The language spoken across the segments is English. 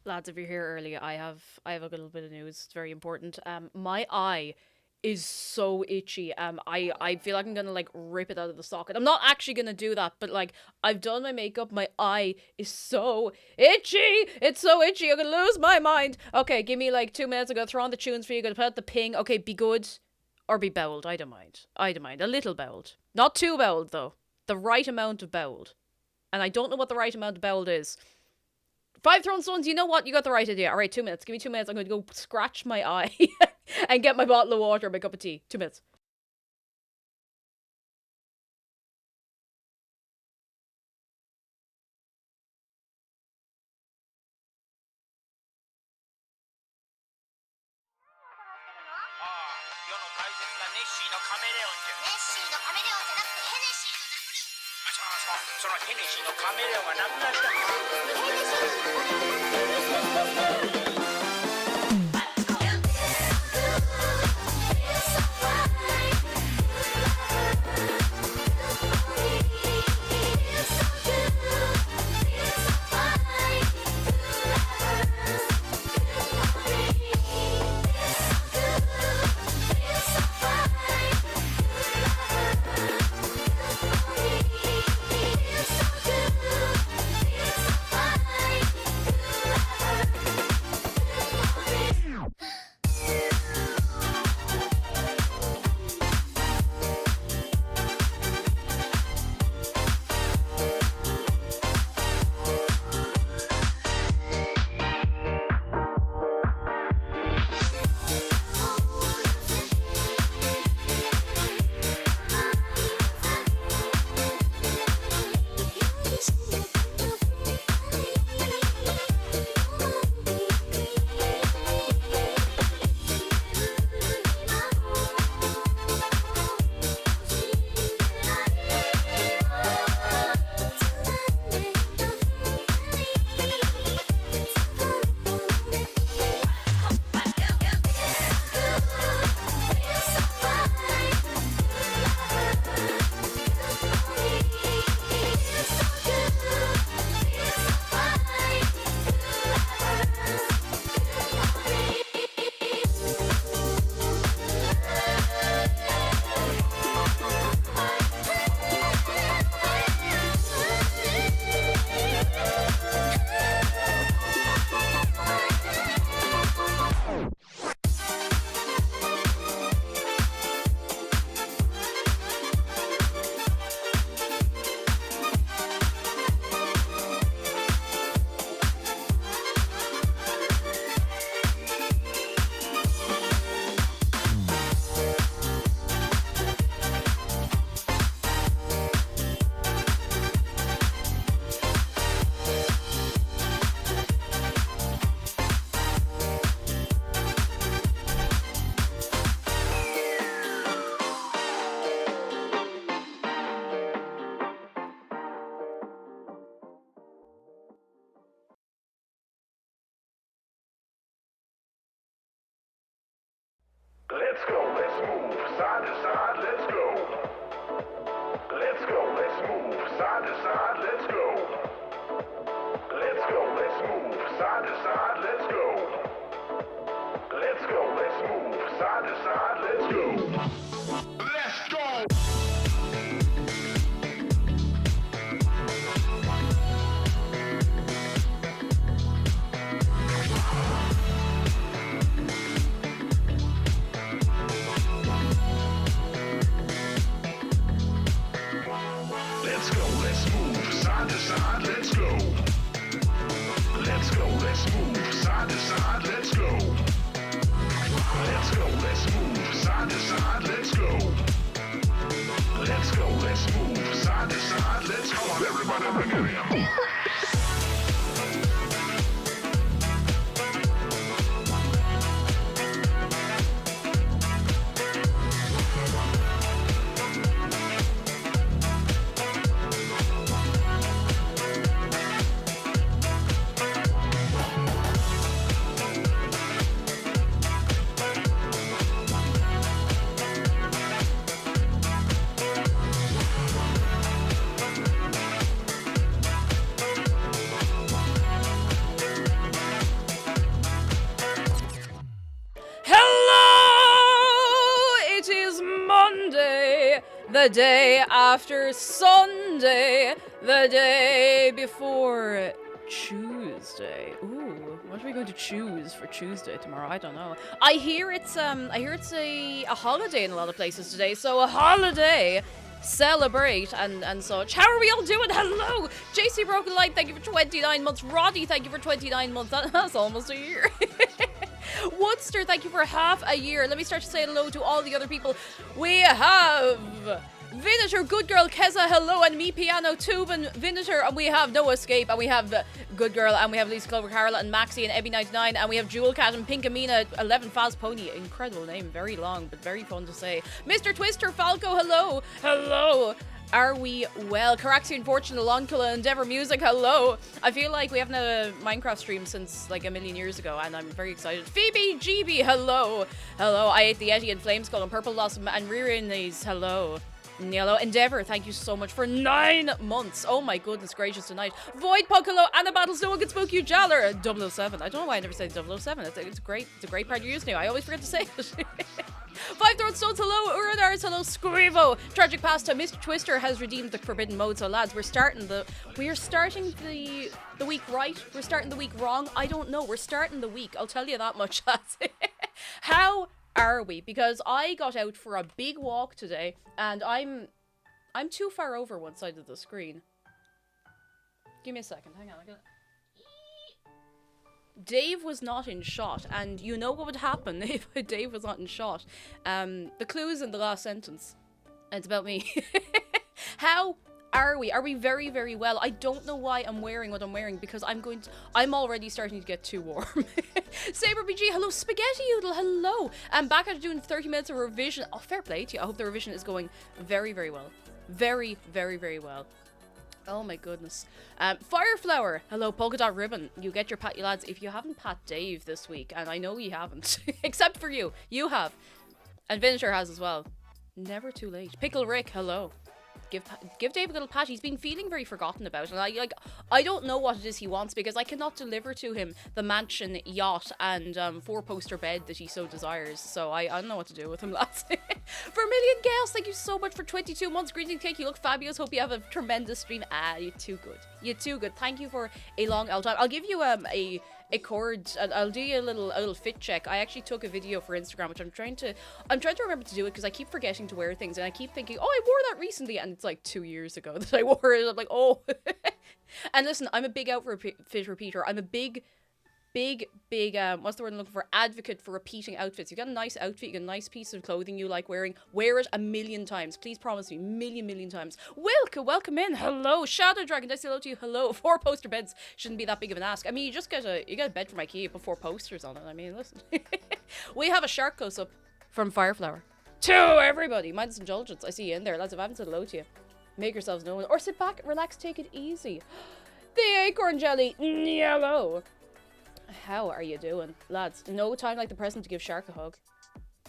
Lads, if you're here early, I have a little bit of news. It's very important. My eye is so itchy. I feel like I'm gonna like rip it out of the socket. I'm not actually gonna do that, but like I've done my makeup. My eye is so itchy. It's so itchy. I'm gonna lose my mind. Okay, give me like 2 minutes. I'm gonna throw on the tunes for you. Gonna put out the ping. Okay, be good or be bowled. I don't mind. I don't mind. A little bowled, not too bowled though. The right amount of bowled, and I don't know what the right amount of bowled is. Five Thrown Sons, you know what? You got the right idea. All right, 2 minutes. Give me 2 minutes. I'm going to go scratch my eye and get my bottle of water and my cup of tea. 2 minutes. Let's go, let's move, side to side, let's go. Let's go, let's move, side to side, let's go. Let's go, let's move, side to side, let's go. Let's go, let's move, side to side, let's go. Let's go! Let's go, let's move, side to side, let's go. Let's go, let's move, side to side, let's go. Let's go, let's move, side to side, let's go. Let's go, let's move, side to side, let's go. Come on, everybody, bring it in. the day after Sunday, the day before Tuesday. Ooh, what are we going to choose for Tuesday tomorrow? I don't know. I hear it's a holiday in a lot of places today, so a holiday. Celebrate and such. How are we all doing? Hello! JC Broken Light, thank you for 29 months. Roddy, thank you for 29 months. That's almost a year. Woodster, thank you for half a year. Let me start to say hello to all the other people. We have Vinegar, Good Girl, Keza, hello, and me, Piano, Tube, and Vinegar, and we have No Escape, and we have Good Girl, and we have Lisa Clover, Carola, and Maxie, and Ebby99, and we have Jewel Cat, and Pink Amina, 11 Faz Pony, incredible name, very long, but very fun to say. Mr. Twister, Falco, hello, hello. Are we well? Caraxian Fortune, Aloncula, Endeavor Music, hello. I feel like we haven't had a Minecraft stream since like a million years ago, and I'm very excited. Phoebe, GB, hello. Hello, I ate the Yeti and Flameskull and Purple Blossom and Ririnese, hello. Yellow Endeavor, thank you so much for 9 months. Oh my goodness gracious tonight. Void Pug, hello. Anna Battles, no one can spook you. Jaller, 007. I don't know why I never say 007. It's a great part of your username. I always forget to say it. Five Throat Stones, hello. Uranars, hello. Scrivo. Tragic Pasta, Mr. Twister has redeemed the forbidden mode. So lads, we're starting the week right. We're starting the week wrong. I don't know. We're starting the week. I'll tell you that much, lads. How are we? Because I got out for a big walk today, and I'm too far over one side of the screen. Give me a second. Hang on. Dave was not in shot, and you know what would happen if Dave was not in shot. The clue is in the last sentence. And it's about me. How are we? Are we very, very well? I don't know why I'm wearing what I'm wearing, because I'm already starting to get too warm. Saber BG, hello. Spaghetti Oodle, hello. I'm back after doing 30 minutes of revision. Oh, fair play to you. I hope the revision is going very, very well. Very, very, very well. Oh my goodness. Fireflower, hello. Polka Dot Ribbon, you get your pat, you lads. If you haven't pat Dave this week, and I know you haven't, except for you have. And Vinegar has as well. Never too late. Pickle Rick, hello. Give Dave a little pat. He's been feeling very forgotten about, and I don't know what it is he wants, because I cannot deliver to him the mansion, yacht, and 4-poster bed that he so desires. So I don't know what to do with him, lads. Vermilion Gales, thank you so much for 22 months. Greetings, Cake. You look fabulous. Hope you have a tremendous stream. You're too good. You're too good. Thank you for a long old time. I'll give you a cord. I'll do you a little fit check. I actually took a video for Instagram, which I'm trying to remember to do it, because I keep forgetting to wear things, and I keep thinking, oh, I wore that recently, and it's like 2 years ago that I wore it. I'm like, oh. And listen, I'm a big outfit repeater. I'm a big what's the word I'm looking for? Advocate for repeating outfits. You got a nice outfit, you got a nice piece of clothing you like wearing, wear it a million times. Please promise me, million times. Welcome in. Hello. Shadow Dragon, I say hello to you. Hello. 4-poster beds shouldn't be that big of an ask. I mean, you get a bed from IKEA, put 4 posters on it. I mean, listen. We have a shark close-up from Fireflower. To everybody, mindless indulgence. I see you in there, lads. If I haven't said hello to you, make yourselves known, or sit back, relax, take it easy. The acorn jelly, yellow. How are you doing, lads? No time like the present to give Shark a hug,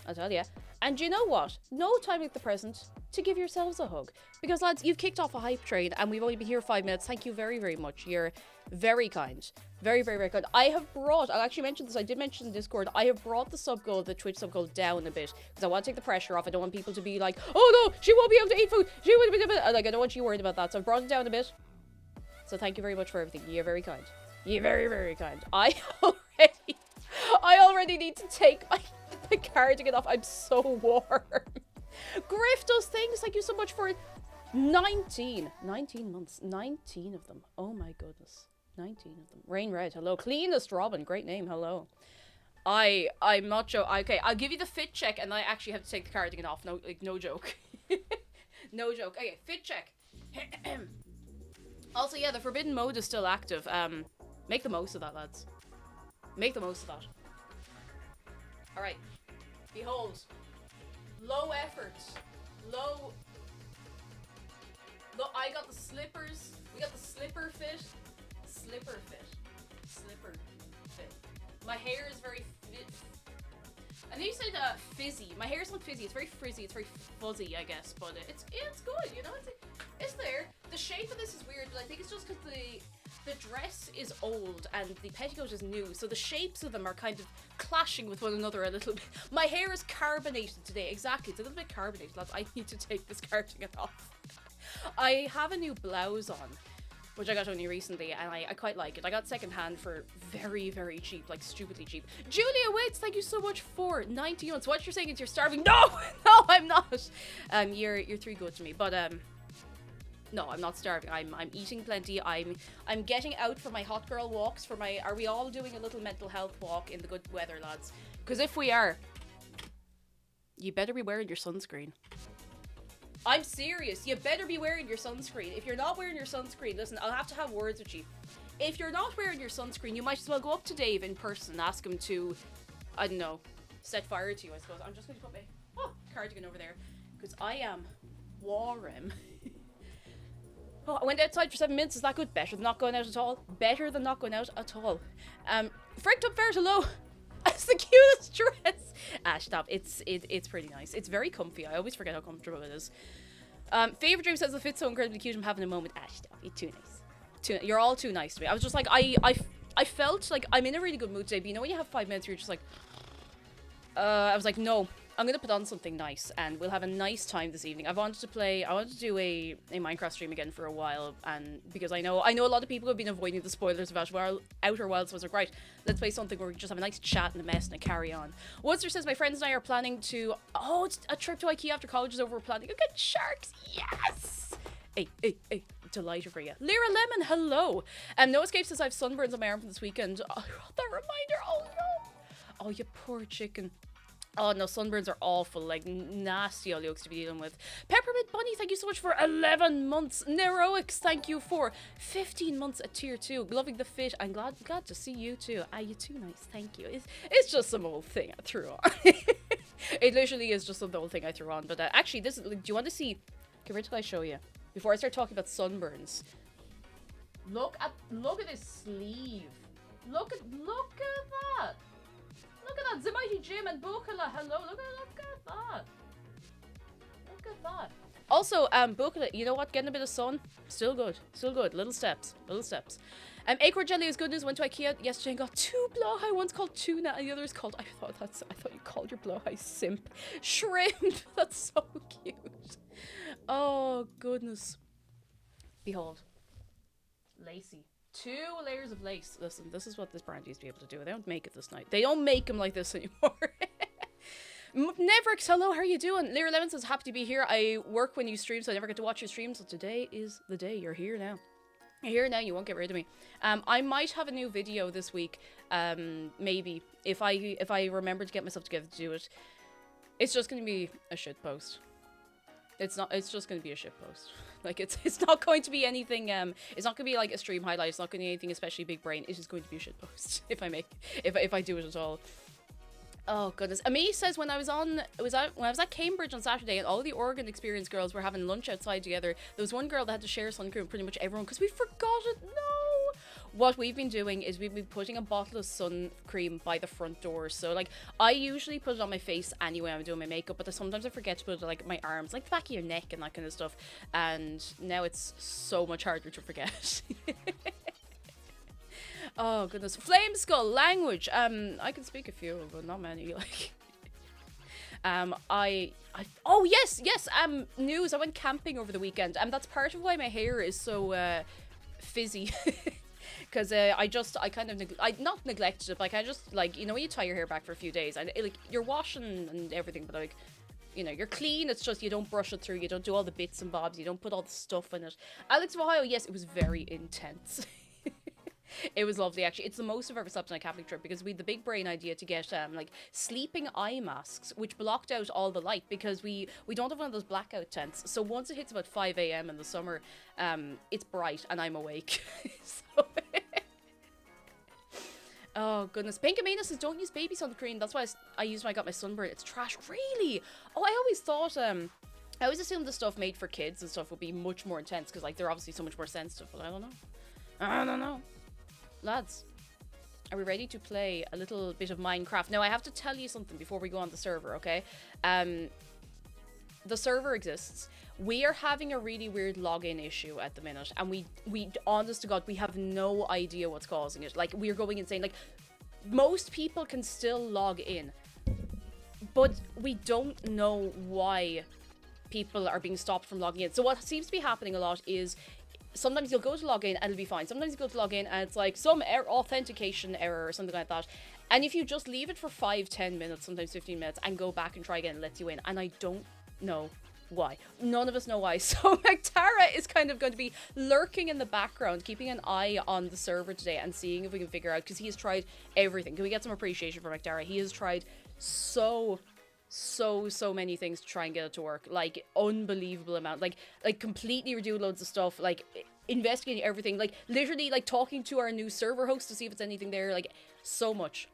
I'll tell you. And you know what? No time like the present to give yourselves a hug, because lads, you've kicked off a hype train, and we've only been here 5 minutes. Thank you very, very much. You're very kind. Very, very, very kind. I'll actually mention this, I did mention in Discord, I have brought the Twitch sub goal down a bit, because I want to take the pressure off. I don't want people to be like, oh no, she won't be able to eat food, she won't be able to, like, I don't want you worried about that, so I've brought it down a bit. So thank you very much for everything. You're very kind. You're very, very kind. I already need to take my cardigan off. I'm so warm. Griff does things. Thank you so much for 19 months. 19 of them. Oh my goodness. 19 of them. Rain Red, hello. Cleanest Robin, great name, hello. I'm not sure. Okay, I'll give you the fit check, and I actually have to take the cardigan off. No joke. No joke. Okay, fit check. Also, yeah, the forbidden mode is still active. Make the most of that, lads. Make the most of that. Alright. Behold. Low effort. Low... I got the slippers. We got the slipper fit. Slipper fit. My hair is very I know you said fizzy. My hair's not fizzy. It's very frizzy. It's very fuzzy, I guess. But it's good, you know? It's there. The shape of this is weird, but I think it's just because the dress is old and the petticoat is new, so the shapes of them are kind of clashing with one another a little bit. My hair is carbonated today, exactly. It's a little bit carbonated, lads. I need to take this cardigan off. I have a new blouse on, which I got only recently, and I quite like it. I got second hand for very, very cheap, like stupidly cheap. Julia Waits, thank you so much for 90 months. What you're saying is you're starving? No, no, I'm not. You're too good to me, but no, I'm not starving. I'm eating plenty. I'm getting out for my hot girl walks. For my, are we all doing a little mental health walk in the good weather, lads? Because if we are, you better be wearing your sunscreen. I'm serious. You better be wearing your sunscreen. If you're not wearing your sunscreen, listen, I'll have to have words with you. If you're not wearing your sunscreen, you might as well go up to Dave in person and ask him to, I don't know, set fire to you, I suppose. I'm just going to put my cardigan over there because I am warm. Oh, I went outside for 7 minutes. Is that good? Better than not going out at all. Better than not going out at all. Fricked up fair to low. It's the cutest dress. Stop. It's pretty nice. It's very comfy. I always forget how comfortable it is. Favorite dream says the fit's so incredibly cute. I'm having a moment. Stop. You're too nice. You're all too nice to me. I was just like, I felt like I'm in a really good mood today. But you know when you have 5 minutes, you're just like, I was like, no, I'm gonna put on something nice, and we'll have a nice time this evening. I wanted to do a Minecraft stream again for a while, and because I know a lot of people have been avoiding the spoilers of Outer Wilds, so I was like, right, let's play something where we just have a nice chat and a mess and a carry on. Woodster says, my friends and I are planning to, it's a trip to IKEA after college is over. We're planning to get sharks. Yes! Hey, delighted for you. Lyra Lemon, hello. No Escape says I have sunburns on my arm from this weekend. Oh, that reminder, oh no. Oh, you poor chicken. Oh no, sunburns are awful, like nasty all yolks to be dealing with. Peppermint Bunny, thank you so much for 11 months. Neroics, thank you for 15 months at tier 2. Loving the fit. I'm glad to see you too. You too nice, thank you. It's just some old thing I threw on. It literally is just some old thing I threw on. But actually, this is. Do you want to see? Wait till I show you before I start talking about sunburns. Look at this sleeve. Look at that. Look at that, Zimighty Jim and Bukala, hello, look at that. Look at that. Also, Bukala, you know what, getting a bit of sun, still good, little steps. Acorn Jelly is good news, went to IKEA yesterday and got 2 blowhigh, one's called tuna and the other is called, I thought you called your blowhigh simp. Shrimp, that's so cute. Oh, goodness. Behold. Lacy. 2 layers of lace. Listen, this is what this brand used to be able to do. They don't make it this night. They don't make them like this anymore. Neverix, hello, how are you doing? Lyra Lemon says, happy to be here. I work when you stream, so I never get to watch your stream. So today is the day. You're here now. You're here now. You won't get rid of me. I might have a new video this week. Maybe if I remember to get myself together to do it. It's just going to be a shit post. It's just going to be a shit post. Like, it's not going to be anything, it's not going to be like a stream highlight, it's not going to be anything especially big brain, it's just going to be a shit post, if I do it at all. Oh, goodness. Ami says, when I was at Cambridge on Saturday and all the Oregon Experience girls were having lunch outside together, there was one girl that had to share sun cream with pretty much everyone because we forgot it. No! What we've been doing is we've been putting a bottle of sun cream by the front door. So, like, I usually put it on my face anyway when I'm doing my makeup, but sometimes I forget to put it, like, my arms, like the back of your neck and that kind of stuff. And now it's so much harder to forget. Oh, goodness. Flame Skull, language. I can speak a few, but not many, like... Oh, yes, news. I went camping over the weekend. That's part of why my hair is so, fizzy. Because I kind of not neglected it, but I just, like, you know when you tie your hair back for a few days and like you're washing and everything, but like, you know, you're clean, it's just you don't brush it through, you don't do all the bits and bobs, you don't put all the stuff in it. Alex of Ohio, yes, it was very intense. It was lovely, actually. It's the most I've ever slept on a camping trip because we had the big brain idea to get like sleeping eye masks which blocked out all the light because we don't have one of those blackout tents. So once it hits about 5 a.m. in the summer, it's bright and I'm awake. So oh, goodness. Pink Amina says, don't use baby sun cream. That's why I used when I got my sunburn. It's trash. Really? Oh, I always thought, I always assumed the stuff made for kids and stuff would be much more intense because, like, they're obviously so much more sensitive, but I don't know. Lads, are we ready to play a little bit of Minecraft? Now, I have to tell you something before we go on the server, okay? the server exists. We are having a really weird login issue at the minute, and we honest to God, we have no idea what's causing it. Like, we're going insane. Like, most people can still log in, but we don't know why people are being stopped from logging in. So what seems to be happening a lot is sometimes you'll go to log in and it'll be fine. Sometimes you go to log in and it's like some authentication error or something like that. And if you just leave it for 5-10 minutes, sometimes 15 minutes, and go back and try again, it lets you in. And I don't know why. None of us know why. So Mactara is kind of going to be lurking in the background, keeping an eye on the server today and seeing if we can figure out, because he has tried everything. Can we get some appreciation for Mactara? He has tried so many things to try and get it to work. Like, unbelievable amount. Like completely redo loads of stuff. Like, investigating everything. Like, literally, like, talking to our new server host to see if it's anything there. Like, so much.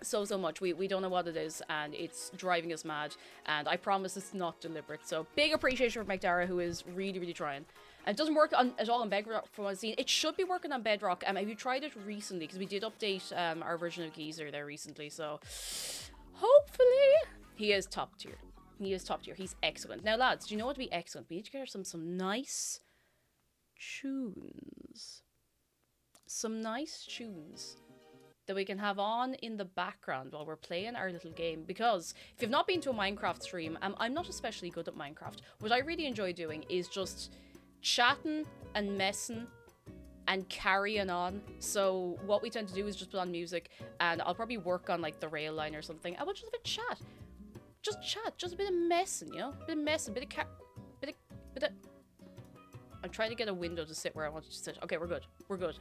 So much. We don't know what it is, and it's driving us mad. And I promise it's not deliberate. So, big appreciation for Mactara, who is really trying. And it doesn't work at all on Bedrock from what I've seen. It should be working on Bedrock. Have you tried it recently? Because we did update our version of Geezer there recently. So, hopefully... He is top tier. He is top tier. He's excellent. Now, lads, do you know what would be excellent? We need to get some nice tunes. Some nice tunes that we can have on in the background while we're playing our little game. Because if you've not been to a Minecraft stream, I'm not especially good at Minecraft. What I really enjoy doing is just chatting and messing and carrying on. So what we tend to do is just put on music, and I'll probably work on like the rail line or something. I will just have a chat. Just chat, just a bit of messing, you know? A bit of messing, bit of... I'm trying to get a window to sit where I want to sit. Okay, we're good. We're good.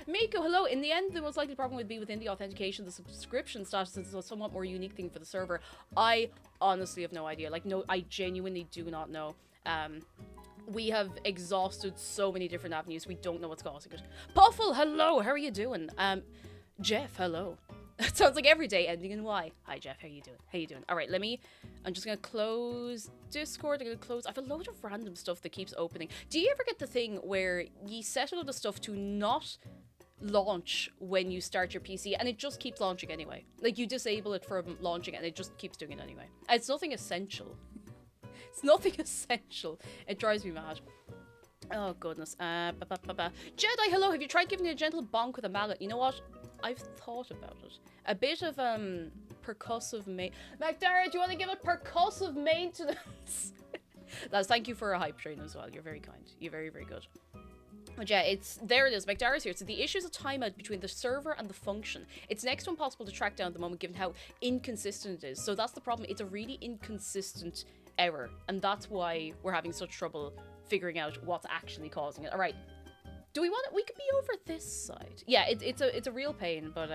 Miko, hello. In the end, the most likely problem would be within the authentication. The subscription status is a somewhat more unique thing for the server. I honestly have no idea. Like, no, I genuinely do not know. We have exhausted so many different avenues. We don't know what's causing it. Puffle, hello. How are you doing? Jeff, hello. That sounds like every day ending in Y. Hi, Jeff. How you doing? How you doing? All right, I'm just going to close Discord. I'm going to close... I have a load of random stuff that keeps opening. Do you ever get the thing where you set a load of stuff to not launch when you start your PC and it just keeps launching anyway? Like, you disable it from launching and it just keeps doing it anyway. It's nothing essential. It's nothing essential. It drives me mad. Oh, goodness. Jedi, hello. Have you tried giving it a gentle bonk with a mallet? You know what? I've thought about it. A bit of percussive main. Macdara, do you want to give it percussive maintenance? Lads, thank you for a hype train as well. You're very kind. You're very good. But yeah, there it is. Macdara's here. So the issue is a timeout between the server and the function. It's next to impossible to track down at the moment given how inconsistent it is. So that's the problem. It's a really inconsistent error, and that's why we're having such trouble figuring out what's actually causing it. All right. Do we want it? We could be over this side. Yeah, it's a real pain, but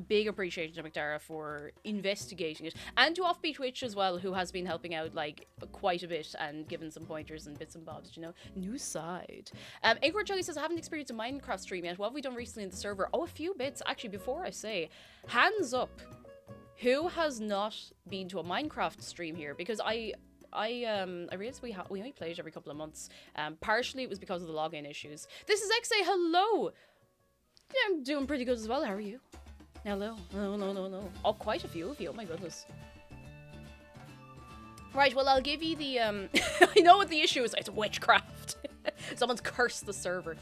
big appreciation to Macdara for investigating it, and to Offbeat Witch as well, who has been helping out like quite a bit and given some pointers and bits and bobs. You know, new side. Ingrid Jelly says I haven't experienced a Minecraft stream yet. What have we done recently in the server? Oh, a few bits actually. Before I say, hands up, who has not been to a Minecraft stream here? Because I realized we only play it every couple of months. Partially it was because of the login issues. This is XA, hello! Yeah, I'm doing pretty good as well, how are you? Hello. No. Oh, quite a few of you, oh my goodness. Right, well I'll give you the, I know what the issue is, it's witchcraft. Someone's cursed the server.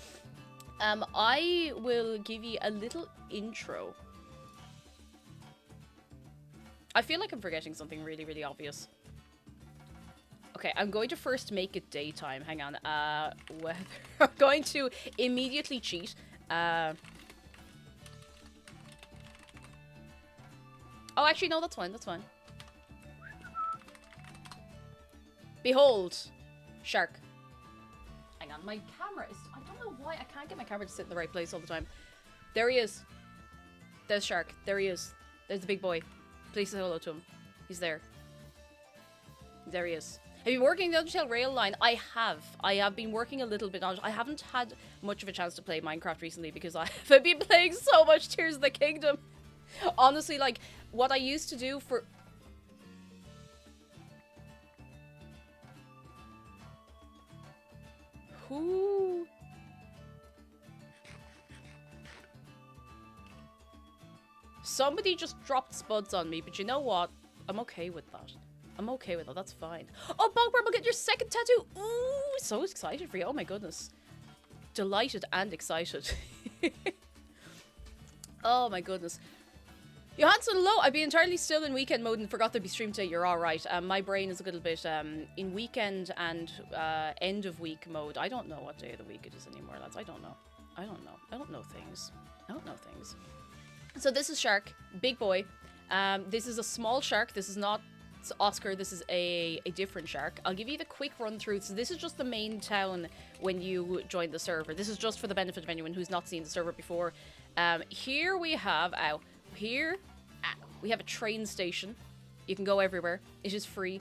I will give you a little intro. I feel like I'm forgetting something really obvious. Okay, I'm going to first make it daytime. Hang on. Weather. I'm going to immediately cheat. Oh, actually, no, that's fine. That's fine. Behold, shark. Hang on, my camera is... I don't know why I can't get my camera to sit in the right place all the time. There he is. There's shark. There he is. There's the big boy. Please say hello to him. He's there. There he is. Have you been working the Undertale rail line? I have been working a little bit on it. I haven't had much of a chance to play Minecraft recently because I've been playing so much Tears of the Kingdom. Honestly, like, what I used to do for... Who... Somebody just dropped spuds on me, but you know what? I'm okay with that. I'm okay with that. That's fine. Oh, Bogworm, will get your second tattoo. Ooh, so excited for you. Oh my goodness. Delighted and excited. Oh my goodness. Johansson, hello. I'd be entirely still in weekend mode and forgot there'd be stream today. You're alright. My brain is a little bit in weekend and end of week mode. I don't know what day of the week it is anymore, lads. I don't know. I don't know. I don't know things. I don't know things. So this is Shark. Big boy. This is a small shark. This is not Oscar. This is a different shark. I'll give you the quick run through. So this is just the main town when you join the server. This is just for the benefit of anyone who's not seen the server before. Here we have... Ow. Here, we have a train station. You can go everywhere. It is free.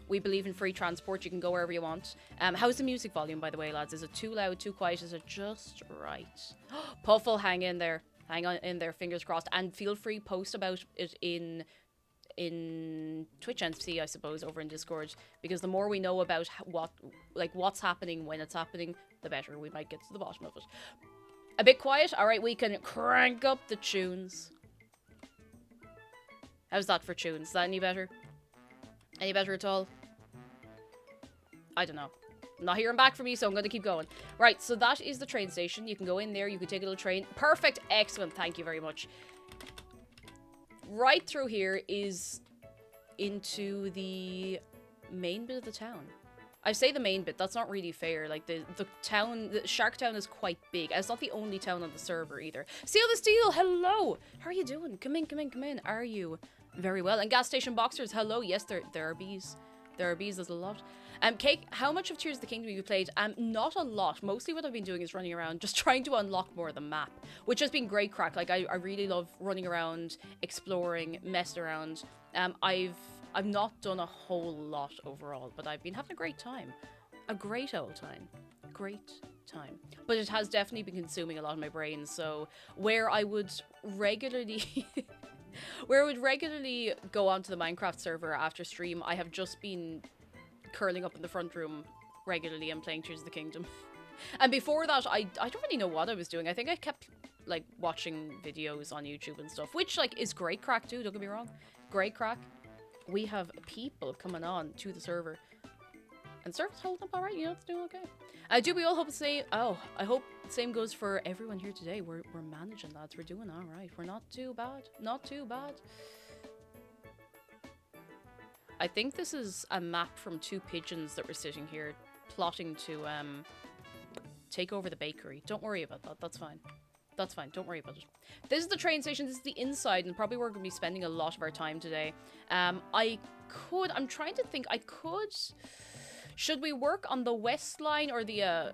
We believe in free transport. You can go wherever you want. How's the music volume, by the way, lads? Is it too loud, too quiet? Is it just right? Puffle, hang in there. Hang on in there, fingers crossed. And feel free, post about it in Twitch NC, I suppose, over in Discord. Because the more we know about what's happening, when it's happening, the better. We might get to the bottom of it. A bit quiet? Alright, we can crank up the tunes. How's that for tunes? Is that any better? Any better at all? I don't know. I'm not hearing back from you, so I'm going to keep going. Right, so that is the train station. You can go in there. You can take a little train. Perfect. Excellent. Thank you very much. Right through here is into the main bit of the town. I say the main bit. That's not really fair. Like, the town, the Shark Town is quite big. And it's not the only town on the server, either. Seal the Steel, hello! How are you doing? Come in, come in, come in. Are you? Very well. And Gas Station Boxers, hello. Yes, there are bees. There are bees, there's a lot. Cake, how much of Tears of the Kingdom have you played? Not a lot. Mostly what I've been doing is running around, just trying to unlock more of the map. Which has been great crack. Like, I really love running around, exploring, messing around. I've not done a whole lot overall, but I've been having a great time. A great old time. Great time. But it has definitely been consuming a lot of my brain, so where I would regularly... where I would regularly go onto the Minecraft server after stream, I have just been curling up in the front room regularly and playing Tears of the Kingdom. And before that, I don't really know what I was doing. I think I kept, like, watching videos on YouTube and stuff, which, like, is great crack too, don't get me wrong. Great crack. We have people coming on to the server. And the server's holding up alright, you know, it's doing okay. Do we all hope the same? Oh, I hope the same goes for everyone here today. We're managing, lads. We're doing alright. We're not too bad. Not too bad. I think this is a map from two pigeons that were sitting here plotting to take over the bakery. Don't worry about that. That's fine. That's fine. Don't worry about it. This is the train station. This is the inside, and probably we're going to be spending a lot of our time today. I'm trying to think. Should we work on the west line or the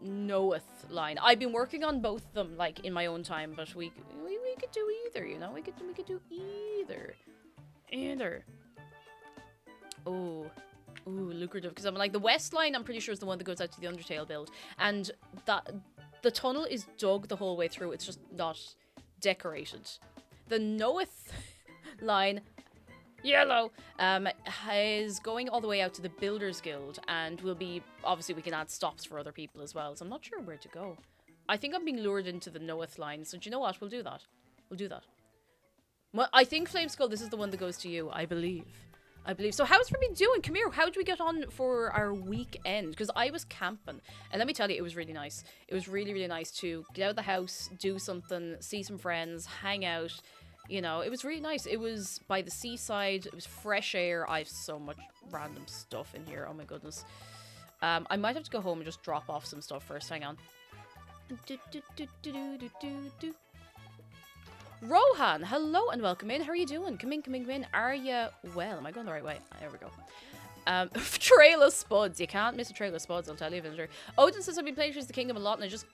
north line? I've been working on both of them, like, in my own time, but we could do either, you know? We could do either. Either. Oh. Ooh, lucrative. Because I'm like, the west line, I'm pretty sure, is the one that goes out to the Undertale build. And the tunnel is dug the whole way through. It's just not decorated. The north line, yellow, is going all the way out to the Builders Guild. And will be, obviously, we can add stops for other people as well. So I'm not sure where to go. I think I'm being lured into the north line. So do you know what? We'll do that. We'll do that. Well, I think Flame Skull, this is the one that goes to you, I believe. So how's Ruby doing? Come here. How did we get on for our weekend? Because I was camping. And let me tell you, it was really nice. It was really, really nice to get out of the house, do something, see some friends, hang out. You know, it was really nice. It was by the seaside. It was fresh air. I have so much random stuff in here. Oh my goodness. I might have to go home and just drop off some stuff first. Hang on. Rohan, hello and welcome in. How are you doing? Come in, come in, come in. Are you well? Am I going the right way? There we go. Trail of Spuds. You can't miss a Trail of Spuds, I'll tell you, Villager. Odin says I've been playing Tears of the Kingdom a lot and I just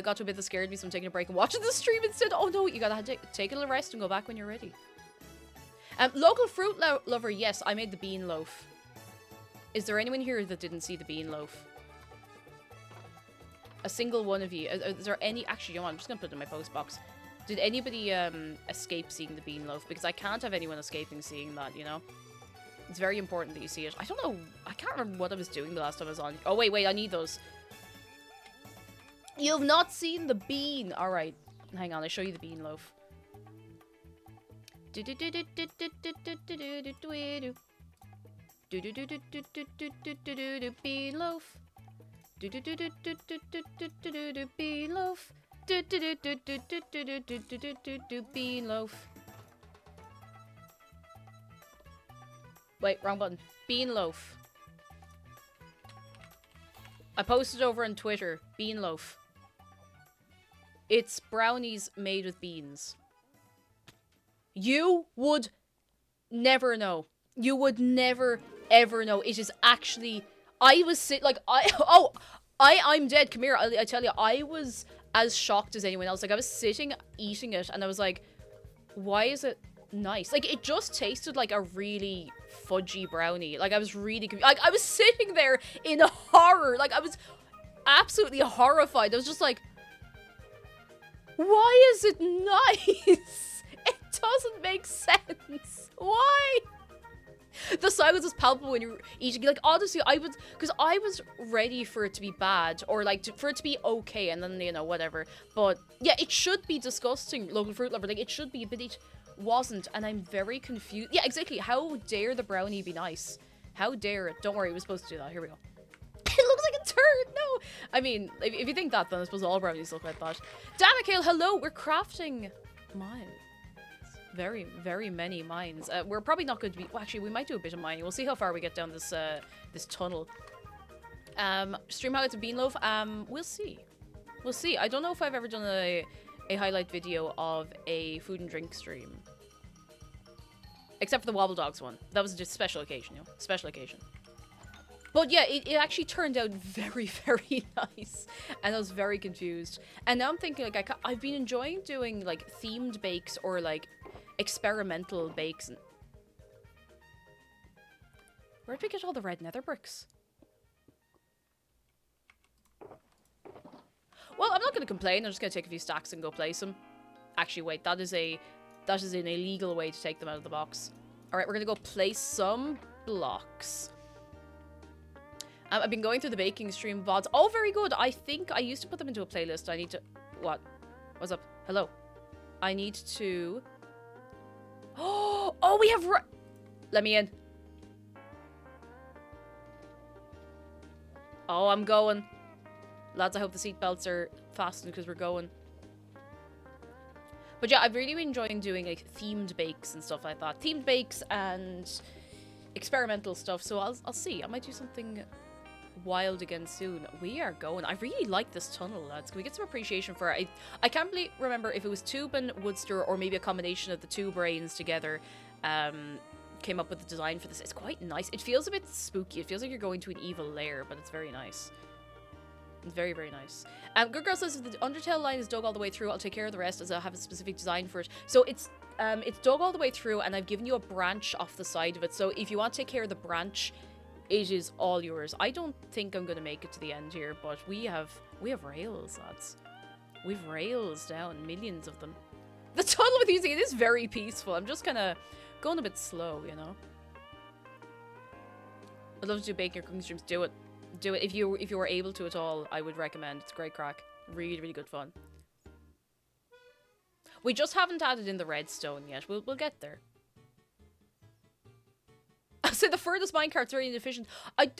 got to a bit that scared me, so I'm taking a break and watching the stream instead. Oh no, you gotta take a little rest and go back when you're ready. Local fruit lover, yes, I made the bean loaf. Is there anyone here that didn't see the bean loaf? A single one of you. Is there any... Actually, you know what? I'm just gonna put it in my post box. Did anybody escape seeing the bean loaf? Because I can't have anyone escaping seeing that, you know? It's very important that you see it. I don't know. I can't remember what I was doing the last time I was on. Oh, wait. I need those. You've not seen the bean. All right. Hang on. I'll show you the bean loaf. Do do do do do do do do do do do bean loaf. Do do do do do do do do do do do bean loaf. Do do do do do do do do do do do do do bean loaf. Wait, wrong button. Bean loaf. I posted over on Twitter. Bean loaf. It's brownies made with beans. You would never know. You would never, ever know. It is actually... I'm dead. Come here. I tell you, I was as shocked as anyone else. Like, I was sitting, eating it, and I was like, why is it nice? Like, it just tasted like a really fudgy brownie. Like, I was really... Like, I was sitting there in horror. Like, I was absolutely horrified. I was just like, why is it nice? It doesn't make sense. Why? The silence was palpable when you were eating. Like, honestly, because I was ready for it to be bad, or like for it to be okay, and then, you know, whatever. But yeah, it should be disgusting, local fruit lover. Like, it should be, but it wasn't, and I'm very confused. Yeah, exactly. How dare the brownie be nice? How dare it? Don't worry, it was supposed to do that. Here we go. It looks like a turd. No, I mean, if you think that, then I suppose all brownies look like that. Danikale, hello. We're crafting mines. Very, very many mines. We're probably not going to be... Well, actually, we might do a bit of mining. We'll see how far we get down this this tunnel. Stream highlights of Beanloaf. We'll see. We'll see. I don't know if I've ever done a highlight video of a food and drink stream. Except for the Wobble Dogs one. That was just special occasion, you know? Special occasion. But yeah, it actually turned out very, very nice. And I was very confused. And now I'm thinking, like, I've been enjoying doing, like, themed bakes or, like, experimental bakes. Where did we get all the red nether bricks? Well, I'm not going to complain. I'm just going to take a few stacks and go place them. Actually, wait. That is an illegal way to take them out of the box. Alright, we're going to go place some blocks. I've been going through the baking stream VODs. Oh, very good. I think I used to put them into a playlist. I need to... What? What's up? Hello. I need to... Oh, we have... Let me in. Oh, I'm going. Lads, I hope the seatbelts are fastened because we're going. But yeah, I've really been enjoying doing, like, themed bakes and stuff like that. Themed bakes and experimental stuff. So I'll see. I might do something wild again soon. We are going. I really like this tunnel, lads. Can we get some appreciation for it? I can't really remember if it was Tube and Woodster or maybe a combination of the two brains together came up with the design for this. It's quite nice. It feels a bit spooky. It feels like you're going to an evil lair, but it's very nice. It's very, very nice. Good Girl says if the Undertale line is dug all the way through, I'll take care of the rest as I have a specific design for it. So it's dug all the way through and I've given you a branch off the side of it. So if you want to take care of the branch, it is all yours. I don't think I'm going to make it to the end here, but we have rails, lads. We've rails down, millions of them. The tunnel with music, it is very peaceful. I'm just kind of going a bit slow, you know. I'd love to do baking or cooking streams. Do it. Do it. If you were able to at all, I would recommend. It's great crack. Really, really good fun. We just haven't added in the redstone yet. We'll get there. I said the furthest minecart's very inefficient.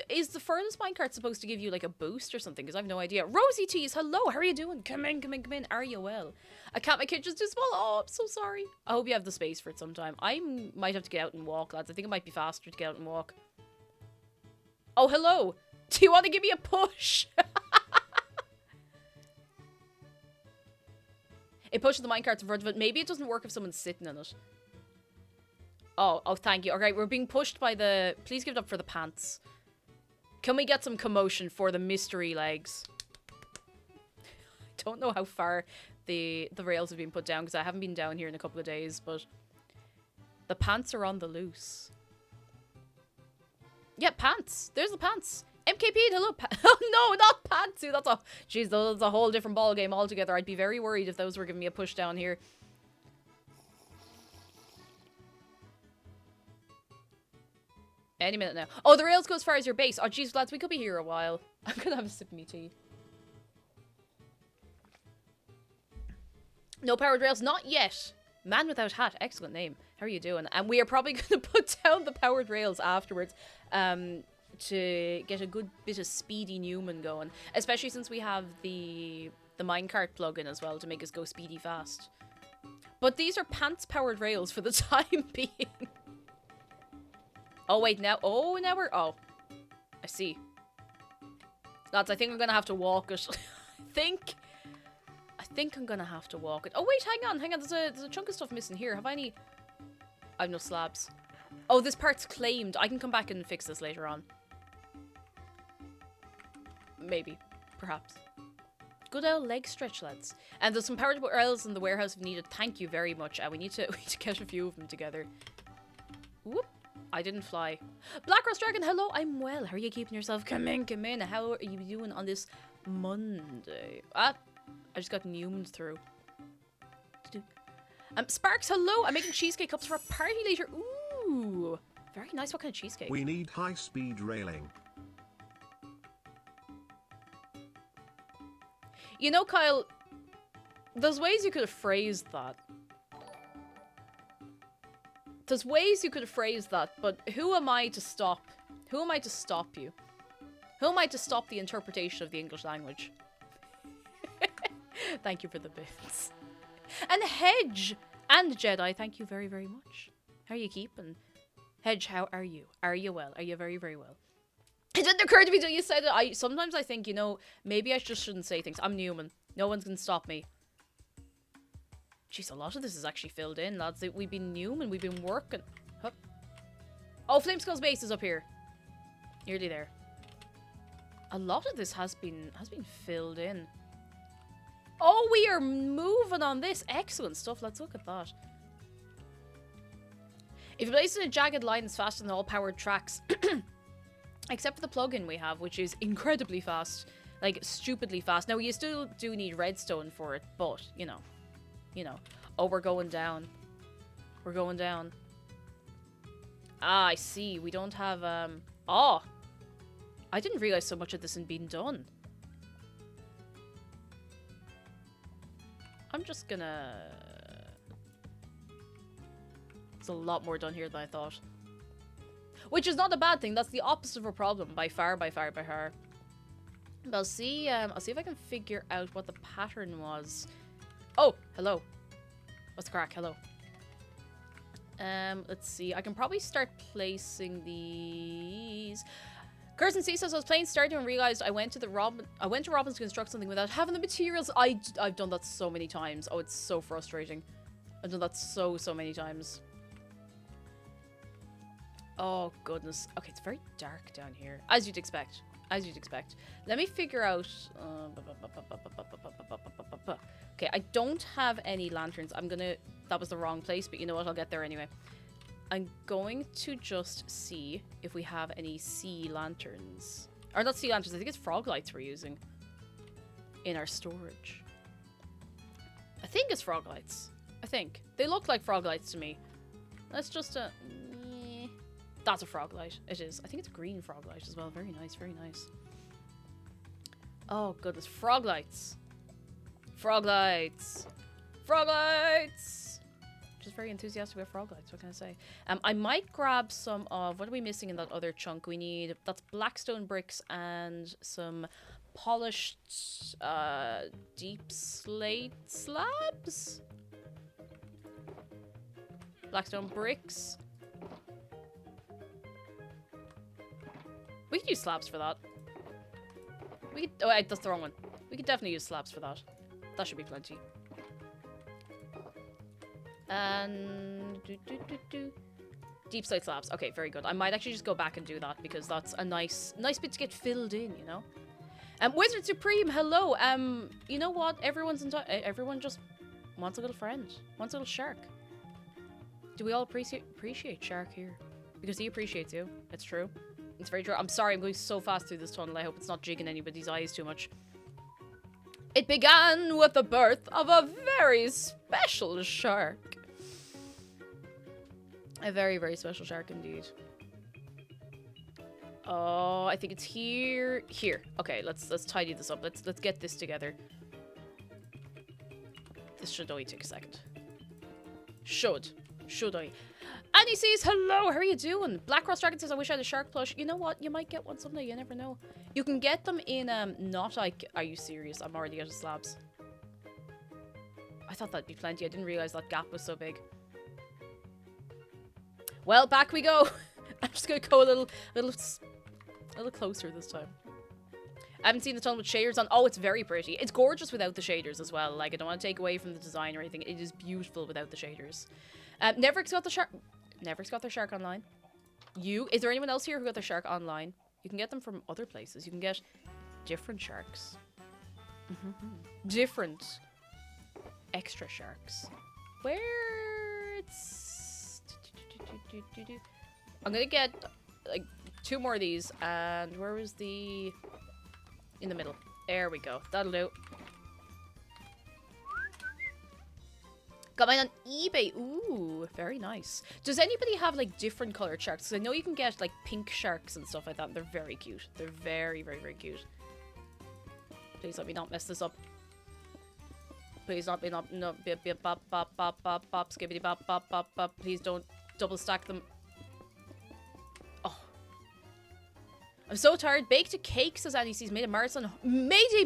Is the furthest minecart supposed to give you like a boost or something? Because I have no idea. Rosie Tees, hello. How are you doing? Come in, come in, come in. Are you well? I can't. My kitchen's too small. Oh, I'm so sorry. I hope you have the space for it sometime. I might have to get out and walk, lads. I think it might be faster to get out and walk. Oh, hello. Do you want to give me a push? It pushes the minecarts in front of it. Maybe it doesn't work if someone's sitting in it. Oh, thank you. Okay, we're being pushed by the... Please give it up for the pants. Can we get some commotion for the mystery legs? I don't know how far the rails have been put down because I haven't been down here in a couple of days, but the pants are on the loose. Yeah, pants. There's the pants. MKP, hello. Oh, no, not Pantsu. That's a... Jeez, that's a whole different ball game altogether. I'd be very worried if those were giving me a push down here. Any minute now. Oh, the rails go as far as your base. Oh, jeez, lads, we could be here a while. I'm gonna have a sip of me tea. No powered rails, not yet. Man without hat, excellent name. How are you doing? And we are probably going to put down the powered rails afterwards to get a good bit of speedy Newman going. Especially since we have the minecart plug-in as well to make us go speedy fast. But these are pants-powered rails for the time being. Oh, wait, now... Oh, now we're... Oh. I see. Lads, I think I'm going to have to walk it. I think I'm going to have to walk it. Oh, wait, hang on. There's a chunk of stuff missing here. Have I any... I have no slabs. Oh, this part's claimed. I can come back and fix this later on. Maybe. Perhaps. Good old leg stretch, lads. And there's some powered rails in the warehouse if needed. Thank you very much. We need to get a few of them together. Whoop. I didn't fly. Black Rose Dragon, hello. I'm well. How are you keeping yourself? Come in, come in. How are you doing on this Monday? Ah, I just got Newman through. Sparks, hello. I'm making cheesecake cups for a party later. Ooh, very nice. What kind of cheesecake? We need high-speed railing. You know, Kyle, there's ways you could have phrased that. There's ways you could have phrased that, but who am I to stop? Who am I to stop you? Who am I to stop the interpretation of the English language? Thank you for the bits. And Hedge and Jedi, thank you very, very much. How are you keeping? Hedge, how are you? Are you well? Are you very, very well? It didn't occur to me until you said it. Sometimes I think, you know, maybe I just shouldn't say things. I'm Newman. No one's gonna stop me. Jeez, a lot of this is actually filled in, lads. We've been Newman. We've been working. Hup. Oh, Flameskull's base is up here. Nearly there. A lot of this has been filled in. Oh, we are moving on this. Excellent stuff. Let's look at that. If you place it in a jagged line, it's faster than all powered tracks. Except for the plugin we have, which is incredibly fast. Like, stupidly fast. Now, you still do need redstone for it, but, you know. Oh, we're going down. We're going down. Ah, I see. We don't have, Oh! I didn't realize so much of this had been done. I'm just gonna... There's a lot more done here than I thought. Which is not a bad thing. That's the opposite of a problem. By far, by far, by far. But I'll see if I can figure out what the pattern was. Oh, hello. What's the crack? Hello. Let's see. I can probably start placing these. Gerson C says I was playing Stardew and realized I went to Robin's to construct something without having the materials. I've done that so many times. Oh, it's so frustrating. I've done that so many times. Oh goodness. Okay, it's very dark down here, as you'd expect. As you'd expect. Let me figure out... Okay, I don't have any lanterns. I'm gonna... That was the wrong place, but you know what? I'll get there anyway. I'm going to just see if we have any sea lanterns. Or not sea lanterns, I think it's frog lights we're using in our storage. I think it's frog lights. I think. They look like frog lights to me. Let's just... That's a frog light. It is. I think it's a green frog light as well. Very nice, very nice. Oh, goodness. Frog lights. Frog lights. Frog lights! Just very enthusiastic about frog lights. What can I say? I might grab some of... What are we missing in that other chunk? We need... That's blackstone bricks and some polished deep slate slabs? Blackstone bricks. We could use slabs for that. We could... Oh, wait, that's the wrong one. We could definitely use slabs for that. That should be plenty. And... Deep slate slabs. Okay, very good. I might actually just go back and do that because that's a nice bit to get filled in, you know? Wizard Supreme, hello. You know what? Everyone just wants a little friend. Wants a little shark. Do we all appreciate Shark here? Because he appreciates you. It's true. It's very true. I'm sorry, I'm going so fast through this tunnel. I hope it's not jigging anybody's eyes too much. It began with the birth of a very special shark. A very, very special shark indeed. Oh, I think it's here. Here. Okay, let's tidy this up. Let's get this together. This should only take a second. Should Should I? Annie says, hello, how are you doing? Black Cross Dragon says, I wish I had a shark plush. You know what? You might get one someday. You never know. You can get them in, not like... Are you serious? I'm already out of slabs. I thought that'd be plenty. I didn't realize that gap was so big. Well, back we go. I'm just gonna go a little closer this time. I haven't seen the tunnel with shaders on. Oh, it's very pretty. It's gorgeous without the shaders as well. Like, I don't want to take away from the design or anything. It is beautiful without the shaders. Neverick's got the shark. Neverick's got their shark online. Is there anyone else here who got their shark online? You can get them from other places. You can get different sharks. Different extra sharks. Where it's... I'm gonna get like 2 more of these. And where was the... In the middle. There we go. That'll do. Got mine on eBay. Ooh, very nice. Does anybody have like different colored sharks? Because I know you can get like pink sharks and stuff like that. They're very cute. They're very, very, very cute. Please let me not mess this up. Please not be not no bip bip bop bop bop bop bop skibbity bop bop bop bop. Please don't double stack them. Oh. I'm so tired. Baked a cake, says Annie sees. Made a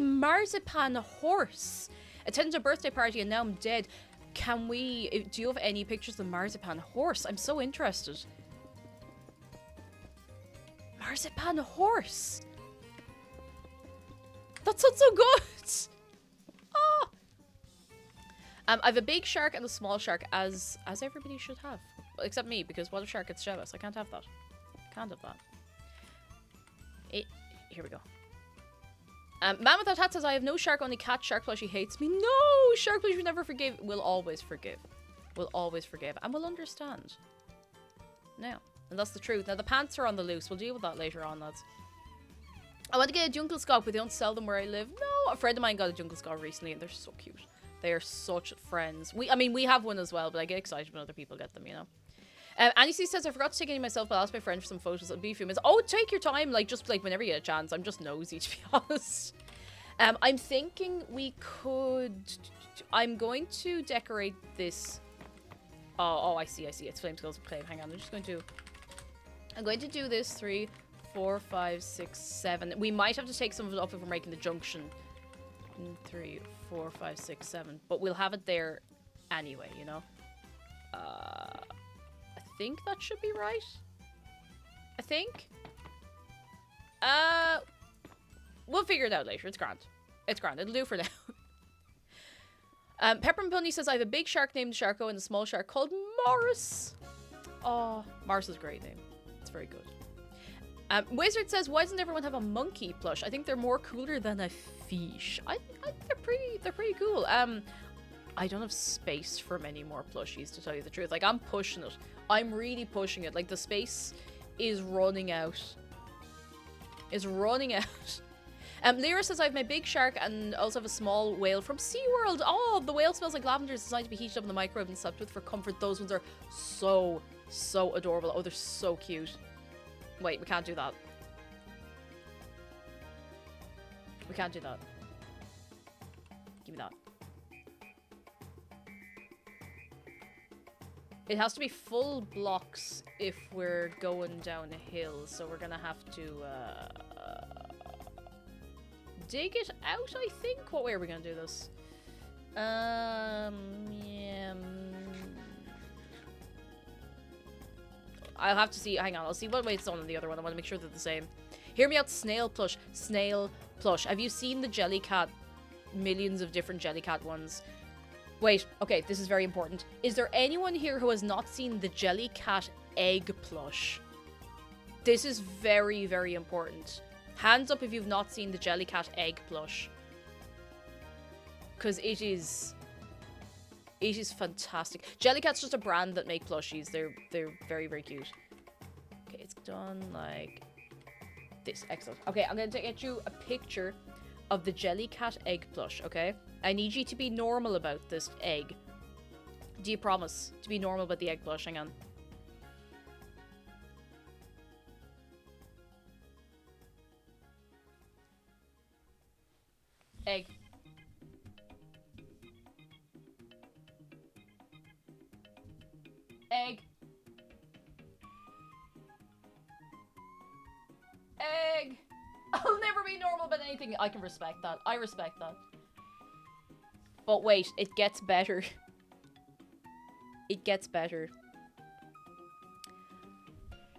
marzipan horse. Attended a birthday party and now I'm dead. Can we... Do you have any pictures of the marzipan horse? I'm so interested. Marzipan horse. That sounds so good. Oh. I have a big shark and a small shark, as everybody should have. Well, except me, because what if shark gets jealous? I can't have that. Can't have that. Here we go. Man Without Hat says, I have no shark, only cat. Shark plushie hates me. No! Shark plushie never forgive. We'll always forgive. We'll always forgive. And we'll understand. Now. And that's the truth. Now, the pants are on the loose. We'll deal with that later on, lads. I want to get a jungle scout, but they don't sell them where I live. No! A friend of mine got a jungle scout recently, and they're so cute. They are such friends. I mean, we have one as well, but I get excited when other people get them, you know? Annie C says, I forgot to take any myself, but I'll ask my friend for some photos. It'll be a few minutes. Oh, take your time. Like, just like whenever you get a chance. I'm just nosy, to be honest. I'm thinking we could... I'm going to decorate this... Oh, I see. It's Flame Skulls Claim. Hang on, I'm going to do this 3, 4, 5, 6, 7. We might have to take some of it off if we're making the junction. 3, 4, 5, 6, 7. But we'll have it there anyway, you know? I think that should be right. I think. We'll figure it out later. It's grand. It's grand. It'll do for now. Peppermint Pony says, I have a big shark named Sharko and a small shark called Morris. Oh, Morris is a great name. It's very good. Wizard says, why doesn't everyone have a monkey plush? I think they're more cooler than a fish. They're pretty cool. I don't have space for many more plushies, to tell you the truth. Like, I'm pushing it. I'm really pushing it. Like, the space is running out. Is running out. Lyra says, I have my big shark and also have a small whale from SeaWorld. Oh, the whale smells like lavender. It's designed to be heated up in the microwave and slept with for comfort. Those ones are so, so adorable. Oh, they're so cute. Wait, we can't do that. We can't do that. Give me that. It has to be full blocks if we're going down a hill, so we're gonna have to dig it out, I think. What way are we gonna do this? Yeah. I'll have to see. Hang on, I'll see what way it's on in the other one. I want to make sure they're the same. Hear me out, snail plush. Snail plush. Have you seen the Jellycat? Millions of different Jellycat ones. Wait, okay, this is very important. Is there anyone here who has not seen the Jellycat egg plush? This is very, very important. Hands up if you've not seen the Jellycat egg plush. Because it is fantastic. Jellycat's just a brand that make plushies. They're very, very cute. Okay, it's done like this. Excellent. Okay, I'm going to get you a picture of the Jellycat egg plush, okay? I need you to be normal about this egg. Do you promise to be normal about the egg plush? Hang on. Egg. Egg. Egg. I'll never be normal about anything. I can respect that. I respect that. But wait, it gets better. It gets better.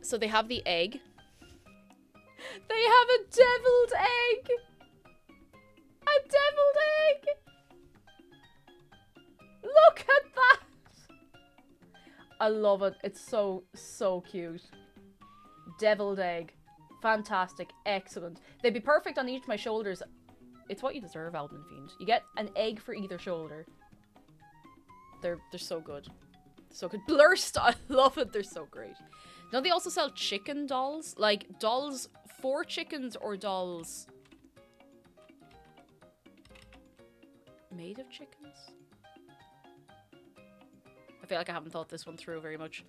So they have the egg. They have a deviled egg! A deviled egg! Look at that! I love it. It's so, so cute. Deviled egg. Fantastic. Excellent. They'd be perfect on each of my shoulders. It's what you deserve, Alvin Fiend. You get an egg for either shoulder. They're so good. So good. Blurst! I love it. They're so great. Don't they also sell chicken dolls? Like, dolls for chickens or dolls made of chickens? I feel like I haven't thought this one through very much.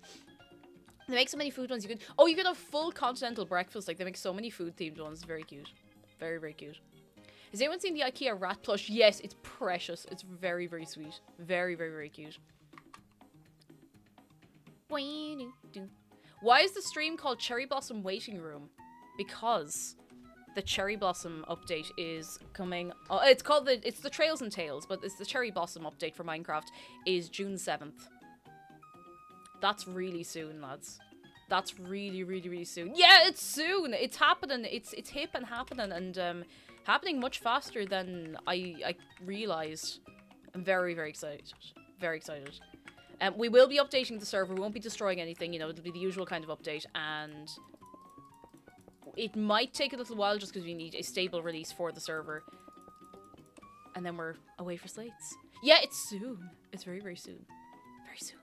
They make so many food ones. You could... Oh, you could have full continental breakfast. Like, they make so many food-themed ones. Very cute. Very, very cute. Has anyone seen the IKEA rat plush? Yes, it's precious. It's very, very sweet. Very, very, very cute. Why is the stream called Cherry Blossom Waiting Room? Because the Cherry Blossom update is coming... Oh, it's the Trails and Tales, but it's the Cherry Blossom update for Minecraft is June 7th. That's really soon, lads. That's really, really, really soon. Yeah, it's soon! It's happening. It's hip and happening, and happening much faster than I realised. I'm very, very excited. Very excited. We will be updating the server. We won't be destroying anything. You know, it'll be the usual kind of update, and it might take a little while just because we need a stable release for the server. And then we're away for slates. Yeah, it's soon. It's very, very soon. Very soon.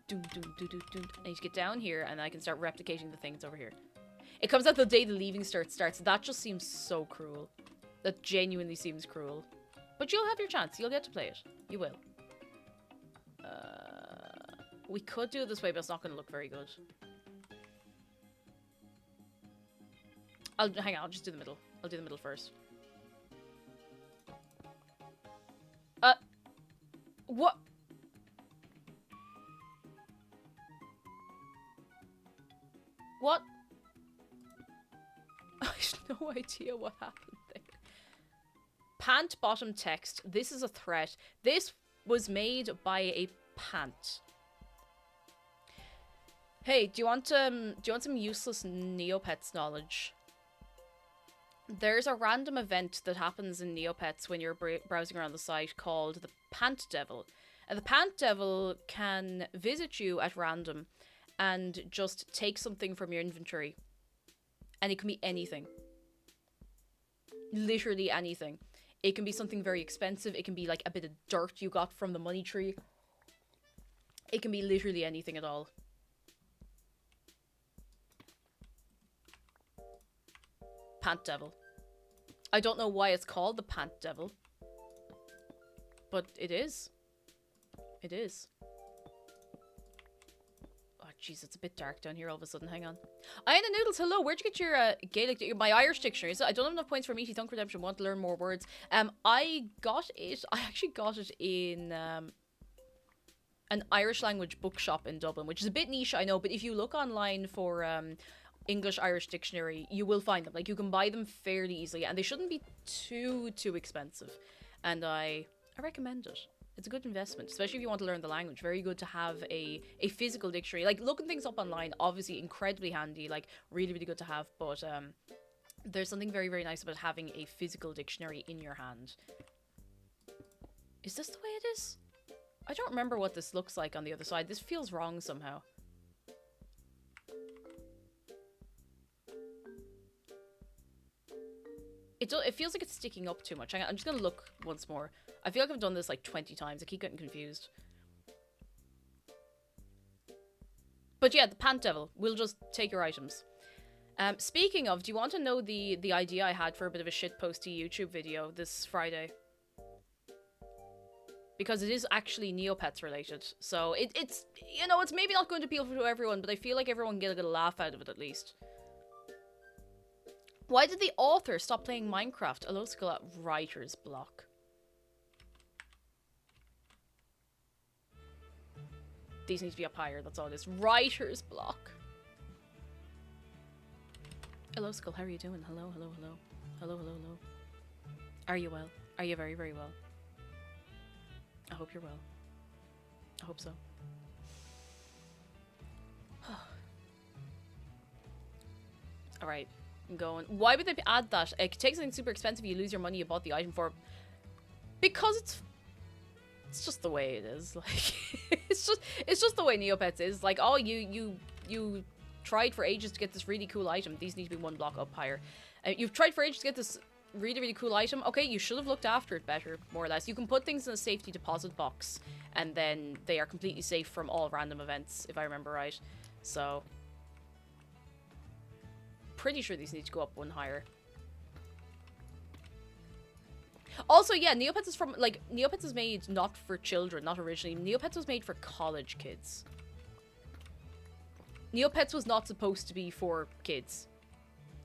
Doom, doom, doom, doom, doom. I need to get down here, and I can start replicating the things over here. It comes out the day the leaving starts. That just seems so cruel. That genuinely seems cruel. But you'll have your chance. You'll get to play it. You will. We could do it this way, but it's not going to look very good. Hang on, I'll just do the middle. I'll do the middle first. What? What? I have no idea what happened there. Pant bottom text. This is a threat. This was made by a pant. Hey, do you want some useless Neopets knowledge? There's a random event that happens in Neopets when you're browsing around the site called the Pant Devil. And the Pant Devil can visit you at random and just take something from your inventory. And it can be anything. Literally anything. It can be something very expensive. It can be like a bit of dirt you got from the money tree. It can be literally anything at all. Pant Devil. I don't know why it's called the Pant Devil. But it is. It is. Oh, jeez, it's a bit dark down here all of a sudden. Hang on. Iana Noodles, hello. Where'd you get your Gaelic... My Irish dictionary? I don't have enough points for Meaty Thunk Redemption. Want to learn more words. I got it... I actually got it in... an Irish language bookshop in Dublin, which is a bit niche, I know, but if you look online for... English-Irish dictionary, you will find them. Like, you can buy them fairly easily, and they shouldn't be too expensive. And I recommend it. It's a good investment, especially if you want to learn the language. Very good to have a physical dictionary. Like, looking things up online, obviously incredibly handy, like, really, really good to have, but there's something very, very nice about having a physical dictionary in your hand. Is this the way it is? I don't remember what this looks like on the other side. This feels wrong somehow. It feels like it's sticking up too much. I'm just going to look once more. I feel like I've done this like 20 times. I keep getting confused. But yeah, the Pant Devil. We'll just take your items. Speaking of, do you want to know the idea I had for a bit of a shitposty YouTube video this Friday? Because it is actually Neopets related. So it's, you know, it's maybe not going to appeal to everyone, but I feel like everyone can get a laugh out of it at least. Why did the author stop playing Minecraft? A low skill at writer's block. These need to be up higher, that's all it is. Writer's block. Hello, Skull, how are you doing? Hello, hello, hello. Hello, hello, hello. Are you well? Are you very, very well? I hope you're well. I hope so. Alright, I'm going. Why would they add that? It takes something super expensive, you lose your money you bought the item for. Because it's just the way it is. Like it's just the way Neopets is. Like, oh, you tried for ages to get this really cool item. These need to be one block up higher. You've tried for ages to get this really, really cool item. Okay, you should have looked after it better, more or less. You can put things in a safety deposit box, and then they are completely safe from all random events, if I remember right. So, pretty sure these need to go up one higher. Also, yeah, Neopets is from, like, Neopets is made not for children, not originally. Neopets was made for college kids. Neopets was not supposed to be for kids.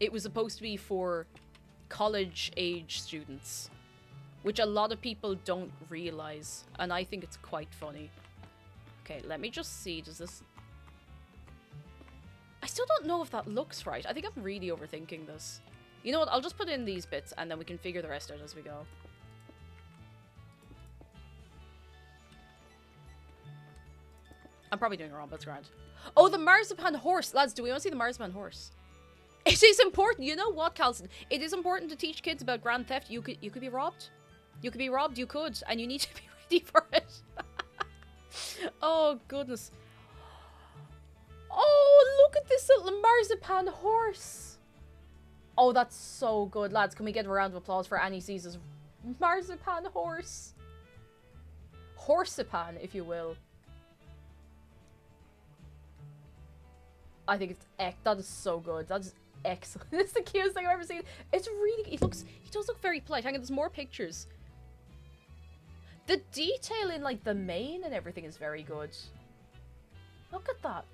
It was supposed to be for college-age students, which a lot of people don't realize, and I think it's quite funny. Okay, let me just see, does this... I still don't know if that looks right. I think I'm really overthinking this. You know what, I'll just put in these bits, and then we can figure the rest out as we go. I'm probably doing it wrong, but it's grand. Oh, the marzipan horse! Lads, do we want to see the marzipan horse? It is important. You know what, Calson? It is important to teach kids about grand theft. You could be robbed. You could be robbed. You could, and you need to be ready for it. Oh goodness. Oh, look at this little marzipan horse. Oh, that's so good, lads. Can we get a round of applause for Annie Caesar's marzipan horse? Horsepan, if you will. I think it's that is so good. That is excellent. It's the cutest thing I've ever seen. It's really, he does look very polite. Hang on, there's more pictures. The detail in like the mane and everything is very good. Look at that.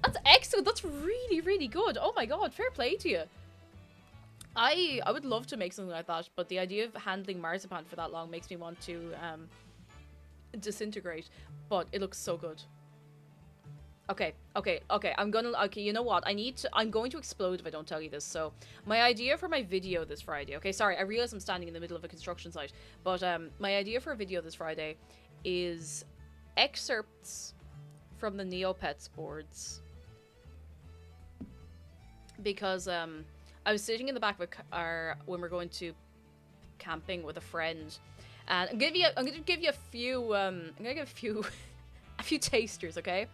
That's excellent. That's really, really good. Oh my god, fair play to you. I would love to make something like that, but the idea of handling marzipan for that long makes me want to disintegrate. But it looks so good. Okay, you know what? I'm going to explode if I don't tell you this. So, my idea for my video this Friday, okay, sorry, I realize I'm standing in the middle of a construction site, but my idea for a video this Friday is excerpts from the Neopets boards. Because I was sitting in the back of a car when we're going to camping with a friend, and I'm gonna give you a few tasters, okay?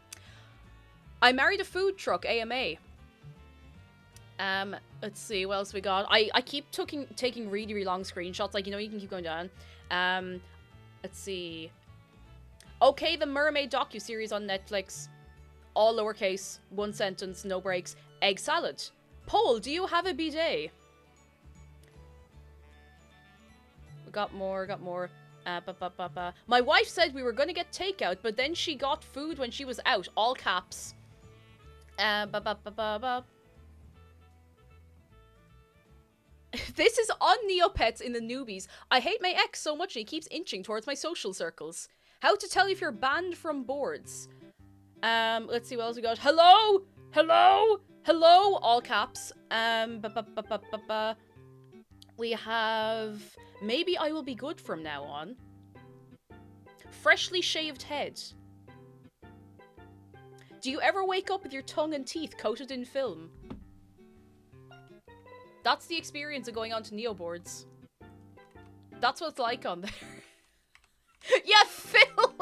I married a food truck AMA. Let's see, what else we got? I keep taking really, really long screenshots, like, you know, you can keep going down. Let's see. Okay, the Mermaid docu-series on Netflix. All lowercase, one sentence, no breaks. Egg salad. Paul, do you have a bidet? We got more. My wife said we were going to get takeout, but then she got food when she was out. All caps. This is on Neopets in the newbies. I hate my ex so much and he keeps inching towards my social circles. How to tell if you're banned from boards. Let's see what else we got. Hello! Hello! Hello! All caps. We have... Maybe I will be good from now on. Freshly shaved head. Do you ever wake up with your tongue and teeth coated in film? That's the experience of going on to Neo boards. That's what it's like on there. Yeah, film!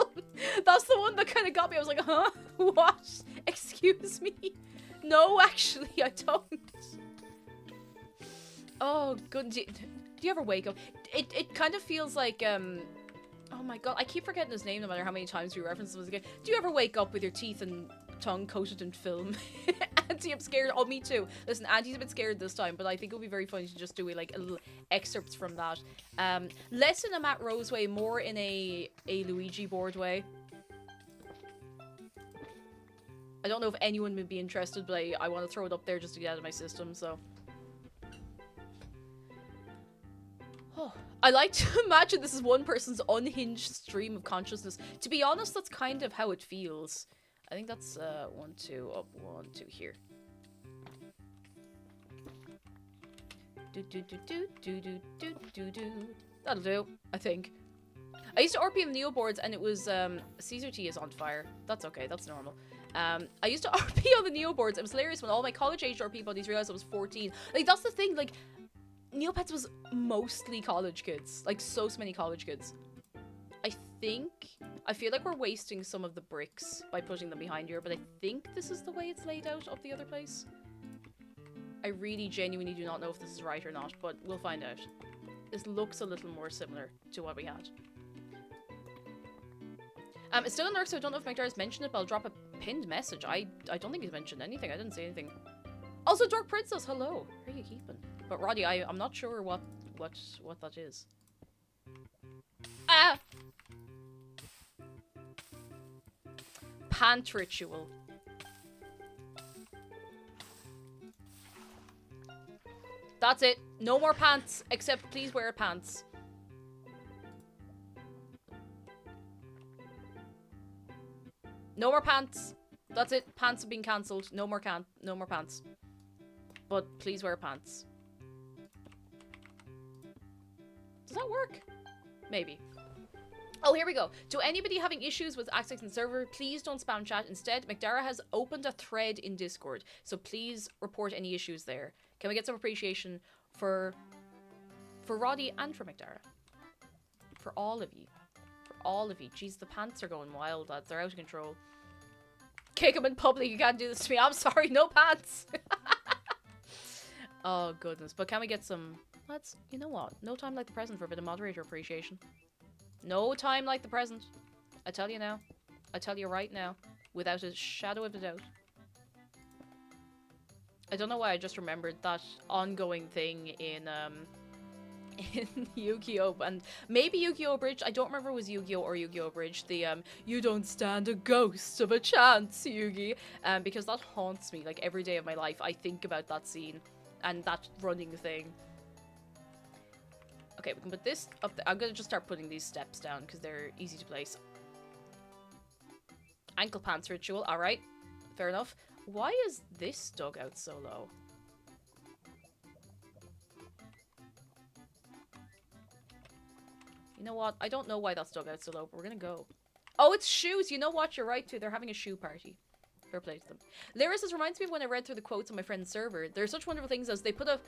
That's the one that kind of got me. I was like, huh? What? Excuse me? No, actually, I don't. Oh, good. Do you ever wake up? It kind of feels like, oh my god, I keep forgetting his name no matter how many times we reference him as a kid. Do you ever wake up with your teeth and tongue coated in film? Auntie, I'm scared. Oh, me too. Listen, Auntie's a bit scared this time, but I think it would be very funny to just do like a little excerpts from that. Less in a Matt Rose way, more in a Luigi board way. I don't know if anyone would be interested, but I want to throw it up there just to get out of my system, so. Oh, I like to imagine this is one person's unhinged stream of consciousness. To be honest, that's kind of how it feels. I think that's one, two, up, one, two here. Do do do do do do do do do. That'll do, I think. I used to RP on the Neo boards and it was Caesar T is on fire. That's okay, that's normal. I used to RP on the Neo boards. It was hilarious when all my college age RP buddies realized I was 14. Like that's the thing, like Neopets was mostly college kids. Like so many college kids. I feel like we're wasting some of the bricks by putting them behind here, but I think this is the way it's laid out of the other place. I really genuinely do not know if this is right or not, but we'll find out. This looks a little more similar to what we had. It's still in Lurk, so I don't know if McDar's mentioned it, but I'll drop a pinned message. I don't think he's mentioned anything. I didn't say anything. Also, Dark Princess, hello. How are you keeping? But Roddy, I'm not sure what that is. Ah! Pant ritual. That's it. No more pants, except please wear pants. No more pants. That's it. Pants have been cancelled. No more pants. But please wear pants. Does that work? Maybe. Oh, here we go. To anybody having issues with accessing the server, please don't spam chat. Instead, McDara has opened a thread in Discord, so please report any issues there. Can we get some appreciation for Roddy and for McDara? For all of you. For all of you. Jeez, the pants are going wild, lads. They're out of control. Kick them in public. You can't do this to me. I'm sorry. No pants. Oh, goodness. But can we get some... Lads, you know what? No time like the present for a bit of moderator appreciation. No time like the present. I tell you now. I tell you right now. Without a shadow of a doubt. I don't know why I just remembered that ongoing thing in Yu-Gi-Oh! And maybe Yu-Gi-Oh! Bridge. I don't remember if it was Yu-Gi-Oh! Or Yu-Gi-Oh! Bridge. The, you don't stand a ghost of a chance, Yugi. Because that haunts me. Like, every day of my life, I think about that scene. And that running thing. Okay, we can put this up there. I'm gonna just start putting these steps down because they're easy to place. Ankle pants ritual. Alright. Fair enough. Why is this dug out so low? You know what? I don't know why that's dug out so low, but we're gonna go. Oh, it's shoes! You know what? You're right, too. They're having a shoe party. Fair play to them. Lyris, reminds me of when I read through the quotes on my friend's server. There are such wonderful things as they put a...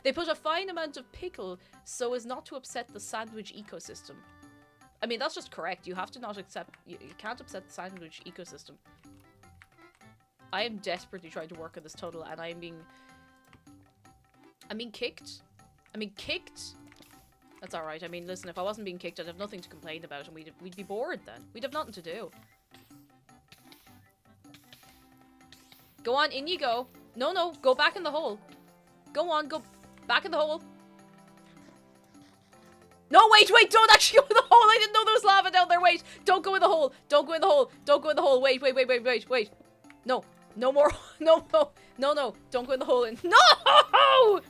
They put a fine amount of pickle so as not to upset the sandwich ecosystem. I mean, that's just correct. You have to not accept... You can't upset the sandwich ecosystem. I am desperately trying to work on this total, and I'm being kicked. I mean, kicked? That's alright. I mean, listen, if I wasn't being kicked, I'd have nothing to complain about, and we'd be bored then. We'd have nothing to do. Go on, in you go. No, go back in the hole. Go on, go back in the hole. No, wait, don't actually go in the hole. I didn't know there was lava down there. Wait, don't go in the hole. Don't go in the hole. Don't go in the hole. Wait. No, no more. No. Don't go in the hole. No!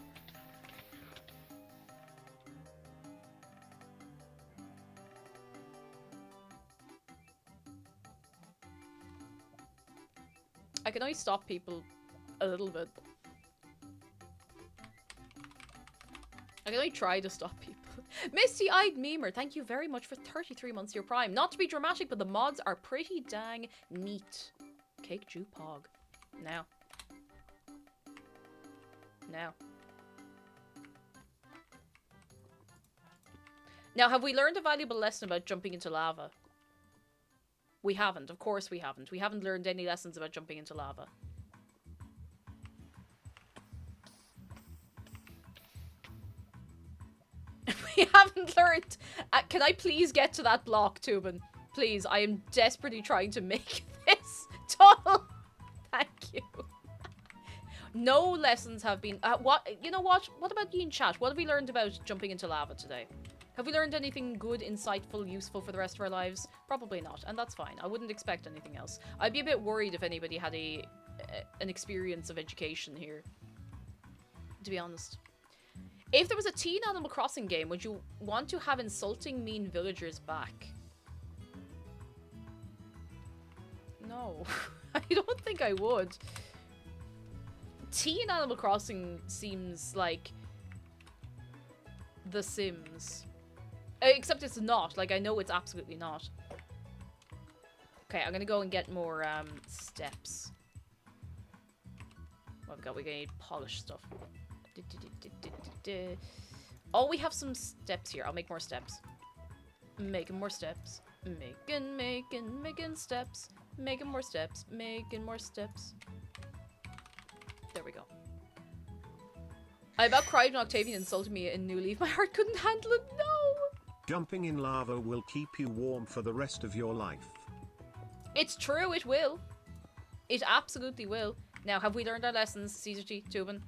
I can only stop people a little bit. I can only try to stop people. Misty-eyed Memer, thank you very much for 33 months your prime. Not to be dramatic, but the mods are pretty dang neat. Cake Jew Pog. Now. Now, have we learned a valuable lesson about jumping into lava? We haven't. Of course we haven't. We haven't learned any lessons about jumping into lava. We haven't learned. Can I please get to that block, Tubin? Please, I am desperately trying to make this tunnel. Thank you. No lessons have been... You know what? What about you in chat? What have we learned about jumping into lava today? Have we learned anything good, insightful, useful for the rest of our lives? Probably not, and that's fine. I wouldn't expect anything else. I'd be a bit worried if anybody had an experience of education here, to be honest. If there was a teen Animal Crossing game, would you want to have insulting mean villagers back? No. I don't think I would. Teen Animal Crossing seems like The Sims. Except it's not. Like, I know it's absolutely not. Okay, I'm gonna go and get more, steps. What have we got? We're gonna need polished stuff. Oh, we have some steps here. I'll make more steps. Making more steps. Making steps. Making more steps. Making more steps. There we go. I about cried when Octavian insulted me in New Leaf. My heart couldn't handle it. No! Jumping in lava will keep you warm for the rest of your life. It's true, it will. It absolutely will. Now, have we learned our lessons, Caesar T. Tubin?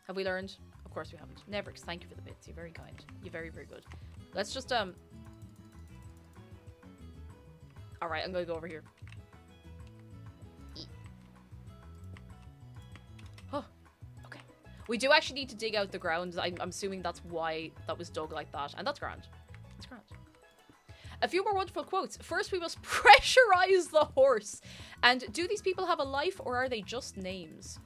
Have we learned? Of course we haven't. Never, thank you for the bits. You're very kind. You're very, very good. Let's just, Alright, I'm gonna go over here. Oh, okay. We do actually need to dig out the ground. I'm assuming that's why that was dug like that. And that's grand. That's grand. A few more wonderful quotes. First, we must pressurize the horse. And do these people have a life or are they just names?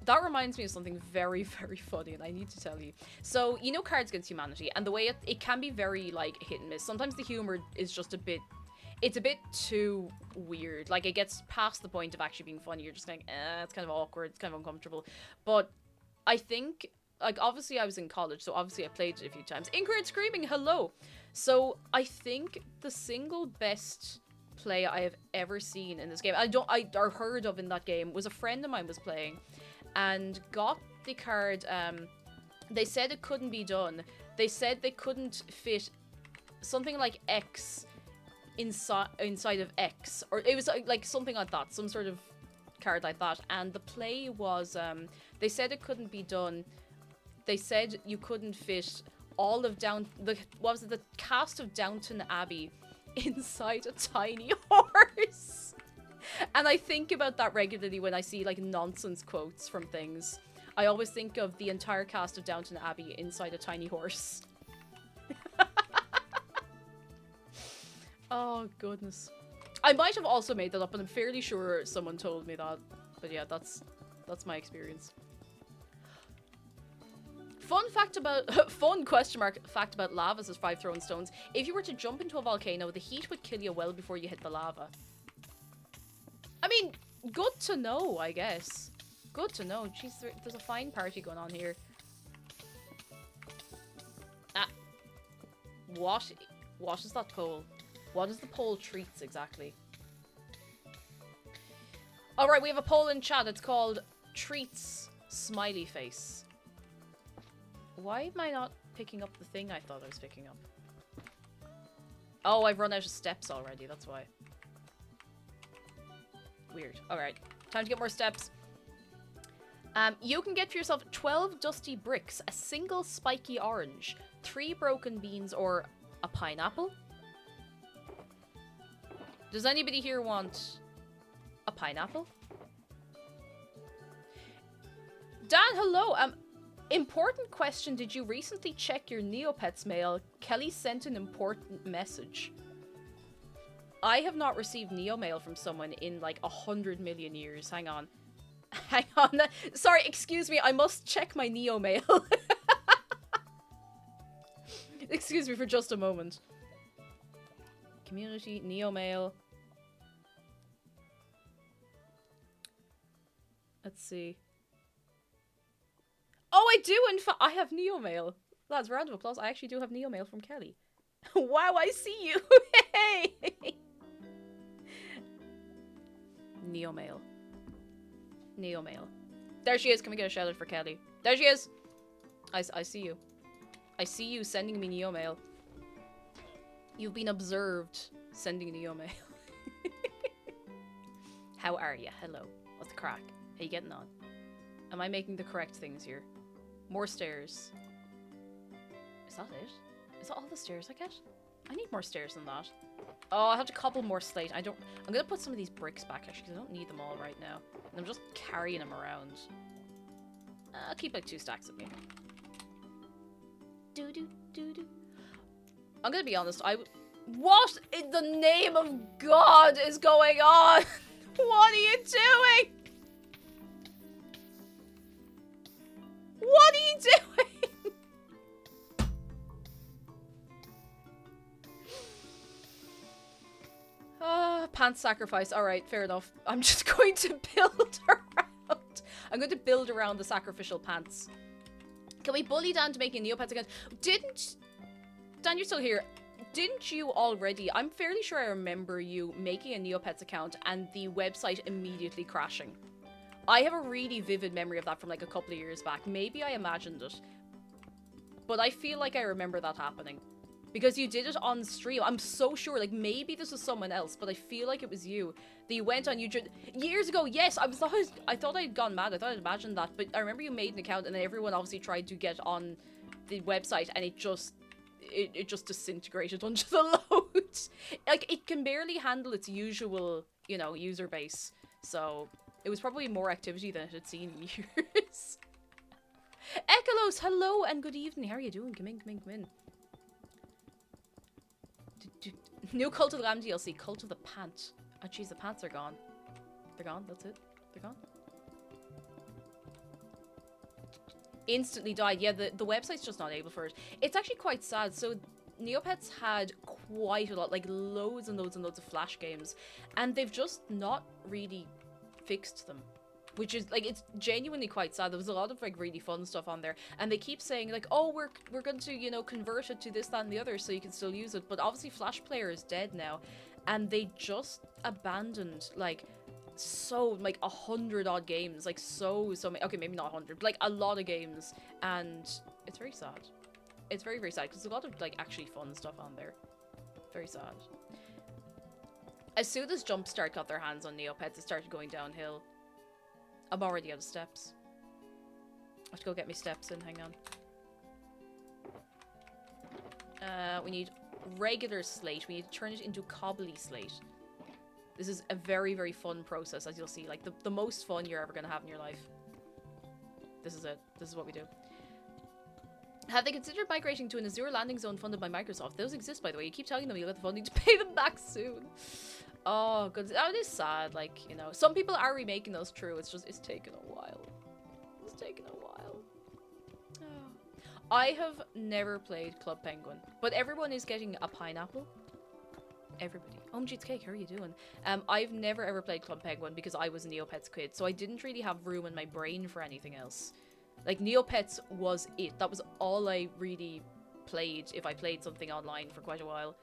That reminds me of something very, very funny, and I need to tell you. So, you know Cards Against Humanity, and the way it can be very, like, hit and miss. Sometimes the humor is just a bit... It's a bit too weird. Like, it gets past the point of actually being funny. You're just going, it's kind of awkward, it's kind of uncomfortable. But I think... Like, obviously I was in college, so obviously I played it a few times. Incorrect Screaming, hello! So, I think the single best play I have ever seen in this game, or heard of in that game, was a friend of mine was playing, and got the card, they said it couldn't be done. They said they couldn't fit something like X inside of X, or it was like something like that, some sort of card like that, and the play was, they said it couldn't be done. They said you couldn't fit all of the cast of Downton Abbey inside a tiny horse. And I think about that regularly when I see like nonsense quotes from things. I always think of the entire cast of Downton Abbey inside a tiny horse. Oh goodness. I might have also made that up, and I'm fairly sure someone told me that. But yeah, that's my experience. Fun fact about fact about lava, says 5 Throwing Stones. If you were to jump into a volcano, the heat would kill you well before you hit the lava. I mean, good to know, I guess. Good to know. Jeez, there's a fine party going on here. Ah. What is that pole? What is the pole treats exactly? Alright, we have a poll in chat. It's called Treats Smiley Face. Why am I not picking up the thing I thought I was picking up? Oh, I've run out of steps already, that's why. Weird. Alright, time to get more steps. You can get for yourself 12 dusty bricks, a single spiky orange, 3 broken beans, or a pineapple. Does anybody here want a pineapple? Dan, hello. Important question. Did you recently check your Neopets mail? Kelly sent an important message. I have not received Neo mail from someone in like 100 million years. Hang on. Hang on. Sorry, excuse me. I must check my Neo mail. Excuse me for just a moment. Community, Neo mail. Let's see. Oh, I do, in fact. I have Neo mail. Lads, round of applause. I actually do have Neo mail from Kelly. Wow, I see you. Hey. Neo mail. Neo mail. There she is. Can we get a shout out for Kelly? There she is. I see you. I see you sending me Neo mail. You've been observed sending Neo mail. How are you? Hello. What's the crack? How you getting on? Am I making the correct things here? More stairs. Is that it? Is that all the stairs I get? I need more stairs than that. Oh, I have to cobble more slate. I'm gonna put some of these bricks back actually because I don't need them all right now. And I'm just carrying them around. I'll keep like 2 stacks of me. I'm gonna be honest, what in the name of God is going on? What are you doing? What are you doing? Pants sacrifice. Alright, fair enough. I'm just going to build around. I'm going to build around the sacrificial pants. Can we bully Dan to making a Neopets account? Dan, you're still here. Didn't you already? I'm fairly sure I remember you making a Neopets account and the website immediately crashing. I have a really vivid memory of that from like a couple of years back. Maybe I imagined it. But I feel like I remember that happening. Because you did it on stream. I'm so sure. Like, maybe this was someone else, but I feel like it was you. That you went on YouTube years ago. Yes, I thought I'd gone mad. I thought I'd imagined that. But I remember you made an account and then everyone obviously tried to get on the website and it just disintegrated under the load. Like, it can barely handle its usual, you know, user base. So, it was probably more activity than it had seen in years. Ekalos, hello and good evening. How are you doing? Come in, come in, come in. New Cult of the Lamb DLC, Cult of the Pant. Oh jeez, the pants are gone. They're gone, that's it. They're gone. Instantly died. Yeah, the website's just not able for it. It's actually quite sad. So Neopets had quite a lot, like loads and loads and loads of Flash games, and they've just not really fixed them. Which is, like, it's genuinely quite sad. There was a lot of, like, really fun stuff on there. And they keep saying, like, oh, we're going to, you know, convert it to this, that, and the other so you can still use it. But obviously Flash Player is dead now. And they just abandoned, like, so, like, 100-odd games. Like, so many. Okay, maybe not 100, but, like, a lot of games. And it's very sad. It's very, very sad. Because there's a lot of, like, actually fun stuff on there. Very sad. As soon as Jumpstart got their hands on Neopets, it started going downhill. I'm already out of steps. I have to go get me steps in, hang on. We need regular slate. We need to turn it into cobbly slate. This is a very, very fun process, as you'll see. Like, the most fun you're ever going to have in your life. This is it. This is what we do. Have they considered migrating to an Azure landing zone funded by Microsoft? Those exist, by the way. You keep telling them you'll get the funding to pay them back soon. Oh, good. Oh, it is sad. Like, you know, some people are remaking those true. It's just, it's taken a while. It's taken a while. Oh. I have never played Club Penguin, but everyone is getting a pineapple. Everybody. OMG, it's Cake. How are you doing? I've never ever played Club Penguin because I was a Neopets kid, so I didn't really have room in my brain for anything else. Like, Neopets was it. That was all I really played if I played something online for quite a while.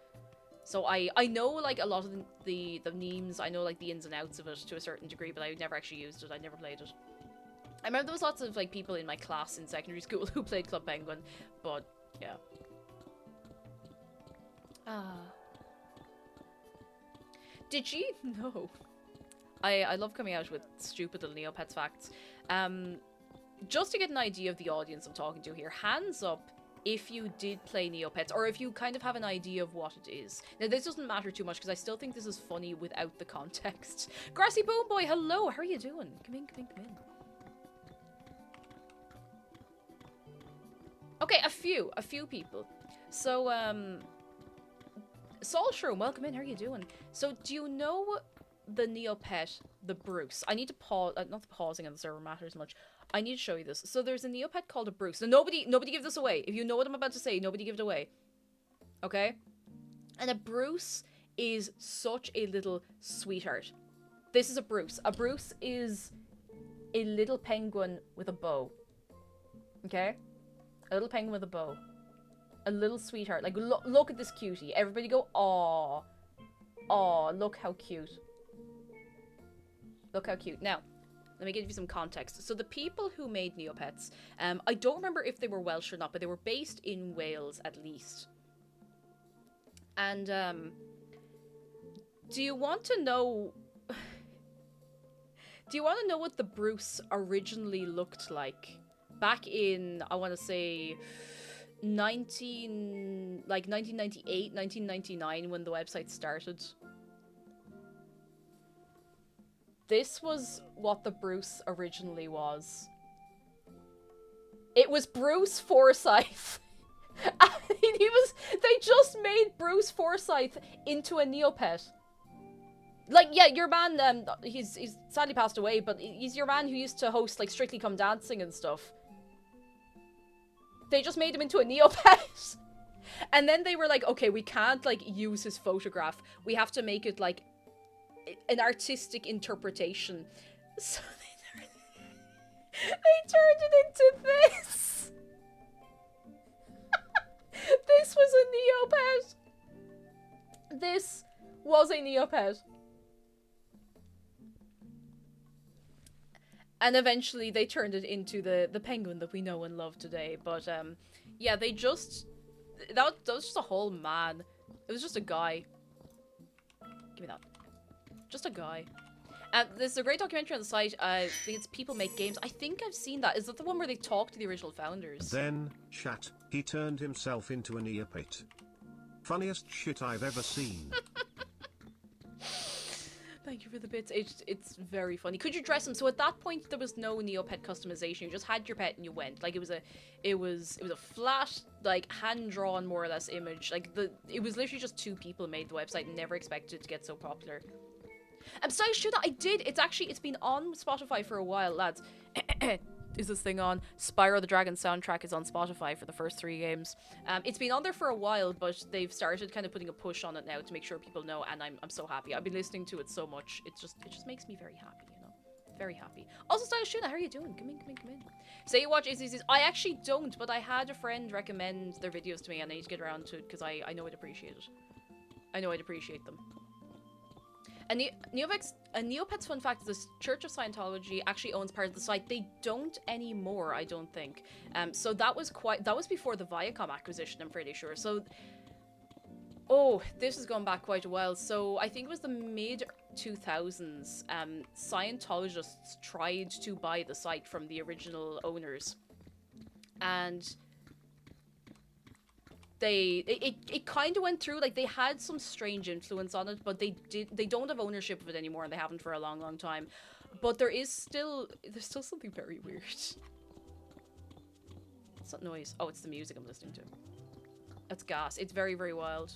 So I know, like, a lot of the memes. I know, like, the ins and outs of it to a certain degree, but I never actually used it. I never played it. I remember there was lots of, like, people in my class in secondary school who played Club Penguin, but, yeah. Did she? No. I love coming out with stupid little Neopets facts. Just to get an idea of the audience I'm talking to here, hands up if you did play Neopets, or if you kind of have an idea of what it is. Now, this doesn't matter too much, because I still think this is funny without the context. Grassy Boom Boy, hello! How are you doing? Come in, come in, come in. Okay, a few people. So, Saul Shroom, welcome in, how are you doing? So, do you know the Neopet, the Bruce? I need to pause, not the pausing on the server matters much. I need to show you this. So there's a Neopet called a Bruce. Now nobody give this away. If you know what I'm about to say, nobody give it away. Okay? And a Bruce is such a little sweetheart. This is a Bruce. A Bruce is a little penguin with a bow. Okay? A little penguin with a bow. A little sweetheart. Like, look at this cutie. Everybody go, aww. Aww, look how cute. Look how cute. Now, let me give you some context. So the people who made Neopets, I don't remember if they were Welsh or not, but they were based in Wales at least. And do you want to know what the Bruce originally looked like back in, I want to say 1998, 1999 when the website started? This was what the Bruce originally was. It was Bruce Forsyth. They just made Bruce Forsyth into a Neopet. Like, yeah, your man, he's sadly passed away, but he's your man who used to host, like, Strictly Come Dancing and stuff. They just made him into a Neopet. And then they were like, okay, we can't, like, use his photograph. We have to make it, like, an artistic interpretation. So they turned it into this. This was a Neopet. This was a Neopet. And eventually they turned it into the penguin that we know and love today. But, yeah, they just... That was just a whole man. It was just a guy. Give me that. Just a guy. There's a great documentary on the site. I think it's People Make Games. I think I've seen that. Is that the one where they talk to the original founders? Then, chat, he turned himself into a Neopet. Funniest shit I've ever seen. Thank you for the bits. It's very funny. Could you dress him? So at that point there was no Neopet customization. You just had your pet and you went. Like it was a flat, like hand drawn more or less image. Like it was literally just two people made the website and never expected it to get so popular. I'm so sure that I did. It's been on Spotify for a while, lads. Is this thing on? Spyro the Dragon soundtrack is on Spotify for the first 3 games. It's been on there for a while, but they've started kind of putting a push on it now to make sure people know, and I'm so happy. I've been listening to it so much. It just makes me very happy, you know? Very happy. Also, Stylish Tuna, how are you doing? Come in. Say you watch ACCs. I actually don't, but I had a friend recommend their videos to me, and I need to get around to it, because I know I'd appreciate it. I know I'd appreciate them. A Neopets fun fact is the Church of Scientology actually owns part of the site. They don't anymore, I don't think. So that was before the Viacom acquisition, I'm pretty sure. So, oh, this is going back quite a while. So I think it was the mid-2000s. Scientologists tried to buy the site from the original owners. And it kind of went through, like, they had some strange influence on it, but they don't have ownership of it anymore, and they haven't for a long time. But there's still something very weird. What's that noise? Oh, it's the music I'm listening to. That's gas. It's very, very wild.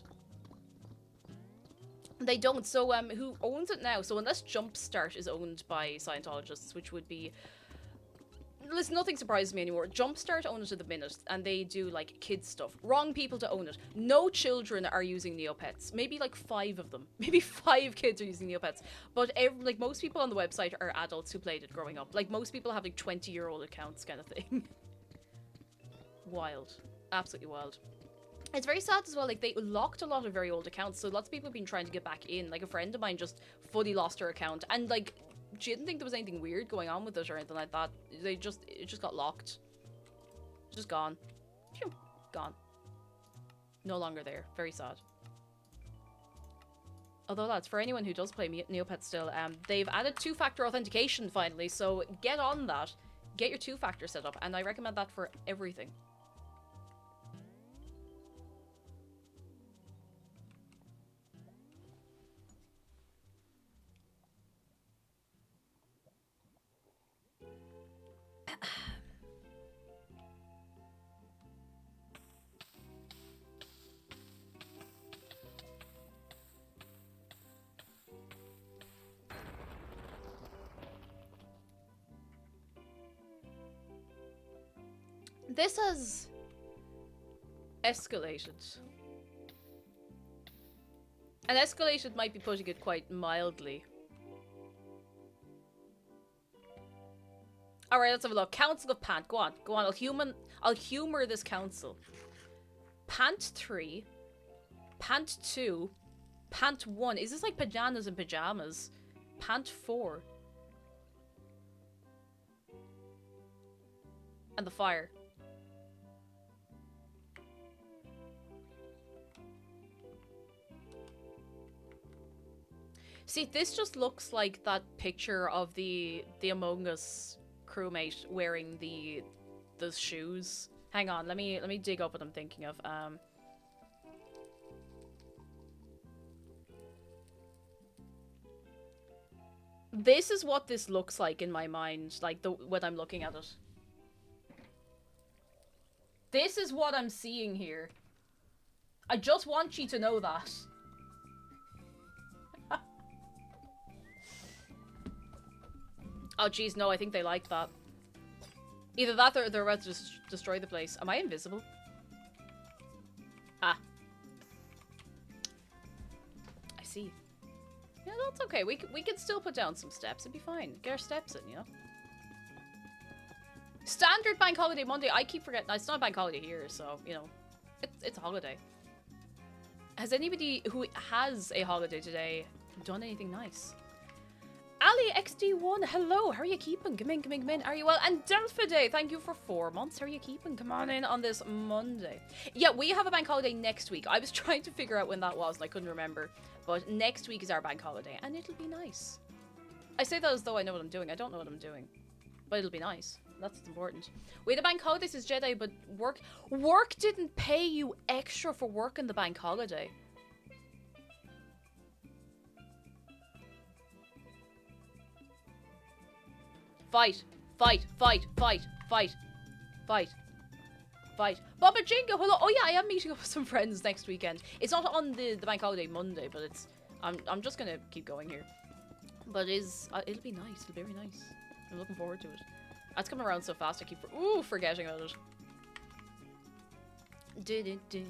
They don't. So who owns it now? So unless Jumpstart is owned by Scientologists, which would be... Listen, nothing surprises me anymore. Jumpstart own it at the minute, and they do, like, kids stuff. Wrong people to own it. No children are using Neopets. Maybe, like, 5 of them. Maybe 5 kids are using Neopets. But, like, most people on the website are adults who played it growing up. Like, most people have, like, 20-year-old accounts kind of thing. Wild. Absolutely wild. It's very sad as well, like, they locked a lot of very old accounts, so lots of people have been trying to get back in. Like, a friend of mine just fully lost her account, and, like... She didn't think there was anything weird going on with it or anything like that. It just got locked. Just gone. Phew. Gone. No longer there. Very sad. Although, lads, for anyone who does play Neopets still, they've added 2-factor authentication finally, so get on that. Get your 2-factor set up, and I recommend that for everything. This has escalated. And escalated might be putting it quite mildly. Alright, let's have a look. Council of Pant. Go on. I'll humor this council. Pant 3. Pant 2. Pant 1. Is this like pajamas and pajamas? Pant 4. And the fire. See, this just looks like that picture of the Among Us crewmate wearing those shoes. Hang on, let me dig up what I'm thinking of. This is what this looks like in my mind, like when I'm looking at it. This is what I'm seeing here. I just want you to know that. Oh, jeez, no, I think they like that. Either that or they're about to destroy the place. Am I invisible? Ah. I see. Yeah, that's okay. We can still put down some steps. It'd be fine. Get our steps in, you know? Standard bank holiday Monday. I keep forgetting. It's not a bank holiday here, so, you know. It's a holiday. Has anybody who has a holiday today done anything nice? Ali XD1, hello, how are you keeping? Come in, come in, come in. Are you well? And Delpha Day, thank you for 4 months. How are you keeping? Come on in on this Monday. Yeah, we have a bank holiday next week. I was trying to figure out when that was and I couldn't remember. But next week is our bank holiday and it'll be nice. I say that as though I know what I'm doing. I don't know what I'm doing. But it'll be nice. That's what's important. We had a bank holiday since Jedi, but work didn't pay you extra for working the bank holiday. Fight, fight, fight, fight, fight, fight, fight. Baba Jingo, hello. Oh yeah, I am meeting up with some friends next weekend. It's not on the bank holiday Monday, but it's I'm just gonna keep going here. But it'll be nice. It'll be very nice. I'm looking forward to it. That's coming around so fast. I keep forgetting about it.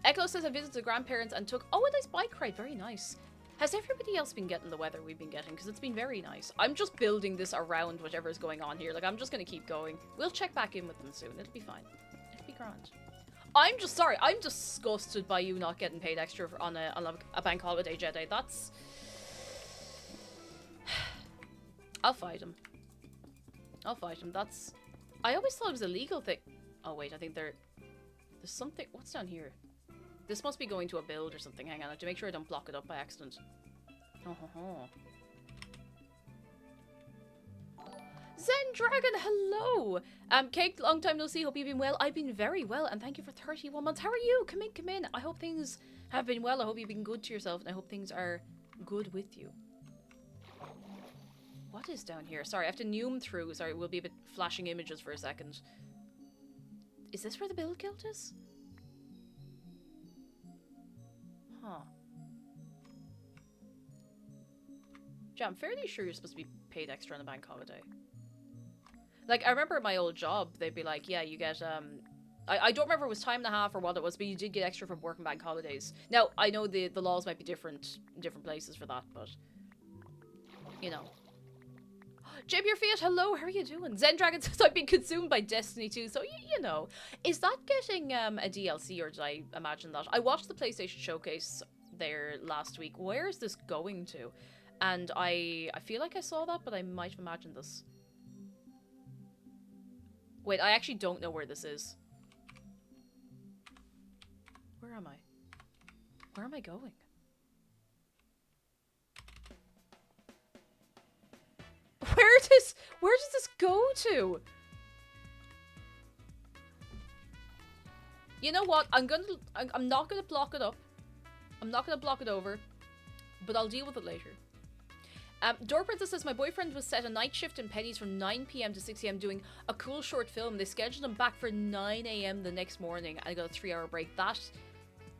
Echo says I visited the grandparents and took a nice bike ride. Very nice. Has everybody else been getting the weather we've been getting? Because it's been very nice. I'm just building this around whatever is going on here. Like, I'm just going to keep going. We'll check back in with them soon. It'll be fine. It'll be grand. I'm just sorry. I'm disgusted by you not getting paid extra on a bank holiday, Jedi. That's... I'll fight him. I'll fight him. That's... I always thought it was a legal thing. Oh, wait. I think there's something... What's down here? This must be going to a build or something. Hang on, I have to make sure I don't block it up by accident. Oh, ho, ho. Zen Dragon, hello! Cake, long time no see. Hope you've been well. I've been very well, and thank you for 31 months. How are you? Come in, come in. I hope things have been well. I hope you've been good to yourself, and I hope things are good with you. What is down here? Sorry, I have to noom through. Sorry, we'll be a bit flashing images for a second. Is this where the build guild is? Huh. Yeah, I'm fairly sure you're supposed to be paid extra on a bank holiday. Like, I remember at my old job, they'd be like, yeah, you get, I don't remember if it was time and a half or what it was, but you did get extra from working bank holidays. Now, I know the laws might be different in different places for that, but, you know. JB Your Fiat, hello, how are you doing? Zen Dragon says I've been consumed by Destiny 2, so you know. Is that getting a DLC, or did I imagine that? I watched the PlayStation Showcase there last week. Where is this going to? And I feel like I saw that, but I might have imagined this. Wait, I actually don't know where this is. Where am I? Where am I going? Where does this go to? You know what? I'm not gonna block it up. I'm not gonna block it over, but I'll deal with it later. Door Princess says my boyfriend was set a night shift in Penny's from 9 PM to 6 AM doing a cool short film. They scheduled him back for 9 AM the next morning and I got a 3-hour break. That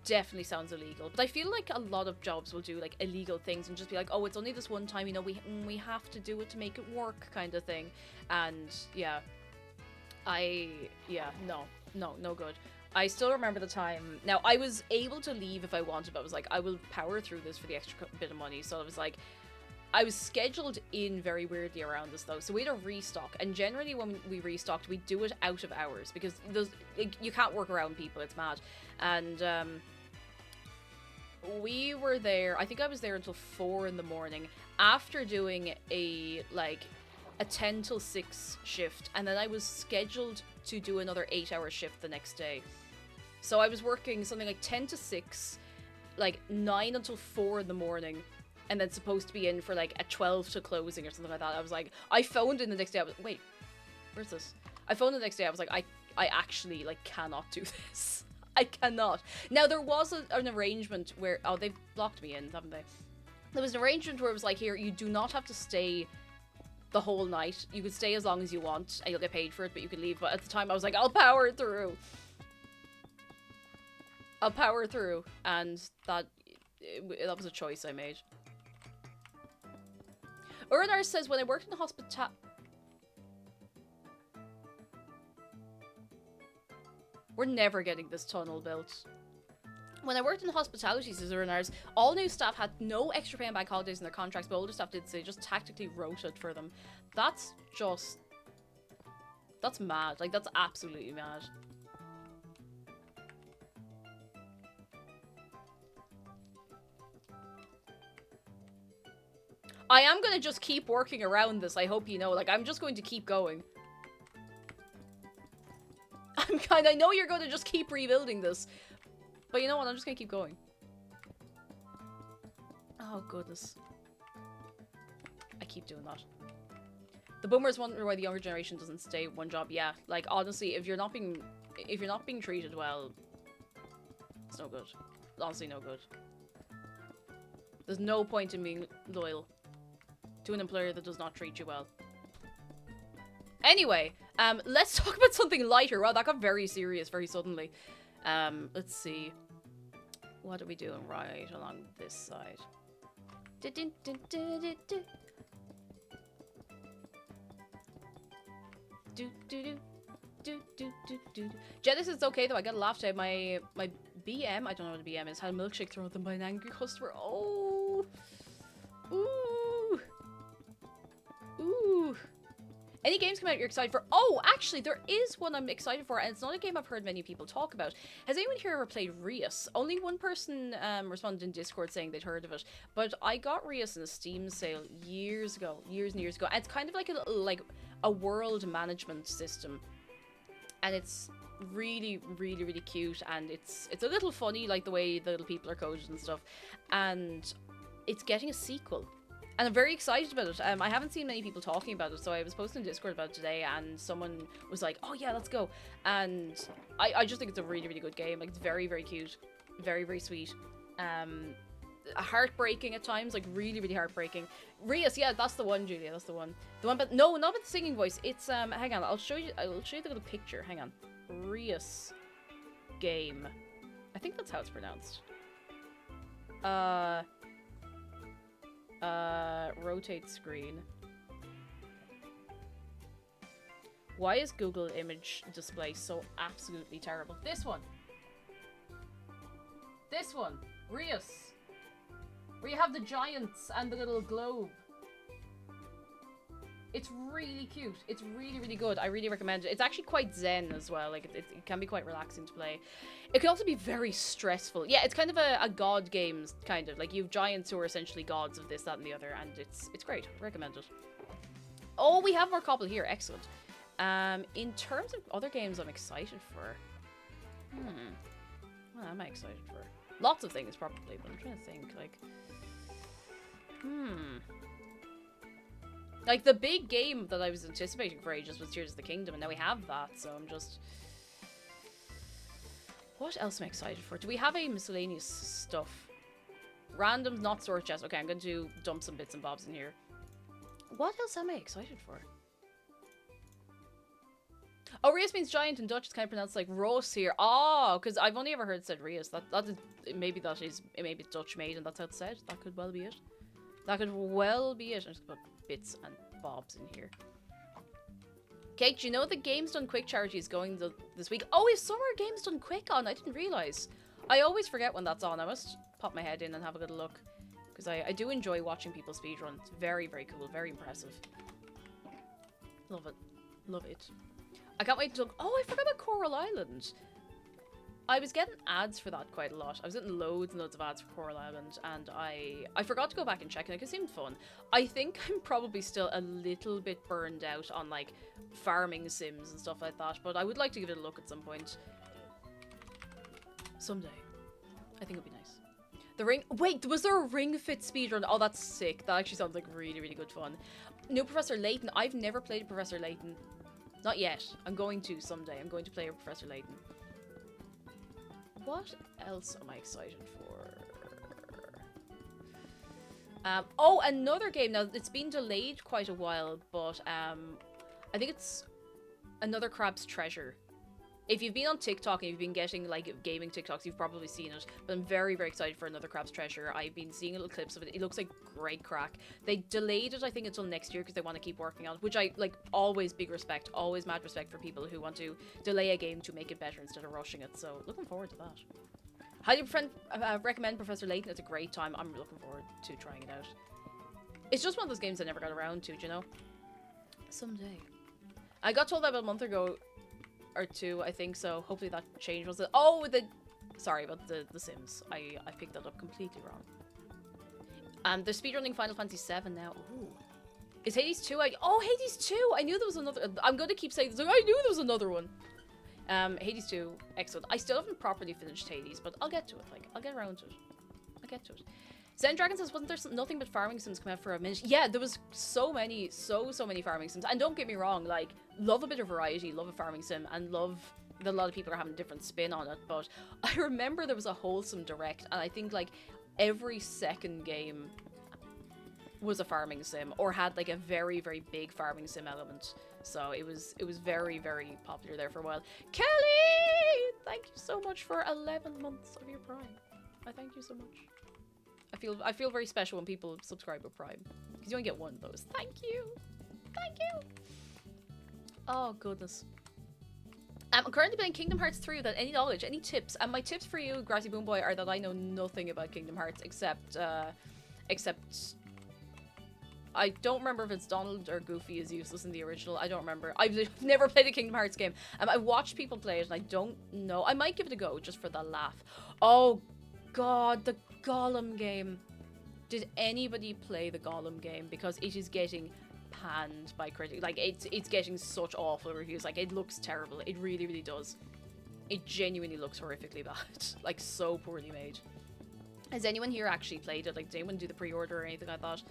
definitely sounds illegal, but I feel like a lot of jobs will do like illegal things and just be like, oh, it's only this one time, you know, we have to do it to make it work, kind of thing. And yeah, no good. I still remember the time. Now, I was able to leave if I wanted, but I was like, I will power through this for the extra bit of money. So I was like, I was scheduled in very weirdly around this though. So we had a restock, and generally when we restocked, we do it out of hours because you can't work around people. It's mad. And we were there. I think I was there until 4 in the morning after doing a 10 till 6 shift, and then I was scheduled to do another 8-hour shift the next day. So I was working something like 10 to 6, like 9 until 4 in the morning, and then supposed to be in for like a 12 to closing or something like that. I was like, I phoned in the next day. I was wait, where's this? I phoned the next day. I was like, I actually like cannot do this. I cannot. Now there was an arrangement where they've blocked me in, haven't they? There was an arrangement where it was like, here, you do not have to stay the whole night. You could stay as long as you want and you'll get paid for it, but you could leave. But at the time I was like, I'll power through. I'll power through, and that was a choice I made. Urinar says, when I worked in the hospital... We're never getting this tunnel built. When I worked in hospitality, says Urinars, all new staff had no extra pay and bank holidays in their contracts, but older staff did, so they just tactically wrote it for them. That's just... That's mad. Like, that's absolutely mad. I am going to just keep working around this, I hope you know. Like, I'm just going to keep going. I know you're going to just keep rebuilding this. But you know what? I'm just going to keep going. Oh, goodness. I keep doing that. The boomers wonder why the younger generation doesn't stay one job. Yeah, like, honestly, if you're not being treated well, it's no good. Honestly, no good. There's no point in being loyal to an employer that does not treat you well. Anyway, let's talk about something lighter. Wow, that got very serious very suddenly. Let's see. What are we doing right along this side? Janice, it's okay though. I got a laugh today. My BM, I don't know what a BM is, had a milkshake thrown at them by an angry customer. Oh, ooh, ooh. Any games come out you're excited for? Oh, actually, there is one I'm excited for, and it's not a game I've heard many people talk about. Has anyone here ever played Rius? Only one person responded in Discord saying they'd heard of it, but I got Rius in a Steam sale years and years ago. And it's kind of like a world management system, and it's really, really, really cute, and it's a little funny, like the way the little people are coded and stuff, and it's getting a sequel. And I'm very excited about it. I haven't seen many people talking about it, so I was posting in Discord about it today, and someone was like, oh yeah, let's go. And I just think it's a really, really good game. Like, it's very, very cute. Very, very sweet. Heartbreaking at times, like really, really heartbreaking. Rias, yeah, that's the one, Julia, that's the one. The one, but no, not with the singing voice. It's, hang on, I'll show you the little picture. Hang on. Rias game. I think that's how it's pronounced. Rotate screen. Why is Google image display so absolutely terrible? This one. This one. Rius. Where you have the giants and the little globe. It's really cute. It's really, really good. I really recommend it. It's actually quite zen as well. Like, it can be quite relaxing to play. It can also be very stressful. Yeah, it's kind of a god game, kind of. Like, you have giants who are essentially gods of this, that, and the other, and it's great. Recommend it. Oh, we have more Cobble here. Excellent. In terms of other games I'm excited for... What am I excited for? Lots of things, probably, but I'm trying to think, like... Like, the big game that I was anticipating for ages was Tears of the Kingdom, and now we have that, so I'm just... What else am I excited for? Do we have a miscellaneous stuff? Randoms, not storage chest. Okay, I'm going to dump some bits and bobs in here. What else am I excited for? Oh, Rias means giant in Dutch. It's kind of pronounced like Roos here. Oh, because I've only ever heard it said Rias. Maybe it's Dutch made and that's how it's said. That could well be it. That could well be it. I'm just going to put bits and bobs in here. Kate, do you know the Games Done Quick charity is going this week? Oh, is Summer Games Done Quick on? I didn't realise. I always forget when that's on. I must pop my head in and have a good look. Because I do enjoy watching people speedrun. It's very, very cool. Very impressive. Love it. Love it. I can't wait to look. Oh, I forgot about Coral Island. I was getting ads for that quite a lot. I was getting loads and loads of ads for Coral Island, and I forgot to go back and check, and it seemed fun. I think I'm probably still a little bit burned out on, like, farming sims and stuff like that, but I would like to give it a look at some point. Someday. I think it'll be nice. The ring... Wait, was there a Ring Fit speedrun? Oh, that's sick. That actually sounds like really, really good fun. New Professor Layton. I've never played Professor Layton. Not yet. I'm going to someday. I'm going to play Professor Layton. What else am I excited for? Oh, another game. Now, it's been delayed quite a while, but I think it's Another Crab's Treasure. If you've been on TikTok and you've been getting like gaming TikToks, you've probably seen it. But I'm very, very excited for another Crab's Treasure. I've been seeing little clips of it. It looks like great crack. They delayed it, I think, until next year because they want to keep working on it, which I like. Always big respect, always mad respect for people who want to delay a game to make it better instead of rushing it. So looking forward to that. Highly recommend Professor Layton. It's a great time. I'm looking forward to trying it out. It's just one of those games I never got around to, do you know? Someday. I got told that about a month ago or two, I think, so hopefully that changed. Was it? Oh, sorry about the Sims. I picked that up completely wrong. They're speedrunning Final Fantasy VII now. Ooh. Is Hades 2 out? Oh, Hades 2! I knew there was another. I'm gonna keep saying this. Like, I knew there was another one. Hades 2, excellent. I still haven't properly finished Hades, but I'll get to it. Like, I'll get around to it. I'll get to it. Zen Dragon says, wasn't there nothing but farming sims come out for a minute? Yeah, there was so many farming sims. And don't get me wrong, like, love a bit of variety, love a farming sim, and love that a lot of people are having a different spin on it. But I remember there was a wholesome direct, and I think, like, every second game was a farming sim, or had, like, a very, very big farming sim element. So it was very, very popular there for a while. Kelly! Thank you so much for 11 months of your Prime. I thank you so much. I feel very special when people subscribe with Prime, because you only get one of those. Thank you! Thank you! Oh, goodness. I'm currently playing Kingdom Hearts 3 without any knowledge, any tips. And my tips for you, Grassy Boomboy, are that I know nothing about Kingdom Hearts except I don't remember if it's Donald or Goofy is useless in the original. I don't remember. I've never played a Kingdom Hearts game. I watched people play it and I don't know. I might give it a go just for the laugh. Oh god, the Gollum game. Did anybody play the Gollum game? Because it is getting panned by critics. Like, it's getting such awful reviews. Like, it looks terrible. It really, really does. It genuinely looks horrifically bad. Like, so poorly made. Has anyone here actually played it? Like, did anyone do the pre-order or anything like that?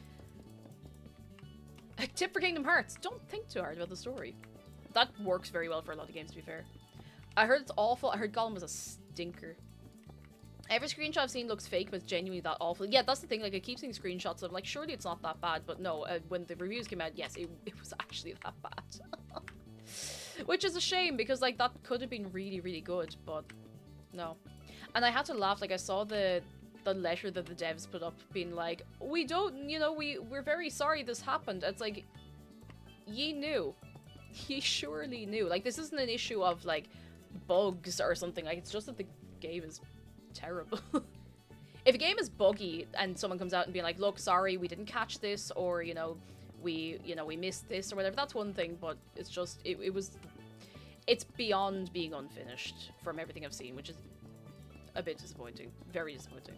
A tip for Kingdom Hearts: don't think too hard about the story. That works very well for a lot of games, to be fair. I heard it's awful. I heard Gollum was a stinker. Every screenshot I've seen looks fake, but it's genuinely that awful. Yeah, that's the thing. Like, I keep seeing screenshots of, like, surely it's not that bad. But no, when the reviews came out, yes, it was actually that bad. Which is a shame, because, like, that could have been really, really good. But no. And I had to laugh. Like, I saw the letter that the devs put up being like, we don't, you know, we're very sorry this happened. It's like, ye knew. Ye surely knew. Like, this isn't an issue of, like, bugs or something. Like, it's just that the game is terrible. If a game is buggy and someone comes out and being like, look, sorry, we didn't catch this, or, you know, we missed this or whatever, that's one thing, but it's just, it's beyond being unfinished from everything I've seen, which is a bit disappointing. Very disappointing.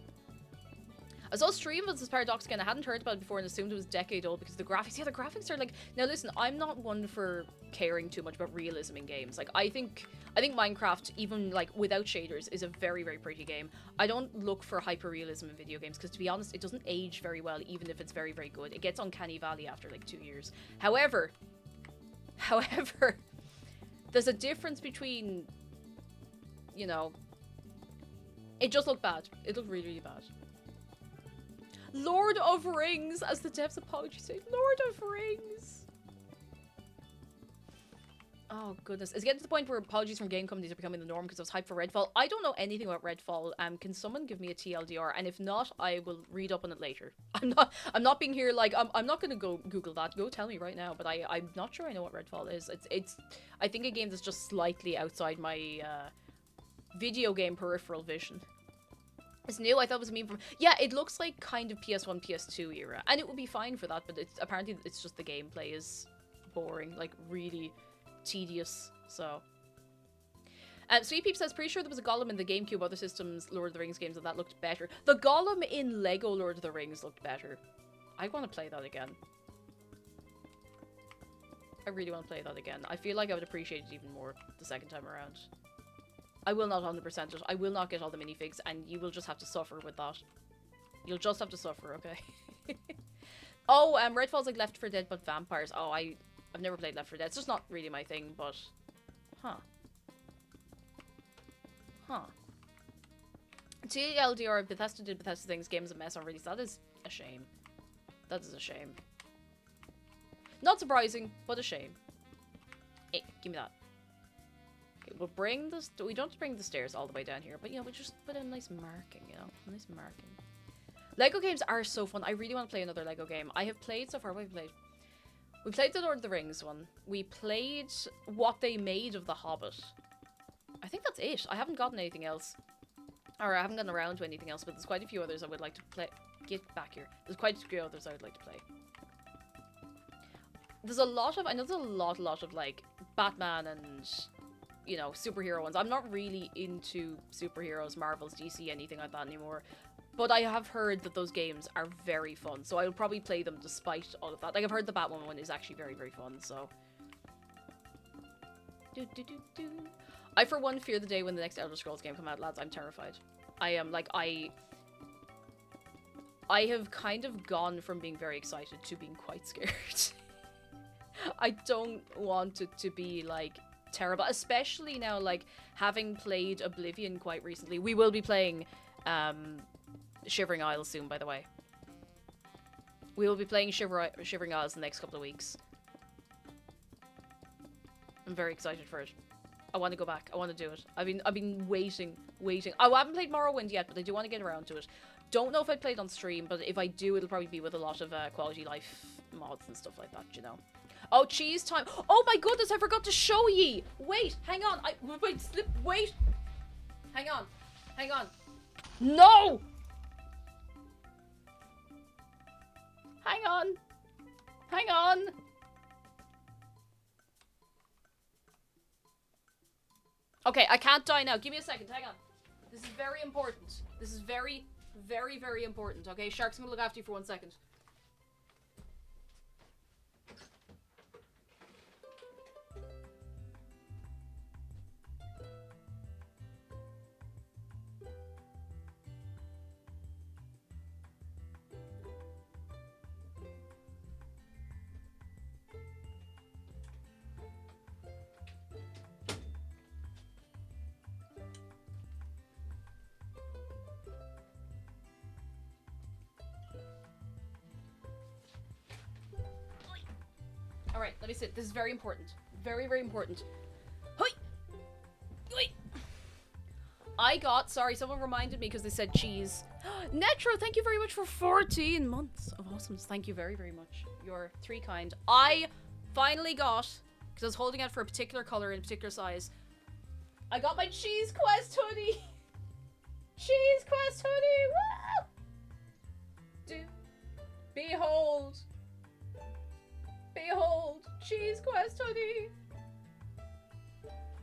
I saw a stream of this Paradox again. I hadn't heard about it before and assumed it was decade old because the graphics. Yeah, the graphics are like. Now listen, I'm not one for caring too much about realism in games. Like, I think Minecraft, even like without shaders, is a very, very pretty game. I don't look for hyper realism in video games because, to be honest, it doesn't age very well, even if it's very, very good. It gets uncanny valley after like 2 years. However, there's a difference between, you know, it just looked bad. It looked really, really bad. Lord of Rings, as the devs apology say. Lord of Rings. Oh, goodness. It's getting to the point where apologies from game companies are becoming the norm because I was hyped for Redfall. I don't know anything about Redfall. Can someone give me a TLDR? And if not, I will read up on it later. I'm not being here like, I'm not going to go Google that. Go tell me right now. But I'm not sure I know what Redfall is. It's I think a game that's just slightly outside my video game peripheral vision. It's new. I thought it was a meme from... Yeah, it looks like kind of PS1, PS2 era. And it would be fine for that, but apparently it's just the gameplay is boring. Like, really tedious. So... Sweet Peep says, pretty sure there was a Gollum in the GameCube other systems Lord of the Rings games and that looked better. The Gollum in Lego Lord of the Rings looked better. I want to play that again. I really want to play that again. I feel like I would appreciate it even more the second time around. I will not 100% it. I will not get all the minifigs, and you will just have to suffer with that. You'll just have to suffer, okay? Oh, Redfall's like Left 4 Dead, but vampires. Oh, I've never played Left 4 Dead. It's just not really my thing, but... Huh. Huh. TLDR, Bethesda did Bethesda things, game's a mess on release. That is a shame. That is a shame. Not surprising, but a shame. Hey, give me that. We'll bring this. We don't have to bring the stairs all the way down here, but you know, we just put a nice marking. You know, a nice marking. Lego games are so fun. I really want to play another Lego game. I have played so far. What have we played? We played the Lord of the Rings one. We played what they made of The Hobbit. I think that's it. I haven't gotten anything else. Or I haven't gotten around to anything else, but there's quite a few others I would like to play. Get back here. There's quite a few others I would like to play. There's a lot of, I know there's a lot of like Batman and, you know, superhero ones. I'm not really into superheroes, Marvels, DC, anything like that anymore. But I have heard that those games are very fun, so I will probably play them despite all of that. Like, I've heard the Batman one is actually very, very fun, so. I, for one, fear the day when the next Elder Scrolls game come out, lads. I'm terrified. I am, like, I have kind of gone from being very excited to being quite scared. I don't want it to be, like, terrible. Especially now, like, having played Oblivion quite recently. We will be playing, Shivering Isles soon, by the way. We will be playing Shivering Isles in the next couple of weeks. I'm very excited for it. I want to go back. I want to do it. I've been waiting. I haven't played Morrowind yet, but I do want to get around to it. Don't know if I played on stream, but if I do, it'll probably be with a lot of quality life mods and stuff like that, you know. Oh, cheese time. Oh my goodness, I forgot to show ye. Wait, hang on. Wait. Hang on. No! Hang on. Okay, I can't die now. Give me a second. Hang on. This is very important. This is very, very, very important. Okay, Shark's gonna look after you for 1 second. Alright, let me sit. This is very important. Very, very important. Hoi! Hoi! I got, sorry, someone reminded me because they said cheese. Netro, thank you very much for 14 months of awesomeness. Thank you very, very much. You're 3 kind. I finally got, because I was holding out for a particular color in a particular size, I got my Cheese Quest hoodie! Cheese Quest hoodie! Woo! Behold! Behold, Cheese Quest hoodie!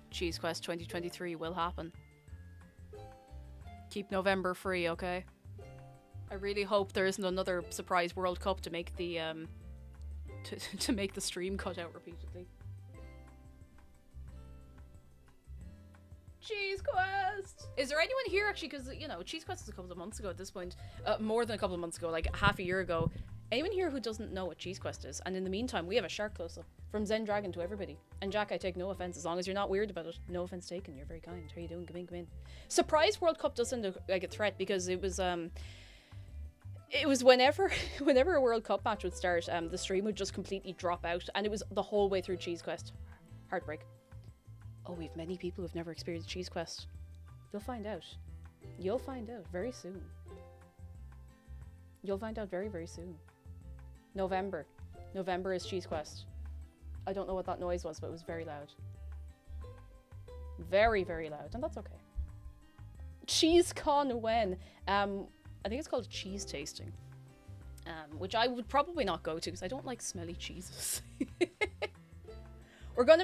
Cheese Quest 2023 will happen. Keep November free, okay? I really hope there isn't another surprise World Cup to make the to make the stream cut out repeatedly. Cheese Quest! Is there anyone here actually? Because, you know, Cheese Quest was a couple of months ago at this point. More than a couple of months ago, like half a year ago. Anyone here who doesn't know what Cheese Quest is? And in the meantime, we have a shark close-up. From Zen Dragon to everybody. And Jack, I take no offense. As long as you're not weird about it. No offense taken. You're very kind. How are you doing? Come in, come in. Surprise World Cup doesn't look like a threat because it was whenever a World Cup match would start, the stream would just completely drop out. And it was the whole way through Cheese Quest. Heartbreak. Oh, we've many people who've never experienced Cheese Quest. You'll find out. You'll find out very soon. You'll find out very, very soon. November. November is Cheese Quest. I don't know what that noise was, but it was very loud. Very, very loud, and that's okay. CheeseCon when? I think it's called cheese tasting. Which I would probably not go to because I don't like smelly cheeses. We're gonna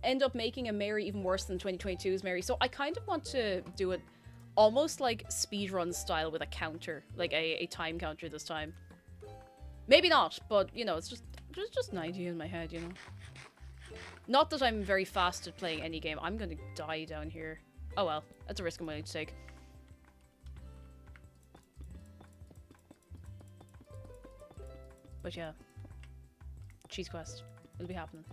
end up making a Mary even worse than 2022's Mary, so I kind of want to do it almost like speedrun style with a counter, like a time counter this time. Maybe not, but, you know, it's just an idea in my head, you know. Not that I'm very fast at playing any game. I'm gonna die down here. Oh well, that's a risk I'm willing to take. But yeah. Cheese Quest. It'll be happening.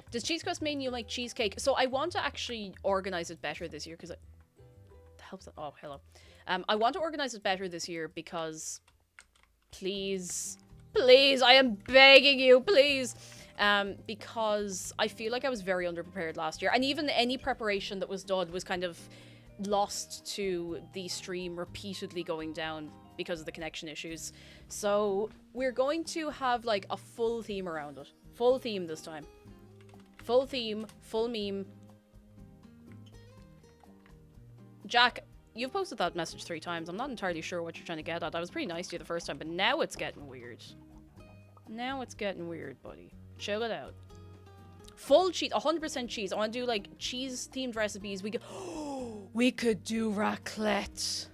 Does Cheese Quest mean you like cheesecake? So I want to actually organize it better this year, because it helps. Oh, hello. I want to organize it better this year because... Please, I am begging you, please. because I feel like I was very underprepared last year, and even any preparation that was done was kind of lost to the stream repeatedly going down because of the connection issues. So we're going to have like a full theme around it. Full theme this time. Full theme, full meme. Jack, you've posted that message 3 times. I'm not entirely sure what you're trying to get at. I was pretty nice to you the first time, but now it's getting weird. Now it's getting weird, buddy. Chill it out. Full cheese, 100% cheese. I want to do like cheese themed recipes. We could do raclette.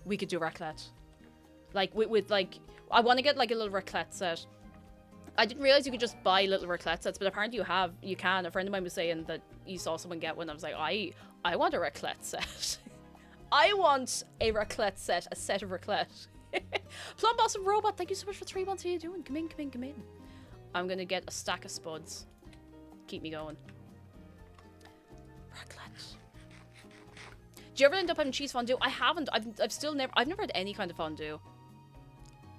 We could do raclette. Like with like, I want to get like a little raclette set. I didn't realize you could just buy little raclette sets, but apparently you can. A friend of mine was saying that he saw someone get one. I was like, I want a raclette set. I want a raclette set, a set of raclette. Plum Blossom Robot, thank you so much for 3 months. How you doing? Come in, come in, come in. I'm gonna get a stack of spuds. Keep me going. Raclette. Do you ever end up having cheese fondue? I haven't. I've never had any kind of fondue.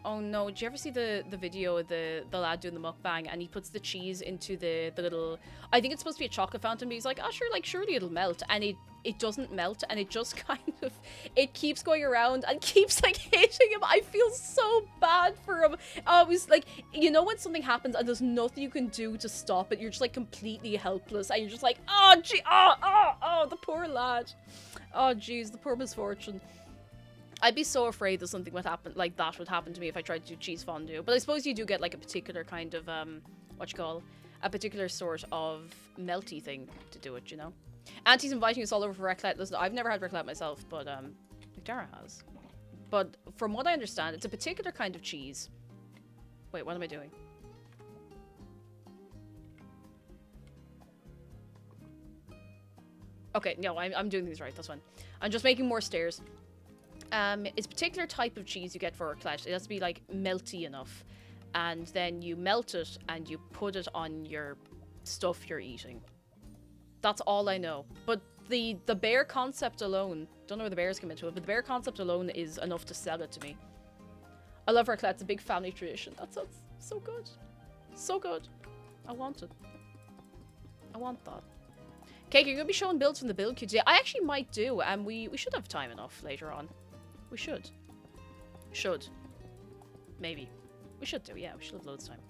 Oh no, did you ever see the video of the lad doing the mukbang, and he puts the cheese into the little, I think it's supposed to be a chocolate fountain, but he's like, oh sure, like surely it'll melt, and it doesn't melt, and it just kind of, it keeps going around and keeps like hitting him. I feel so bad for him. Oh, it was like, you know when something happens and there's nothing you can do to stop it, you're just like completely helpless, and you're just like, oh gee, oh, the poor lad. Oh jeez, the poor misfortune. I'd be so afraid that something would happen, like that would happen to me if I tried to do cheese fondue. But I suppose you do get like a particular kind of, a particular sort of melty thing to do it, you know? Auntie's inviting us all over for raclette. Listen, I've never had raclette myself, but Dara has. But from what I understand, it's a particular kind of cheese. Wait, what am I doing? Okay, no, I'm doing things right, that's fine. I'm just making more stairs. It's a particular type of cheese you get for raclette. It has to be like melty enough, and then you melt it and you put it on your stuff you're eating. That's all I know. But the bare concept alone, don't know where the bears come into it, but the bare concept alone is enough to sell it to me. I love raclette. It's a big family tradition. That sounds so good. So good. I want it. I want that. Cake, you're going to be showing builds from the build queue today. I actually might do, and we should have time enough later on. We should. Should. Maybe. We should do, yeah. We should have loads of time.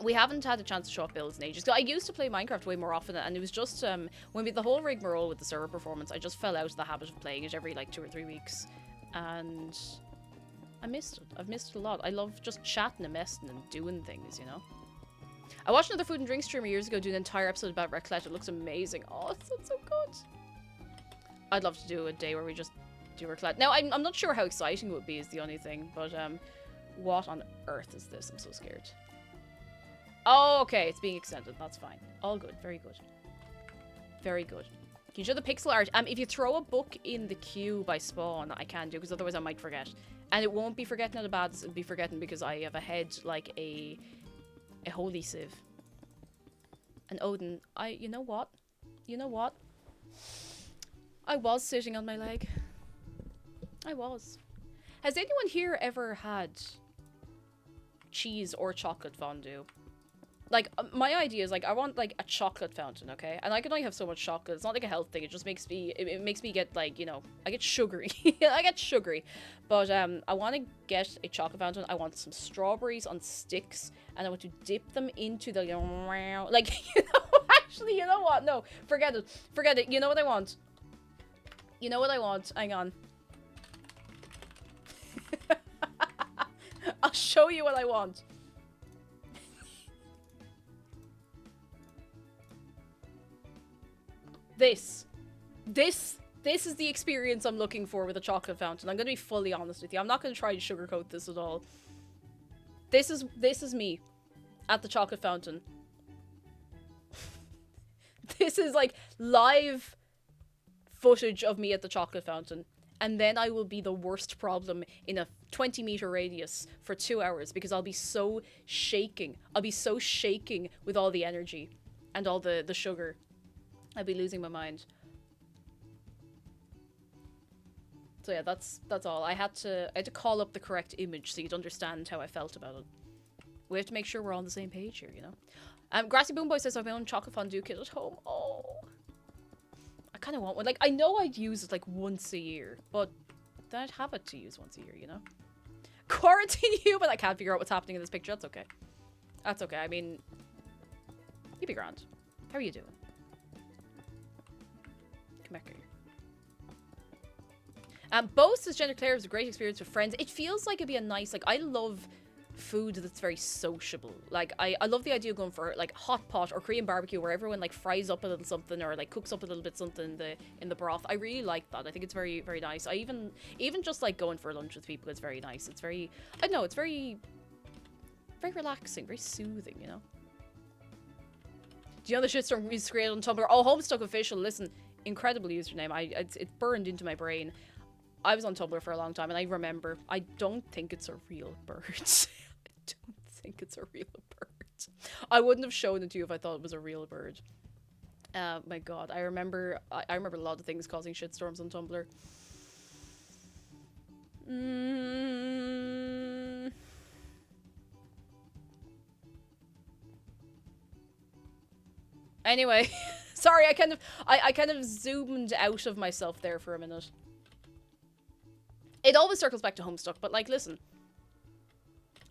We haven't had a chance to show off builds in ages. I used to play Minecraft way more often, and it was just, when we had the whole rigmarole with the server performance, I just fell out of the habit of playing it every, like, 2 or 3 weeks. And I missed it. I've missed it a lot. I love just chatting and messing and doing things, you know? I watched another food and drink streamer years ago do an entire episode about raclette. It looks amazing. Oh, it sounds so good. I'd love to do a day where we just do raclette. Now, I'm not sure how exciting it would be is the only thing, but what on earth is this? I'm so scared. Oh, okay, it's being extended. That's fine. All good. Very good. Very good. Can you show the pixel art? If you throw a book in the queue by spawn, I can do, because otherwise I might forget. And it won't be forgetting out of bad, it'll be forgetting because I have a head like a holy sieve. And Odin, you know what? You know what? I was sitting on my leg. I was. Has anyone here ever had cheese or chocolate fondue? Like, my idea is, like, I want, like, a chocolate fountain, okay? And I can only have so much chocolate. It's not, like, a health thing. It just makes me, it makes me get, like, you know, I get sugary. I get sugary. But, I want to get a chocolate fountain. I want some strawberries on sticks. And I want to dip them into the, like, you know, actually, you know what? No, forget it. Forget it. You know what I want? You know what I want? Hang on. I'll show you what I want. This is the experience I'm looking for with a chocolate fountain. I'm gonna be fully honest with you. I'm not gonna try to sugarcoat this at all. This is me at the chocolate fountain. This is like live footage of me at the chocolate fountain. And then I will be the worst problem in a 20-meter radius for 2 hours because I'll be so shaking. I'll be so shaking with all the energy and all the sugar. I'd be losing my mind. So yeah, that's all. I had to call up the correct image so you'd understand how I felt about it. We have to make sure we're on the same page here, you know. Grassy Boomboy says I have my own chocolate fondue kit at home. Oh, I kind of want one. Like, I know I'd use it like once a year, but then I'd have it to use once a year, you know. Quarantine human. I can't figure out what's happening in this picture. That's okay. That's okay. I mean, you'd be grand. How are you doing? Come back here. Bo says Gender Claire was a great experience with friends. It feels like it'd be a nice, like, I love food that's very sociable. Like, I love the idea of going for, like, hot pot or Korean barbecue where everyone, like, fries up a little something or, like, cooks up a little bit something in the broth. I really like that. I think it's very, very nice. I even just, like, going for lunch with people is very nice. It's very, I don't know, it's very, very relaxing, very soothing, you know? Do you know the shitstorm is created on Tumblr? Oh, Homestuck Official, listen, incredible username. It's burned into my brain. I was on Tumblr for a long time, and I remember, I don't think it's a real bird. I don't think it's a real bird. I wouldn't have shown it to you if I thought it was a real bird. My god, I remember a lot of things causing shitstorms on Tumblr. Anyway, sorry, I kind of zoomed out of myself there for a minute. It always circles back to Homestuck, but like, listen.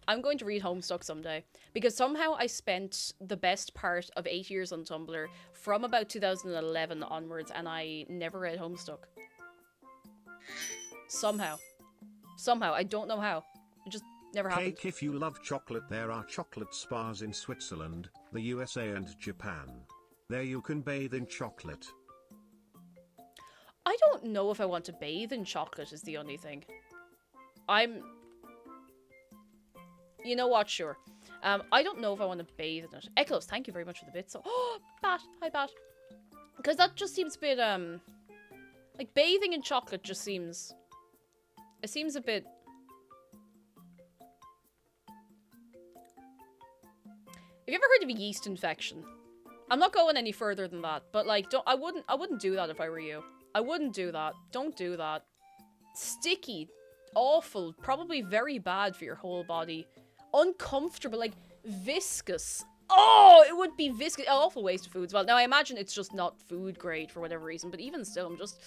I'm going to read Homestuck someday. Because somehow I spent the best part of 8 years on Tumblr from about 2011 onwards, and I never read Homestuck. Somehow. Somehow. I don't know how. It just never happened. Cake, if you love chocolate, there are chocolate spas in Switzerland, the USA and Japan. There you can bathe in chocolate. I don't know if I want to bathe in chocolate is the only thing. You know what, sure. I don't know if I want to bathe in it. Eklos, thank you very much for the bits. So, oh, Bat, hi Bat. Because that just seems a bit, like bathing in chocolate just seems, it seems a bit. Have you ever heard of a yeast infection? I'm not going any further than that, but like, I wouldn't do that if I were you. I wouldn't do that. Don't do that. Sticky. Awful. Probably very bad for your whole body. Uncomfortable. Like, viscous. Oh, it would be viscous. Awful waste of food as well. Now, I imagine it's just not food grade for whatever reason, but even still, I'm just.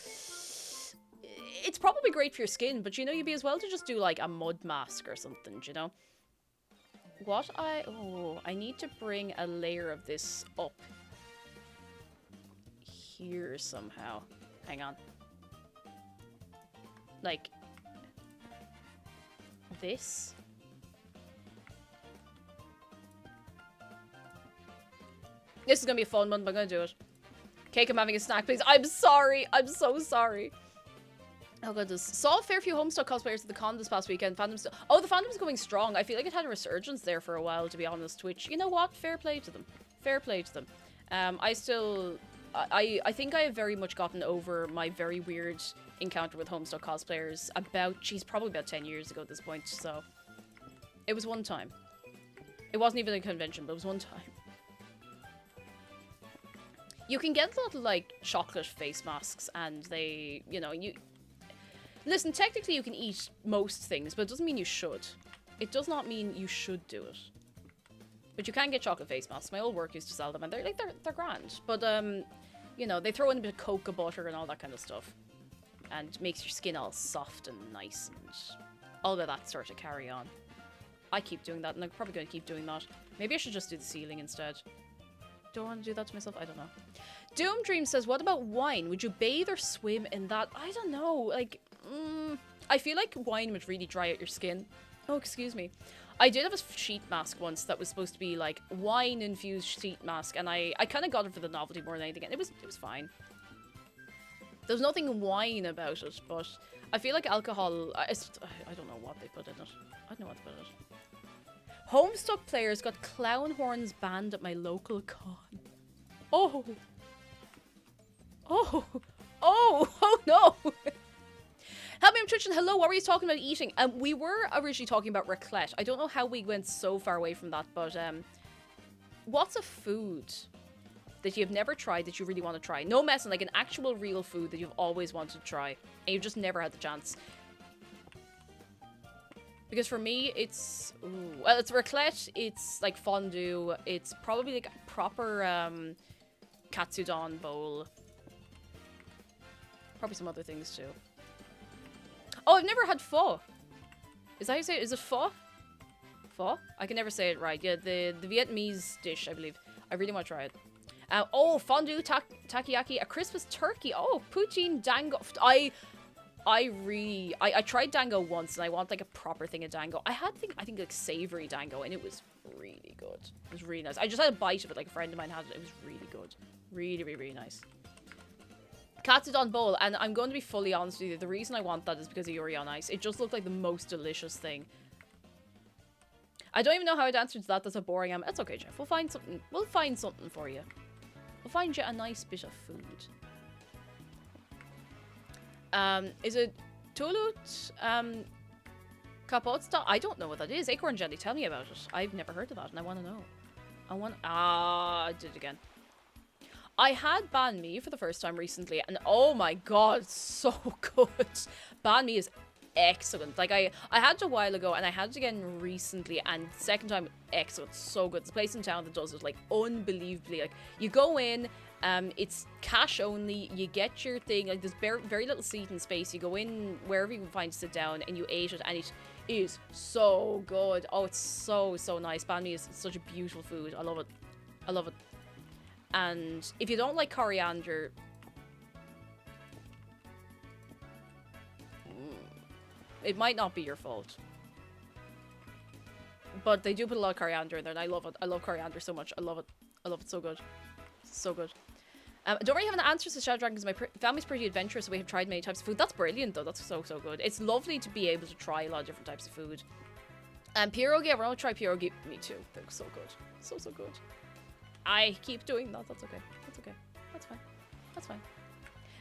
It's probably great for your skin, but you know, you'd be as well to just do like a mud mask or something, you know? I need to bring a layer of this up here somehow. Hang on. Like this. This is gonna be a fun one, but I'm gonna do it. Cake, I'm having a snack, please. I'm sorry. I'm so sorry. Oh goodness. Saw a fair few Homestuck cosplayers at the con this past weekend. Fandom's oh, the fandom's going strong. I feel like it had a resurgence there for a while, to be honest, which, you know what? Fair play to them. Fair play to them. I think I have very much gotten over my very weird encounter with Homestuck cosplayers probably about 10 years ago at this point, so. It was one time. It wasn't even a convention, but it was one time. You can get little, like, chocolate face masks, and they, you know, listen, technically you can eat most things, but it doesn't mean you should. It does not mean you should do it. But you can get chocolate face masks. My old work used to sell them, and they're grand. But, you know, they throw in a bit of cocoa butter and all that kind of stuff. And makes your skin all soft and nice and all of that sort of carry on. I keep doing that, and I'm probably going to keep doing that. Maybe I should just do the ceiling instead. Do I want to do that to myself? I don't know. Doom Dream says, what about wine? Would you bathe or swim in that? I don't know. Like, I feel like wine would really dry out your skin. Oh, excuse me. I did have a sheet mask once that was supposed to be like wine-infused sheet mask, and I kind of got it for the novelty more than anything, and it was fine. There was nothing wine about it, but I feel like alcohol. I don't know what they put in it. I don't know what they put in it. Homestuck players got clown horns banned at my local con. Oh. Oh. Oh. Oh no. Help me, I'm Twitch, and hello, what were you talking about eating? We were originally talking about raclette. I don't know how we went so far away from that, but what's a food that you've never tried that you really want to try. No messing, like an actual real food that you've always wanted to try and you've just never had the chance. Because for me, it's... Ooh, well, it's raclette, it's like fondue, it's probably like a proper katsudon bowl. Probably some other things too. Oh, I've never had pho. Is that how you say it? Is it pho? Pho? I can never say it right. Yeah, the Vietnamese dish, I believe. I really want to try it. Oh, fondue, takoyaki, a Christmas turkey. Oh, poutine, dango. I tried dango once, and I want like a proper thing of dango. I think like savory dango, and it was really good. It was really nice. I just had a bite of it, like a friend of mine had it. It was really good. Really, really, really nice. Katsudon bowl, and I'm going to be fully honest with you. The reason I want that is because of Yuri on Ice. It just looked like the most delicious thing. I don't even know how I'd answer to that. That's how boring I am. That's okay, Jeff. We'll find something. We'll find something for you. We'll find you a nice bit of food. Is it Tulut? Kapotsta? I don't know what that is. Acorn jelly. Tell me about it. I've never heard of that, and I want to know. I did it again. I had banh mi for the first time recently, and oh my god, so good. Banh mi is excellent. Like, I had it a while ago, and I had it again recently, and second time, excellent. So good. It's a place in town that does it, like, unbelievably. Like, you go in, it's cash only, you get your thing, like, there's very, very little seating space. You go in wherever you can find to sit down, and you ate it, and it is so good. Oh, it's so, so nice. Banh mi is such a beautiful food. I love it. I love it. And if you don't like coriander, it might not be your fault. But they do put a lot of coriander in there, and I love it. I love coriander so much. I love it. I love it so good. So good. I don't really have an answer to Shadow Dragon because my family's pretty adventurous, so we have tried many types of food. That's brilliant, though. That's so, so good. It's lovely to be able to try a lot of different types of food. And pierogi, I want to try pierogi. Me too. They're so good. So, so good. I keep doing that. That's okay. That's okay. That's fine. That's fine.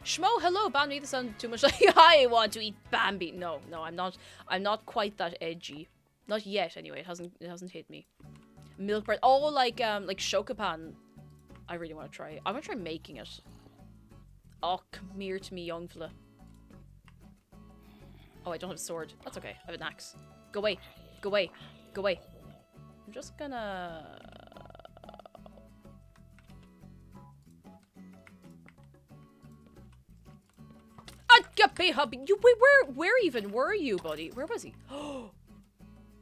Schmo, hello, Bambi. This sounded too much like I want to eat Bambi. No, no, I'm not. I'm not quite that edgy. Not yet, anyway. It hasn't hit me. Milk bread. Oh, like shokapan. I really want to try. I want to try making it. Oh, come here to me, young fella. Oh, I don't have a sword. That's okay. I have an axe. Go away. Go away. Go away. I'm just gonna... You wait, where even were you, buddy? Where was he? Oh,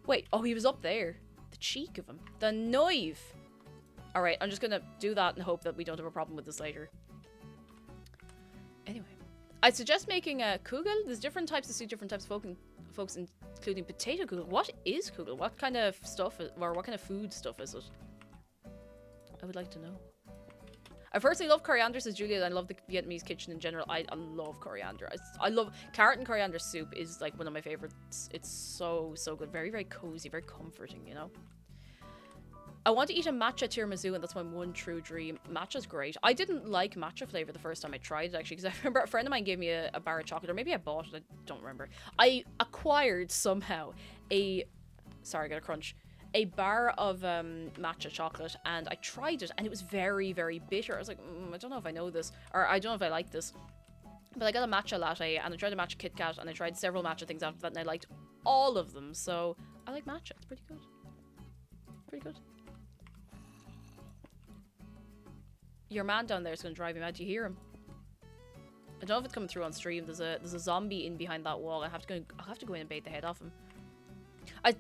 wait. Oh, he was up there. The cheek of him. The knife. All right, I'm just gonna do that and hope that we don't have a problem with this later. Anyway, I suggest making a kugel. There's different types to suit different types of folks, including potato kugel. What is kugel? What kind of stuff, or what kind of food stuff is it? I would like to know. I personally love coriander, says Julia, and I love the Vietnamese kitchen in general. I love coriander. I love carrot and coriander soup is like one of my favorites. It's so, so good. Very, very cozy, very comforting, you know? I want to eat a matcha tiramisu, and that's my one true dream. Matcha's great. I didn't like matcha flavor the first time I tried it, actually, because I remember a friend of mine gave me a bar of chocolate, or maybe I bought it, I don't remember. I acquired somehow sorry, I got a crunch. A bar of matcha chocolate, and I tried it, and it was very, very bitter. I was like, I don't know if I know this, or I don't know if I like this. But I got a matcha latte, and I tried a matcha Kit Kat, and I tried several matcha things after that, and I liked all of them. So I like matcha. It's pretty good. Pretty good. Your man down there is going to drive me mad. Do you hear him? I don't know if it's coming through on stream. There's a zombie in behind that wall. I'll have to go in and bait the head off him. What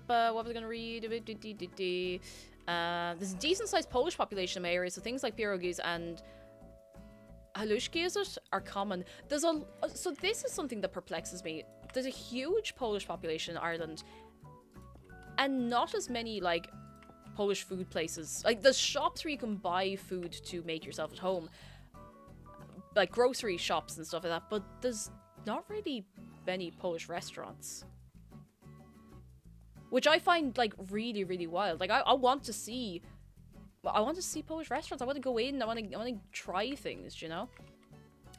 was I gonna read? There's a decent sized Polish population in my area, so things like pierogies and halushki, is it, are common. So this is something that perplexes me. There's a huge Polish population in Ireland, and not as many like Polish food places. Like, there's shops where you can buy food to make yourself at home, like grocery shops and stuff like that. But there's not really many Polish restaurants. Which I find, like, really, really wild. Like, I want to see... I want to see Polish restaurants. I want to go in. I want to try things, you know?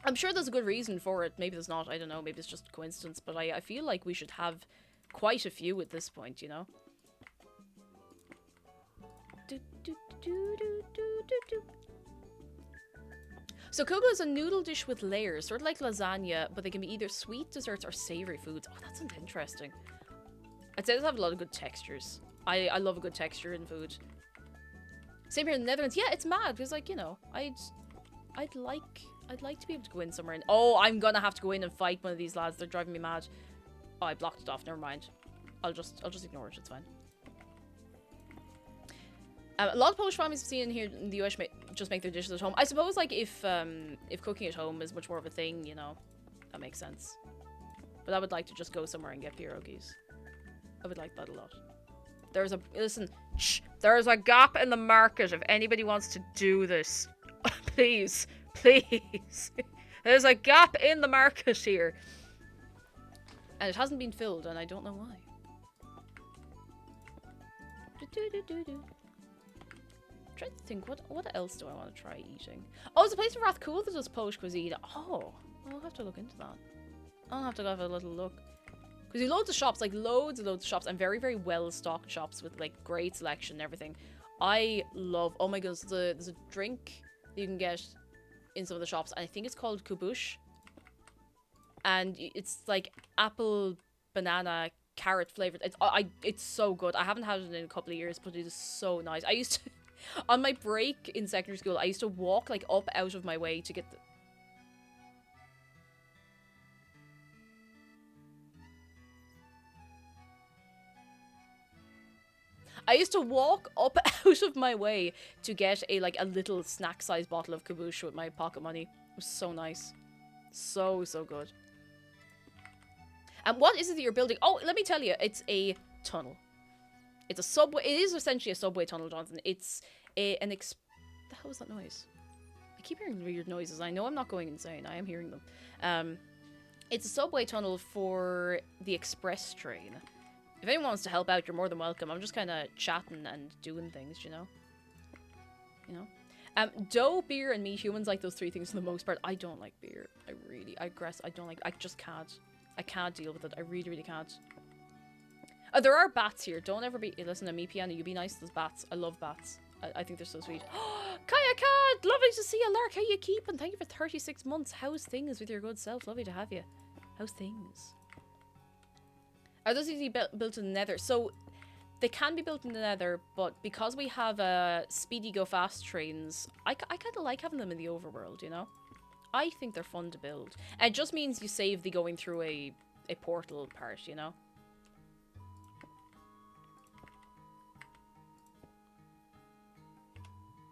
I'm sure there's a good reason for it. Maybe there's not. I don't know. Maybe it's just a coincidence. But I feel like we should have quite a few at this point, you know? So kugel is a noodle dish with layers, sort of like lasagna, but they can be either sweet desserts or savory foods. Oh, that sounds interesting. I'd say they have a lot of good textures. I love a good texture in food. Same here in the Netherlands. Yeah, it's mad because, like, you know, I'd like to be able to go in somewhere and oh, I'm gonna have to go in and fight one of these lads. They're driving me mad. Oh, I blocked it off. Never mind. I'll just ignore it. It's fine. A lot of Polish families I've seen in here in the US just make their dishes at home. I suppose, like, if cooking at home is much more of a thing, you know, that makes sense. But I would like to just go somewhere and get pierogies. I would like that a lot. Listen, shh, there's a gap in the market if anybody wants to do this. Please, please. There's a gap in the market here. And it hasn't been filled, and I don't know why. Trying to think, what else do I want to try eating? Oh, there's a place in Rathcoole that does Polish cuisine. Oh, I'll have to look into that. I'll have to have a little look. Because there's loads of shops, like loads of shops, and very, very well-stocked shops with, like, great selection and everything. I love, oh my goodness, there's a drink that you can get in some of the shops, and I think it's called kubush. And it's, like, apple, banana, carrot flavored. It's so good. I haven't had it in a couple of years, but it is so nice. I used to, on my break in secondary school, I used to walk, like, up out of my way to get the... I used to walk up out of my way to get a little snack-sized bottle of Kaboosh with my pocket money. It was so nice. So, so good. And what is it that you're building? Oh, let me tell you. It's a tunnel. It's a subway. It is essentially a subway tunnel, Jonathan. It's the hell was that noise? I keep hearing weird noises. I know I'm not going insane. I am hearing them. It's a subway tunnel for the express train. If anyone wants to help out, you're more than welcome. I'm just kind of chatting and doing things, you know? You know? Dough, beer, and meat. Humans like those three things for the most part. I don't like beer. I don't like... I just can't. I can't deal with it. I really, really can't. Oh, there are bats here. Don't ever be... Listen to me, Piano. You be nice to those bats. I love bats. I think they're so sweet. Kaya Cat! Lovely to see you, Lark. How you keeping? Thank you for 36 months. How's things with your good self? Lovely to have you. How's things? Are those easily built in the nether? So, they can be built in the nether, but because we have speedy go fast trains, I kind of like having them in the overworld, you know? I think they're fun to build. And it just means you save the going through a portal part, you know?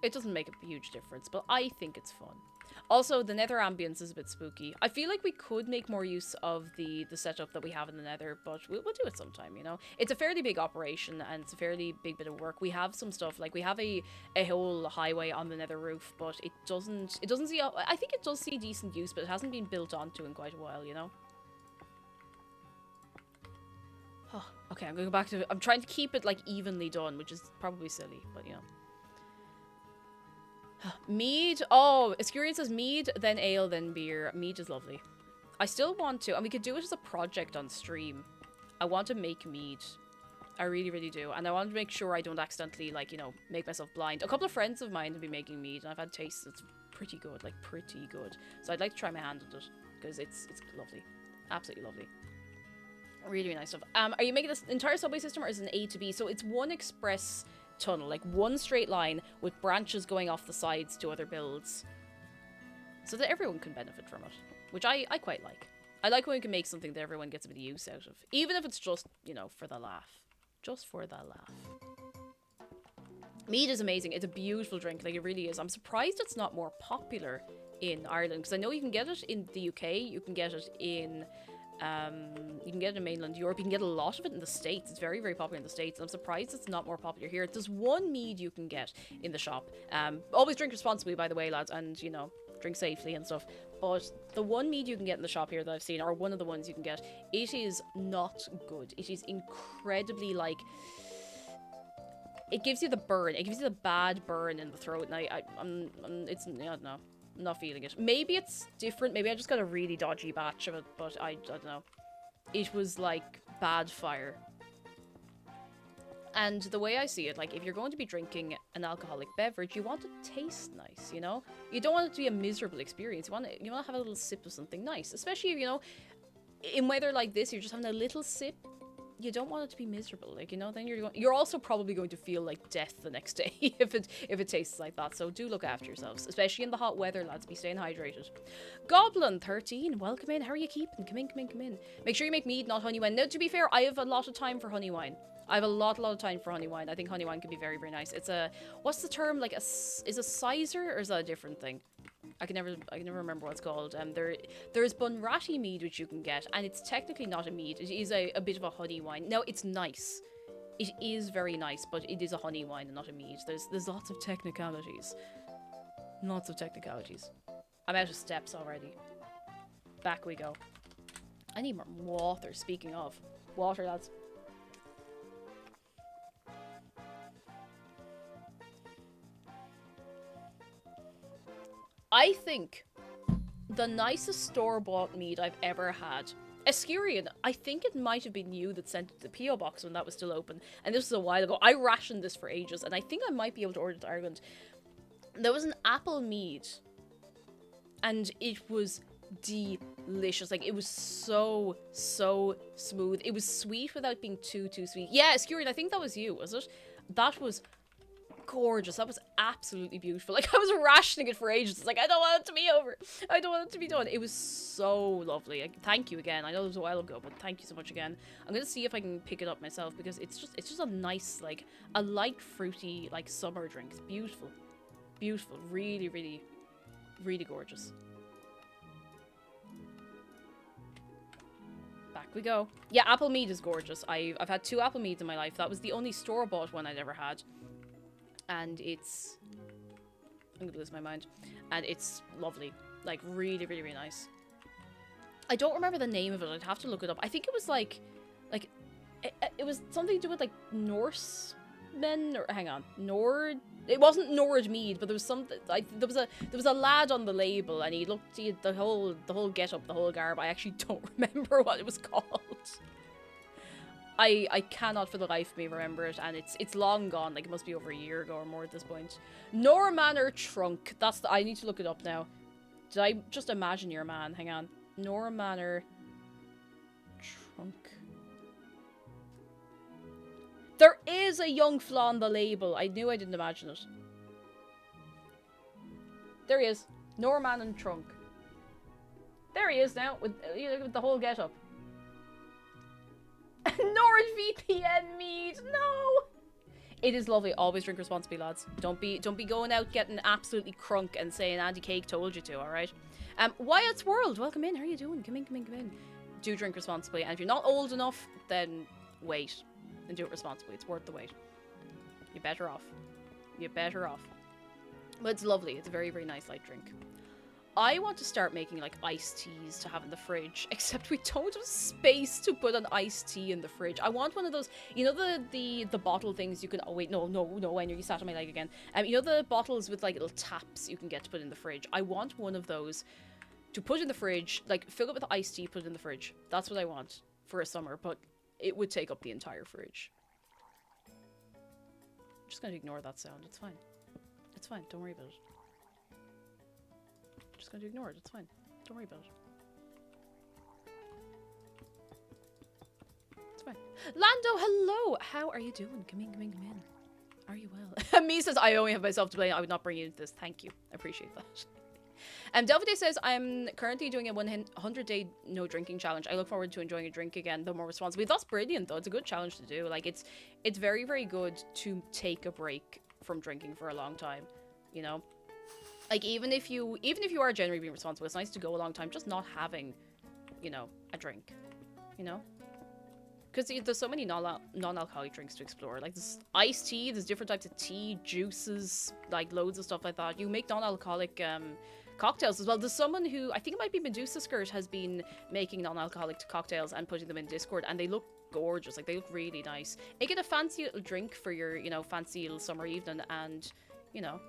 It doesn't make a huge difference, but I think it's fun. Also, the nether ambience is a bit spooky. I feel like we could make more use of the setup that we have in the nether, but we'll do it sometime, you know? It's a fairly big operation, and it's a fairly big bit of work. We have some stuff, like we have a whole highway on the nether roof, but it doesn't see... I think it does see decent use, but it hasn't been built onto in quite a while, you know? Oh, okay, I'm going to go back to... I'm trying to keep it, like, evenly done, which is probably silly, but, you know. Mead. Oh, Escurian says mead, then ale, then beer. Mead is lovely. I still want to, and we could do it as a project on stream. I want to make mead. I really, really do. And I want to make sure I don't accidentally, like, you know, make myself blind. A couple of friends of mine have been making mead, and I've had tastes that's pretty good. Like, pretty good. So I'd like to try my hand at it, because it's lovely. Absolutely lovely. Really, really nice stuff. Are you making this entire subway system, or is it an A to B? So it's one express... tunnel, like one straight line with branches going off the sides to other builds so that everyone can benefit from it, which I quite like. I like when we can make something that everyone gets a bit of use out of, even if it's just, you know, for the laugh. Just for the laugh. Mead is amazing. It's a beautiful drink, like it really is. I'm surprised it's not more popular in Ireland, because I know you can get it in the UK, you can get it in mainland Europe. You can get a lot of it in the States. It's very, very popular in the States. I'm surprised it's not more popular here. There's one mead you can get in the shop. Always drink responsibly, by the way, lads, and, you know, drink safely and stuff. But the one mead you can get in the shop here that I've seen, or one of the ones you can get, it is not good. It is incredibly, like... It gives you the burn. It gives you the bad burn in the throat, and I don't know. I'm not feeling it. Maybe it's different. Maybe I just got a really dodgy batch of it, but I don't know. It was like bad fire. And the way I see it, like, if you're going to be drinking an alcoholic beverage, you want it to taste nice, you know? You don't want it to be a miserable experience. You want to have a little sip of something nice. Especially if, you know, in weather like this, you're just having a little sip. You don't want it to be miserable, like, you know, then you're also probably going to feel like death the next day if it tastes like that. So do look after yourselves, especially in the hot weather, lads. Be staying hydrated. Goblin 13, welcome in. How are you keeping? Come in, come in, come in. Make sure you make mead, not honey wine. Now, to be fair, I have a lot of time for honey wine. I have a lot of time for honey wine. I think honey wine can be very, very nice. It's a, what's the term? Like is a sizer, or is that a different thing? I can never remember what it's called. There's Bunratty mead which you can get, and it's technically not a mead. It is a bit of a honey wine. Now, it's nice. It is very nice, but it is a honey wine and not a mead. There's lots of technicalities. Lots of technicalities. I'm out of steps already. Back we go. I need more water, speaking of. Water, lads. I think the nicest store-bought mead I've ever had. Askerion, I think it might have been you that sent it to the P.O. box when that was still open. And this was a while ago. I rationed this for ages, and I think I might be able to order it to Ireland. There was an apple mead, and it was delicious. Like, it was so smooth. It was sweet without being too sweet. Yeah, Askerion, I think that was you, was it? That was gorgeous. That was absolutely beautiful. Like, I was rationing it for ages. It's like, I don't want it to be over. I don't want it to be done. It was so lovely. Like, thank you again. I know it was a while ago, but thank you so much again. I'm gonna see if I can pick it up myself, because it's just a nice, like, a light fruity, like, summer drink. It's beautiful. Beautiful. Really, really, really gorgeous. Back we go. Yeah, apple mead is gorgeous. I've had 2 apple meads in my life. That was the only store-bought one I'd ever had. And it's... I'm gonna lose my mind. And it's lovely. Like, really, really, really nice. I don't remember the name of it. I'd have to look it up. I think it was like it was something to do with, like, Norsemen, or hang on, Nord. It wasn't Nord mead, but there was something. There was a lad on the label, and he had the whole get up, the whole garb. I actually don't remember what it was called. I cannot for the life of me remember it, and it's long gone. Like, it must be over a year ago or more at this point. Normanor Trunk. That's the... I need to look it up now. Did I just imagine your man? Hang on. Normanor Trunk. There is a young flaw on the label. I knew I didn't imagine it. There he is. Normanor Trunk. There he is now, with the whole get-up. NordVPN mead, no! It is lovely. Always drink responsibly, lads. Don't be going out getting absolutely crunk and saying Andy Cake told you to, alright? Wyatt's World, welcome in. How are you doing? Come in, come in, come in. Do drink responsibly. And if you're not old enough, then wait. And do it responsibly. It's worth the wait. You're better off. You're better off. But it's lovely. It's a very, very nice light drink. I want to start making, like, iced teas to have in the fridge, except we don't have space to put an iced tea in the fridge. I want one of those, you know, the bottle things you can... Oh, wait, no, when you sat on my leg again. You know the bottles with, like, little taps you can get to put in the fridge? I want one of those to put in the fridge, like, fill it with iced tea, put it in the fridge. That's what I want for a summer, but it would take up the entire fridge. I'm just gonna ignore that sound. It's fine. It's fine. Don't worry about it. Just going to ignore it. It's fine. Don't worry about it. It's fine. Lando, hello! How are you doing? Come in, come in, come in. Are you well? Me says, I only have myself to blame. I would not bring you into this. Thank you. I appreciate that. Delvide says, I'm currently doing a 100-day no drinking challenge. I look forward to enjoying a drink again, though more responsibly. That's brilliant, though. It's a good challenge to do. Like, it's very, very good to take a break from drinking for a long time, you know? Like, even if you are generally being responsible, it's nice to go a long time just not having, you know, a drink, you know? Because there's so many non-alcoholic drinks to explore. Like, there's iced tea, there's different types of tea, juices, like, loads of stuff like that. You make non-alcoholic cocktails as well. There's someone who, I think it might be Medusa Skirt, has been making non-alcoholic cocktails and putting them in Discord, and they look gorgeous. Like, they look really nice. Make it a fancy little drink for your, you know, fancy little summer evening, and, you know...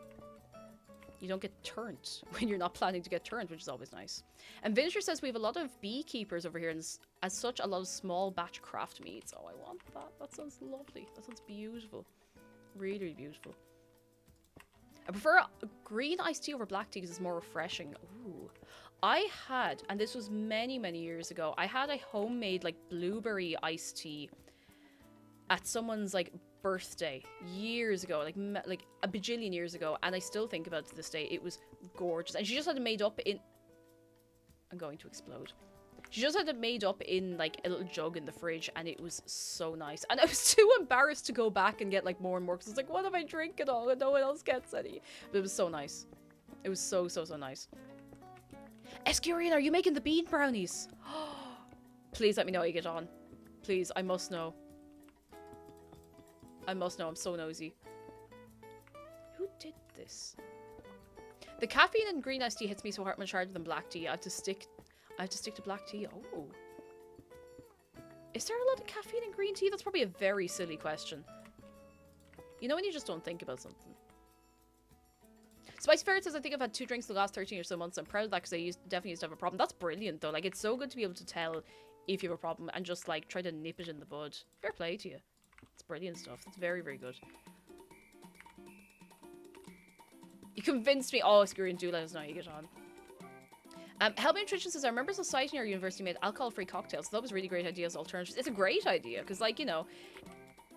you don't get turned when you're not planning to get turned, which is always nice. And Vinegar says we have a lot of beekeepers over here, and as such, a lot of small batch craft meats. Oh, I want that. That sounds lovely. That sounds beautiful. Really, really beautiful. I prefer green iced tea over black tea because it's more refreshing. Ooh. I had, and this was many, many years ago, I had a homemade, like, blueberry iced tea at someone's, like, birthday years ago, like a bajillion years ago, and I still think about it to this day. It was gorgeous, and she just had it made up in... I'm going to explode. She just had it made up in, like, a little jug in the fridge, and it was so nice. And I was too embarrassed to go back and get, like, more and more, because I was like, what if I drink it all and no one else gets any? But it was so nice. It was so, so, so nice. Escurian, are you making the bean brownies? Please let me know how you get on. Please, I must know. I must know, I'm so nosy. Who did this? The caffeine in green iced tea hits me so hard, much harder than black tea. I have to stick to black tea. Oh. Is there a lot of caffeine in green tea? That's probably a very silly question. You know when you just don't think about something. Spicy Ferret says, I think I've had 2 drinks in the last 13 or so months. I'm proud of that because I definitely used to have a problem. That's brilliant though. Like, it's so good to be able to tell if you have a problem and just, like, try to nip it in the bud. Fair play to you. It's brilliant stuff. It's very, very good. You convinced me. Oh, screw and do let us know how you get on. Help Me Nutrition says, I remember a society in our university made alcohol-free cocktails. So that was a really great idea as alternatives. It's a great idea because, like, you know,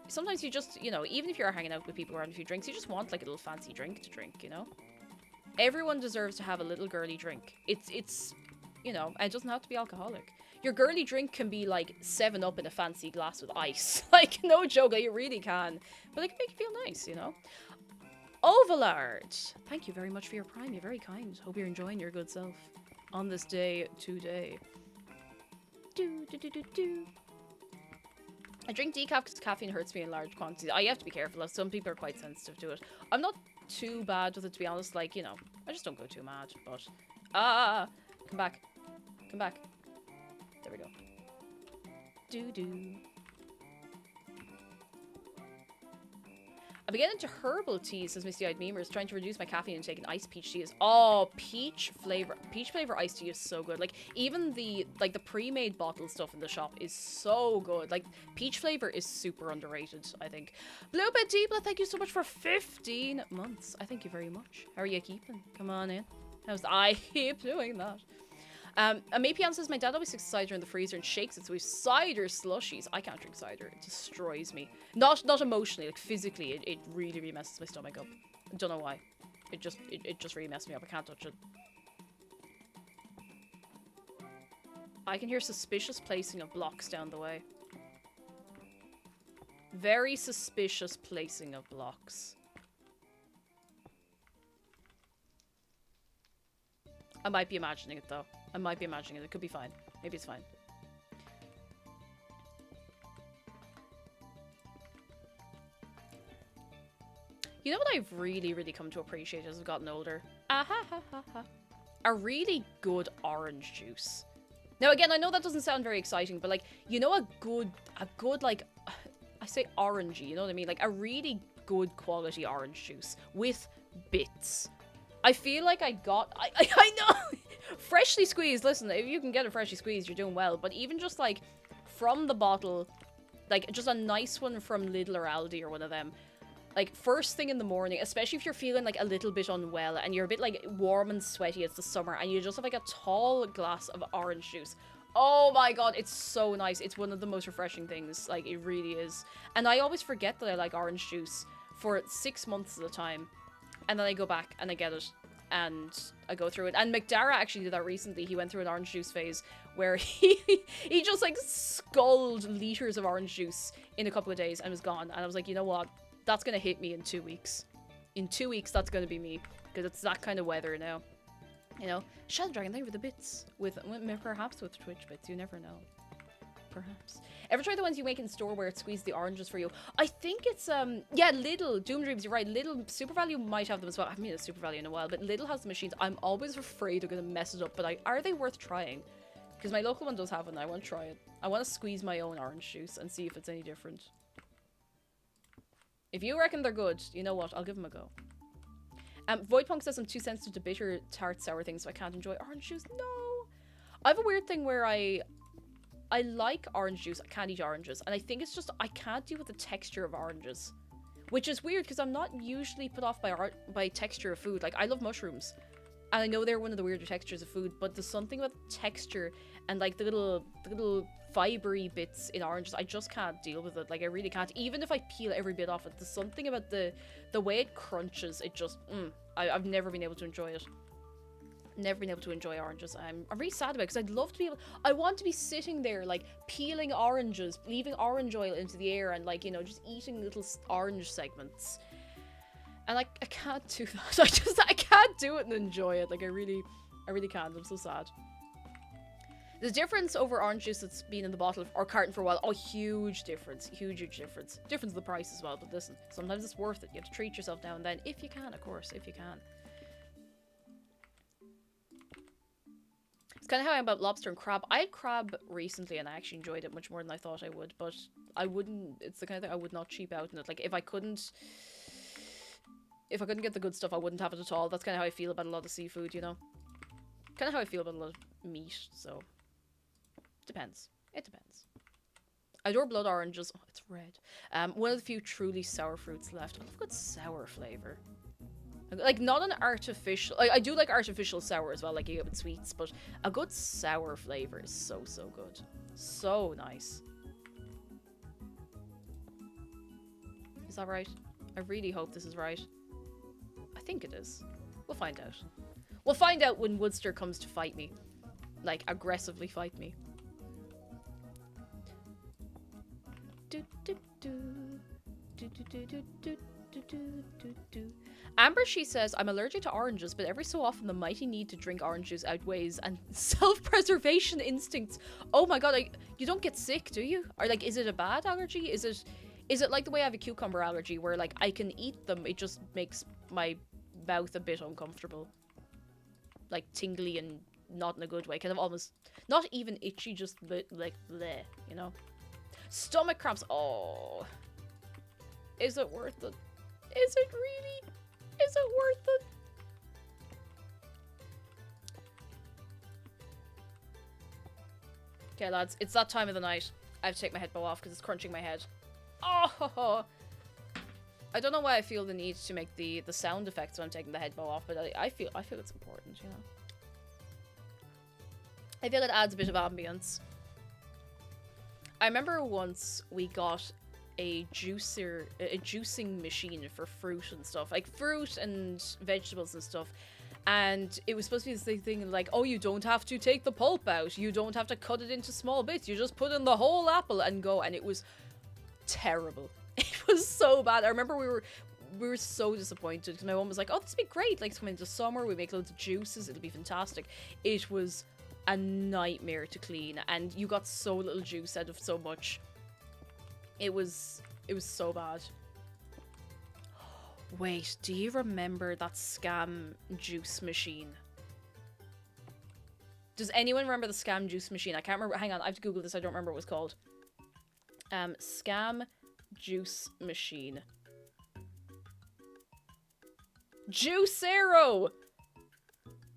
sometimes you just, you know, even if you're hanging out with people around a few drinks, you just want, like, a little fancy drink to drink, you know? Everyone deserves to have a little girly drink. It's, you know, and it doesn't have to be alcoholic. Your girly drink can be, like, 7-Up in a fancy glass with ice. Like, no joke, like, it really can. But it can make you feel nice, you know? Ovalard! Thank you very much for your prime. You're very kind. Hope you're enjoying your good self. On this day, today. I drink decaf because caffeine hurts me in large quantities. You have to be careful. Some people are quite sensitive to it. I'm not too bad with it, to be honest. Like, you know, I just don't go too mad. But, come back. Come back. There we go. I'm getting into herbal tea, says Misty Eyed Memers, trying to reduce my caffeine intake, and iced peach tea is... Oh, peach flavor iced tea is so good. Like, even the pre-made bottle stuff in the shop is so good. Like, peach flavor is super underrated, I think. Bluebed Deepla, thank you so much for 15 months. I thank you very much. How are you keeping? Come on in. I keep doing that. Amapian says, my dad always sticks cider in the freezer and shakes it, so we have cider slushies. I can't drink cider. It destroys me. Not emotionally, like physically. It really, really messes my stomach up. I don't know why. It just really messes me up. I can't touch it. I can hear suspicious placing of blocks down the way. Very suspicious placing of blocks. I might be imagining it, though. I might be imagining it. It could be fine. Maybe it's fine. You know what I've really, really come to appreciate as I've gotten older? A really good orange juice. Now, again, I know that doesn't sound very exciting, but, like, you know, a good, like, I say orangey, you know what I mean? Like, a really good quality orange juice with bits. I feel like I know! Freshly squeezed, listen, if you can get it freshly squeezed, you're doing well. But even just, like, from the bottle, like, just a nice one from Lidl or Aldi or one of them. Like, first thing in the morning, especially if you're feeling, like, a little bit unwell and you're a bit, like, warm and sweaty, it's the summer, and you just have, like, a tall glass of orange juice. Oh my god, it's so nice. It's one of the most refreshing things. Like, it really is. And I always forget that I like orange juice for 6 months at a time. And then I go back and I get it. And I go through it. And McDara actually did that recently. He went through an orange juice phase where he just, like, sculled liters of orange juice in a couple of days and was gone. And I was like, you know what? That's going to hit me in 2 weeks. In 2 weeks, that's going to be me. Because it's that kind of weather now. You know? Shadow Dragon, thank you for the bits. Perhaps with Twitch bits. You never know. Perhaps. Ever try the ones you make in store where it squeezes the oranges for you? I think it's, yeah, Lidl, Doom Dreams, you're right. Lidl, Super Value might have them as well. I haven't been a Super Value in a while, but Lidl has the machines. I'm always afraid they're going to mess it up, but are they worth trying? Because my local one does have one. I want to try it. I want to squeeze my own orange juice and see if it's any different. If you reckon they're good, you know what? I'll give them a go. Voidpunk says I'm too sensitive to bitter, tart, sour things, so I can't enjoy orange juice. No, I have a weird thing where I like orange juice. I can't eat oranges, and I think it's just I can't deal with the texture of oranges, which is weird because I'm not usually put off by texture of food. Like I love mushrooms, and I know they're one of the weirder textures of food, but there's something about texture and like the little fibery bits in oranges. I just can't deal with it. Like I really can't. Even if I peel every bit off it, there's something about the way it crunches. It just I've never been able to enjoy it. Never been able to enjoy oranges. I'm really sad about it because I'd love to be able. I want to be sitting there like peeling oranges, leaving orange oil into the air, and like, you know, just eating little orange segments. And like I can't do that. I can't do it and enjoy it. Like I really can't. I'm so sad. The difference over orange juice that's been in the bottle or carton for a while. Oh, huge difference. Huge difference. Difference in the price as well. But listen, sometimes it's worth it. You have to treat yourself now and then if you can, of course, if you can. It's kind of how I am about lobster and crab. I had crab recently and I actually enjoyed it much more than I thought I would, but I wouldn't, it's the kind of thing I would not cheap out in it. Like if I couldn't get the good stuff, I wouldn't have it at all. That's kind of how I feel about a lot of seafood, you know? Kind of how I feel about a lot of meat, so depends. It depends. I adore blood oranges. Oh, it's red. One of the few truly sour fruits left. I love a good sour flavor. Like, not an artificial... Like, I do like artificial sour as well, like you get with sweets, but a good sour flavor is so, so good. So nice. Is that right? I really hope this is right. I think it is. We'll find out. We'll find out when Woodster comes to fight me. Like, aggressively fight me. Amber, she says, I'm allergic to oranges, but every so often the mighty need to drink orange juice outweighs and self-preservation instincts. Oh my god, you don't get sick, do you? Or like, is it a bad allergy? Is it like the way I have a cucumber allergy where like I can eat them, it just makes my mouth a bit uncomfortable. Like tingly and not in a good way. Kind of almost, not even itchy, just like bleh, you know? Stomach cramps. Oh. Is it worth it? Is it really? Is it worth it? Okay, lads, it's that time of the night. I have to take my headbow off because it's crunching my head. Oh! I don't know why I feel the need to make the sound effects when I'm taking the headbow off, but I feel it's important, you know? I feel it adds a bit of ambience. I remember once we got a juicing machine for fruit and stuff, like fruit and vegetables and stuff, and it was supposed to be this thing like, oh, you don't have to take the pulp out, you don't have to cut it into small bits, you just put in the whole apple and go, and it was terrible. It was so bad. I remember we were so disappointed because my mom was like, oh, this would be great, like it's coming into summer, we make loads of juices, it'll be fantastic. It was a nightmare to clean, and you got so little juice out of so much. It was so bad. Wait, do you remember that scam juice machine? Does anyone remember the scam juice machine? I can't remember. Hang on, I have to Google this. I don't remember what it was called. Scam juice machine. Juicero!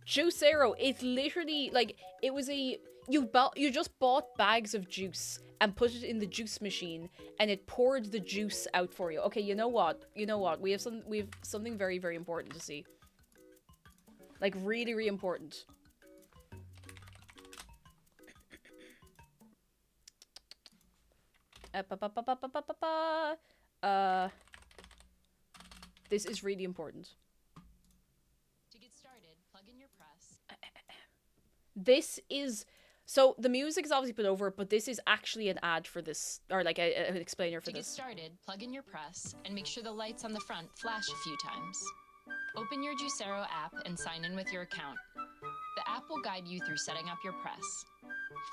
Juicero. It's literally like, it was a... You just bought bags of juice and put it in the juice machine, and it poured the juice out for you. Okay, you know what? You know what? We have something very, very important to see. Like, really, really important. This is really important. To get started, plug in your press. This is... So, the music is obviously put over it, but this is actually an ad for this, or like an explainer for this. To get started, plug in your press, and make sure the lights on the front flash a few times. Open your Juicero app and sign in with your account. The app will guide you through setting up your press.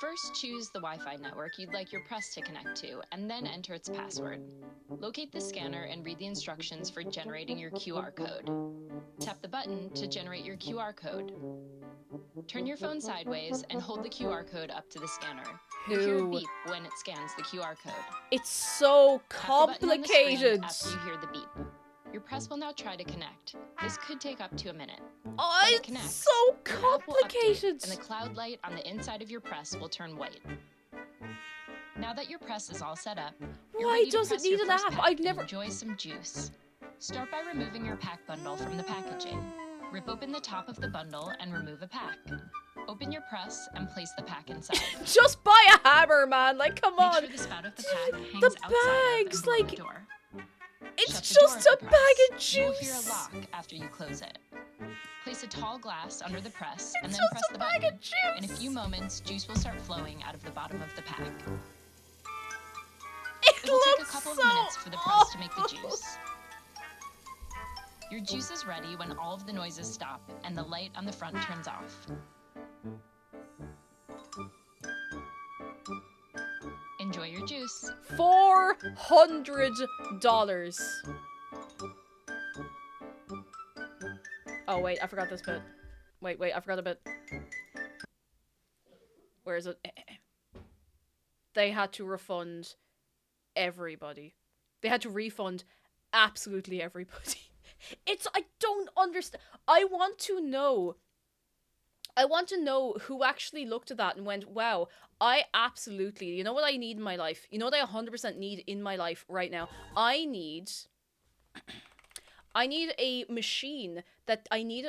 First, choose the Wi-Fi network you'd like your press to connect to, and then enter its password. Locate the scanner and read the instructions for generating your QR code. Tap the button to generate your QR code. Turn your phone sideways and hold the QR code up to the scanner. You'll hear a beep when it scans the QR code. It's so Tap the button on the screen complicated. after you hear the beep. Your press will now try to connect. This could take up to a minute. Oh, When it it's connects, so your app will update, complicated. and the cloud light on the inside of your press will turn white. Now that your press is all set up, you're Why ready to does it press need your an first app? pack I've and never. enjoy some juice. Start by removing your pack bundle from the packaging. Rip open the top of the bundle and remove a pack. Open your press and place the pack inside. Just buy a hammer, man. Like, come Make on. sure the spout of the pack hangs The outside of bags, and below like, the door. it's Shut the door just of a the bag press. of You will hear a juice. lock after you close it. Place a tall glass under the press and It's then just press a the bag button. of juice. In a few moments, juice will start flowing out of the bottom of the pack. It will take a couple of minutes for the press to make the juice. Your juice is ready when all of the noises stop and the light on the front turns off. Enjoy your juice. $400. Oh, wait, I forgot this bit. Wait, I forgot a bit. Where is it? They had to refund everybody. They had to refund absolutely everybody. I don't understand. I want to know who actually looked at that and went, wow, you know what I need in my life? You know what I 100% need in my life right now? I need a machine I need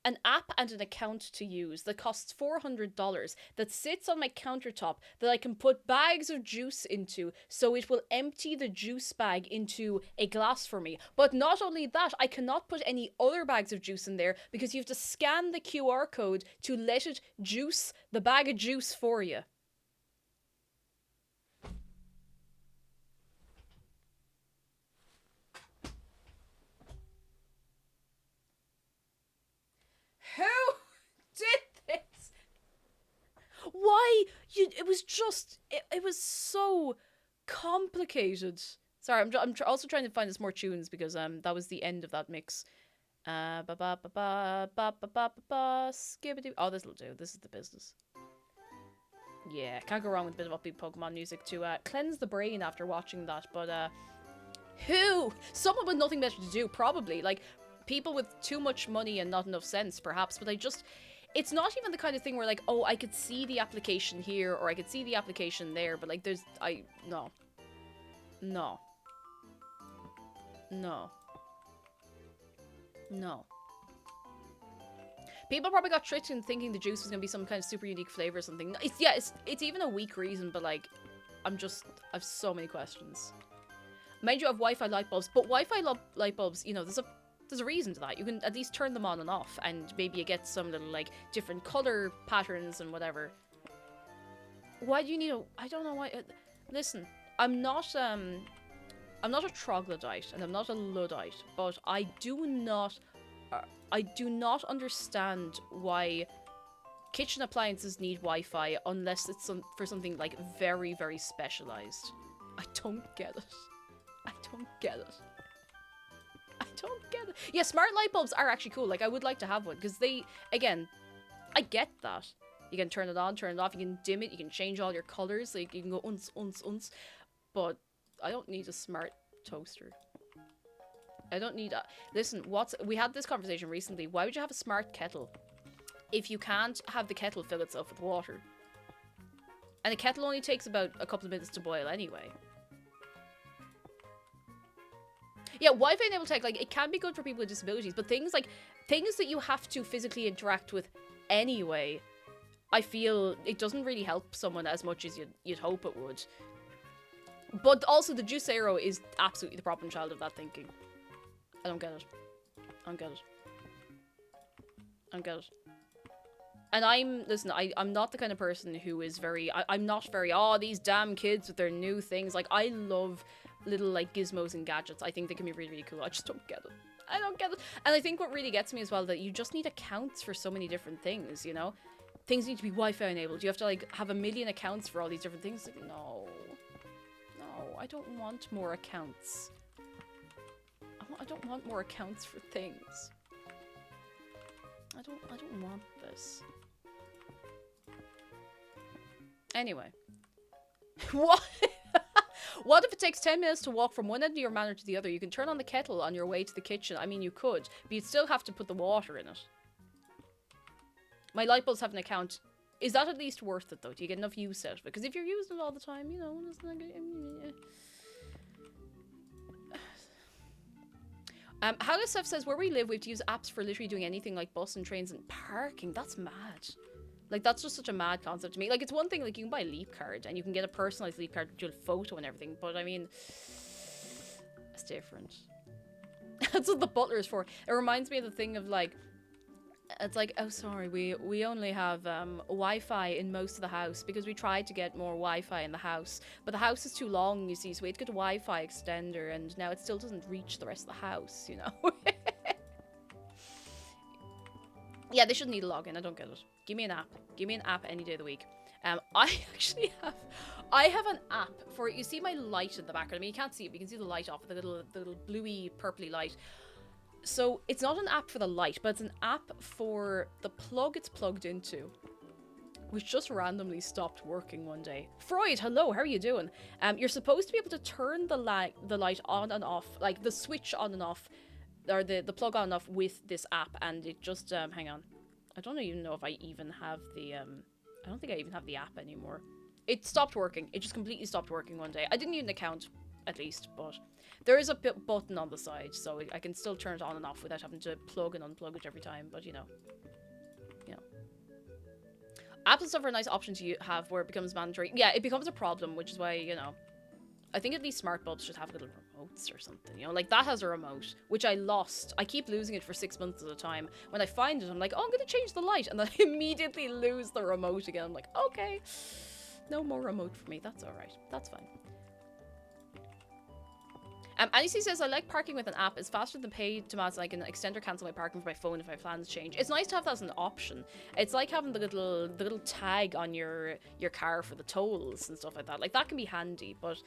an app and an account to use that costs $400 that sits on my countertop that I can put bags of juice into so it will empty the juice bag into a glass for me. But not only that, I cannot put any other bags of juice in there because you have to scan the QR code to let it juice the bag of juice for you. Who did this? Why? It was just... It was so complicated. Sorry, I'm also trying to find us more tunes because that was the end of that mix. Ba ba ba ba ba ba ba ba skibbity. Oh, this'll do. This is the business. Yeah, can't go wrong with a bit of upbeat Pokemon music to cleanse the brain after watching that. But who? Someone with nothing better to do, probably. Like, people with too much money and not enough sense, perhaps. But it's not even the kind of thing where, like, oh, I could see the application here or I could see the application there. But, like, no. No. No. No. People probably got tricked in thinking the juice was going to be some kind of super unique flavor or something. It's even a weak reason, but, like, I have so many questions. Mind you, have Wi-Fi light bulbs, but Wi-Fi light bulbs, you know, there's a reason to that. You can at least turn them on and off, and maybe you get some little, like, different color patterns and whatever. Why do you need I don't know why. Listen, I'm not a troglodyte, and I'm not a Luddite, but I do not understand why kitchen appliances need Wi-Fi unless it's for something, like, very, very specialized. I don't get it. I don't get it. Yeah, smart light bulbs are actually cool. Like, I would like to have one, because again, I get that. You can turn it on, turn it off, you can dim it, you can change all your colors, like, you can go uns, uns, uns. But I don't need a smart toaster. I don't need listen, we had this conversation recently. Why would you have a smart kettle if you can't have the kettle fill itself with water? And a kettle only takes about a couple of minutes to boil anyway. Yeah, Wi-Fi enabled tech, like, it can be good for people with disabilities, but things that you have to physically interact with anyway, I feel it doesn't really help someone as much as you'd hope it would. But also, the Juicero is absolutely the problem child of that thinking. I don't get it. And I'm not the kind of person who is I'm not very, oh, these damn kids with their new things. Like, I love little, like, gizmos and gadgets. I think they can be really, really cool. I just don't get it. I don't get it. And I think what really gets me as well, that you just need accounts for so many different things, you know? Things need to be Wi-Fi enabled. You have to, like, have a million accounts for all these different things. Like, no, I don't want more accounts. I don't want more accounts for things. I don't want this. Anyway. What? What if it takes 10 minutes to walk from one end of your manor to the other? You can turn on the kettle on your way to the kitchen. I mean, you could, but you'd still have to put the water in it. My light bulbs have an account. Is that at least worth it, though? Do you get enough use out of it? Because if you're using it all the time, you know, it's like... Hagasef says, where we live, we have to use apps for literally doing anything like bus and trains and parking. That's mad. Like, that's just such a mad concept to me. Like, it's one thing, like, you can buy a Leap card and you can get a personalized Leap card with your photo and everything, but I mean, it's different. That's what the butler is for. It reminds me of the thing of, like, it's like, oh, sorry, we only have Wi-Fi in most of the house because we tried to get more Wi-Fi in the house, but the house is too long, you see, so we had to get a Wi-Fi extender, and now it still doesn't reach the rest of the house, you know? Yeah, they shouldn't need a login. I don't get it. Give me an app. Give me an app any day of the week. I actually have an app for, you see my light in the background. I mean, you can't see it, but you can see the light off, the little bluey, purpley light. So it's not an app for the light, but it's an app for the plug it's plugged into, which just randomly stopped working one day. Freud, hello, how are you doing? You're supposed to be able to turn the light on and off, like the switch on and off, or the plug on and off with this app, and it just, hang on. I don't even know if I even have the, I don't think I even have the app anymore. It stopped working. It just completely stopped working one day. I didn't need an account, at least, but there is a button on the side, so I can still turn it on and off without having to plug and unplug it every time, but you know. Apps and stuff are a nice option to have where it becomes mandatory. Yeah, it becomes a problem, which is why, you know, I think at least smart bulbs should have little remotes or something, you know? Like, that has a remote, which I lost. I keep losing it for 6 months at a time. When I find it, I'm like, oh, I'm going to change the light, and then I immediately lose the remote again. I'm like, okay, no more remote for me. That's all right. That's fine. Annie says, I like parking with an app. It's faster than pay to mass. I can extend or cancel my parking for my phone if my plans change. It's nice to have that as an option. It's like having the little tag on your car for the tolls and stuff like that. Like, that can be handy, but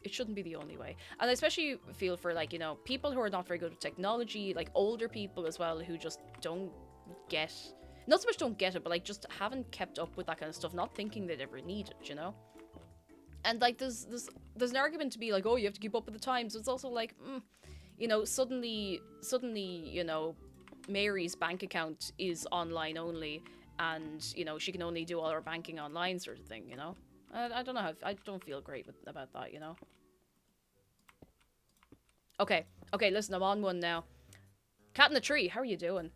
it shouldn't be the only way. And I especially feel for, like, you know, people who are not very good with technology, like older people as well, who just don't get, not so much don't get it, but like just haven't kept up with that kind of stuff, not thinking they'd ever need it, you know? And like there's an argument to be like, oh, you have to keep up with the times. It's also like, you know, suddenly, you know, Mary's bank account is online only, and you know she can only do all her banking online, sort of thing. You know, I don't know how, I don't feel great about that. You know. Okay, listen, I'm on one now. Cat in the Tree, how are you doing?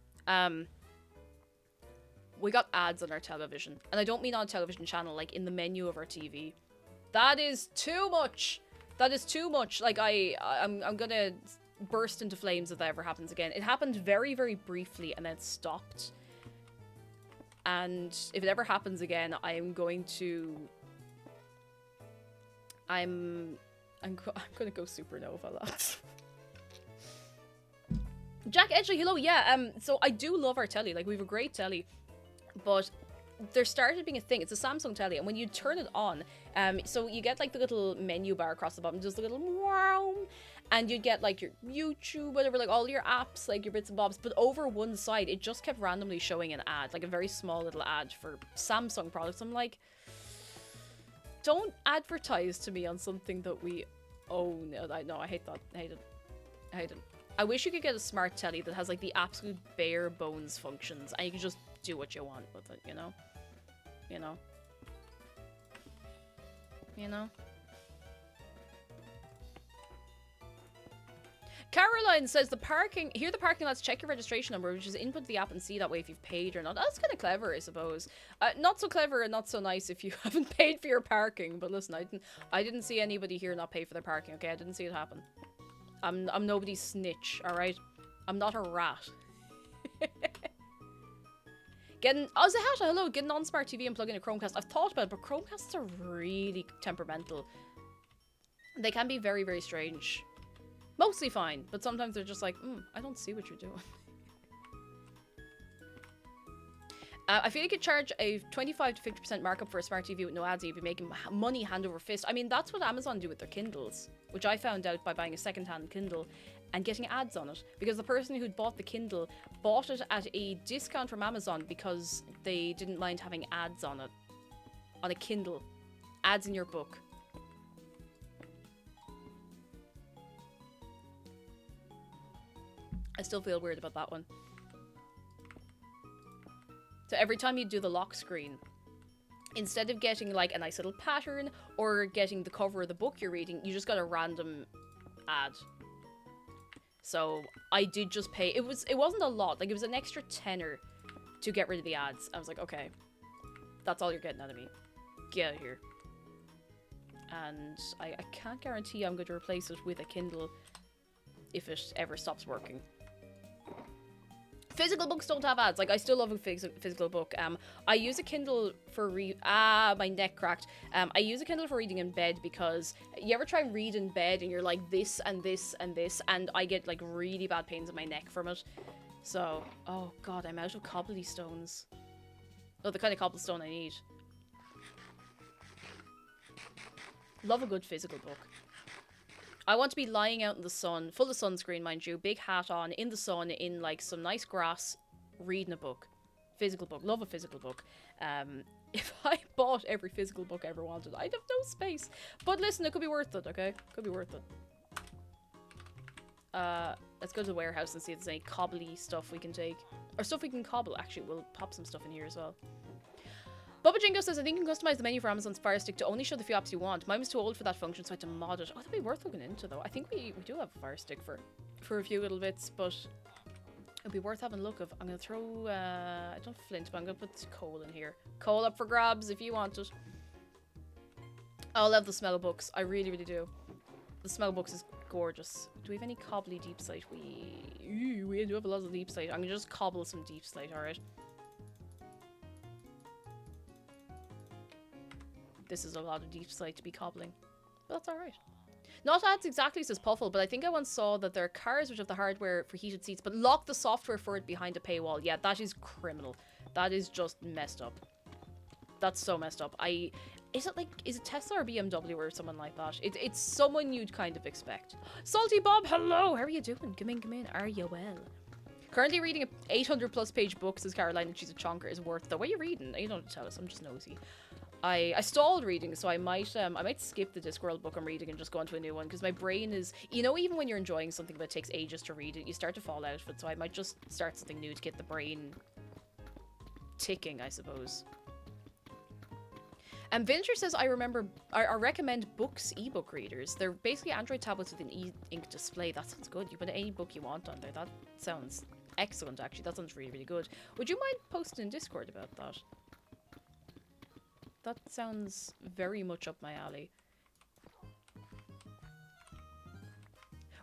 We got ads on our television, and I don't mean on a television channel, like in the menu of our TV. That is too much. That is too much. Like, I'm gonna burst into flames if that ever happens again. It happened very, very briefly, and then it stopped. And if it ever happens again, I'm going to... I'm gonna go supernova, lads. Jack Edgley, hello, yeah, so I do love our telly. Like, we have a great telly, but there started being a thing. It's a Samsung telly, and when you turn it on, so you get like the little menu bar across the bottom, just a little wow, and you'd get like your YouTube, whatever, like all your apps, like your bits and bobs, but over one side it just kept randomly showing an ad, like a very small little ad for Samsung products. I'm like, don't advertise to me on something that we own. I hate that. I hate it. I wish you could get a smart telly that has like the absolute bare bones functions, and you can just do what you want with it, you know? You know? Caroline says the parking lots check your registration number, which is input the app and see that way if you've paid or not. That's kind of clever, I suppose. Not so clever and not so nice if you haven't paid for your parking. But listen, I didn't see anybody here not pay for their parking. Okay, I didn't see it happen. I'm nobody's snitch. All right, I'm not a rat. Zahata, hello, get an on-smart TV and plug in a Chromecast. I've thought about it, but Chromecasts are really temperamental. They can be very, very strange. Mostly fine, but sometimes they're just like, I don't see what you're doing. I feel you could charge a 25 to 50% markup for a smart TV with no ads, and you'd be making money hand over fist. I mean, that's what Amazon do with their Kindles, which I found out by buying a second-hand Kindle and getting ads on it, because the person who'd bought the Kindle bought it at a discount from Amazon because they didn't mind having ads on it. On a Kindle. Ads in your book. I still feel weird about that one. So every time you do the lock screen, instead of getting like a nice little pattern or getting the cover of the book you're reading, you just got a random ad. So I did just pay. It wasn't a lot. Like, it was an extra tenner to get rid of the ads. I was like, okay, that's all you're getting out of me. Get out of here. And I can't guarantee I'm going to replace it with a Kindle if it ever stops working. Physical books don't have ads. Like, I still love a physical book. I use a Kindle for my neck cracked. I use a Kindle for reading in bed because you ever try and read in bed and you're like this and this and this, and I get like really bad pains in my neck from it. So, oh god, I'm out of cobblestones. Oh, the kind of cobblestone I need. Love a good physical book. I want to be lying out in the sun, full of sunscreen, mind you, big hat on, in the sun, in like some nice grass, reading a book. Physical book. Love a physical book. If I bought every physical book I ever wanted, I'd have no space. But listen, it could be worth it, okay? Could be worth it. Let's go to the warehouse and see if there's any cobbly stuff we can take. Or stuff we can cobble, actually. We'll pop some stuff in here as well. Bubba Jingo says, I think you can customize the menu for Amazon's Fire Stick to only show the few apps you want. Mine was too old for that function, so I had to mod it. Oh, that'd be worth looking into, though. I think we do have a Fire Stick for a few little bits, but it'd be worth having a look of. I'm going to throw, I don't have flint, but I'm going to put coal in here. Coal up for grabs if you want it. I love the smell of books. I really, really do. The smell of books is gorgeous. Do we have any cobbly deep slate? We do have a lot of deep slate. I'm going to just cobble some deep slate, alright? This is a lot of deep slate to be cobbling. But that's alright. Not ads exactly, says Puffle, but I think I once saw that there are cars which have the hardware for heated seats, but lock the software for it behind a paywall. Yeah, that is criminal. That is just messed up. That's so messed up. Is it Tesla or BMW or someone like that? It's someone you'd kind of expect. Salty Bob, hello! How are you doing? Come in. Are you well? Currently reading a 800 plus page book, says Caroline, and she's a chonker, is worth though. What are you reading? You don't have to tell us, I'm just nosy. I stalled reading, so I might skip the Discworld book I'm reading and just go on to a new one, because my brain is, you know, even when you're enjoying something but it takes ages to read it, you start to fall out of it, so I might just start something new to get the brain ticking, I suppose. And Villager says, I recommend books ebook readers. They're basically Android tablets with an e-ink display. That sounds good. You put any book you want on there. That sounds excellent, actually. That sounds really, really good. Would you mind posting in Discord about that? That sounds very much up my alley.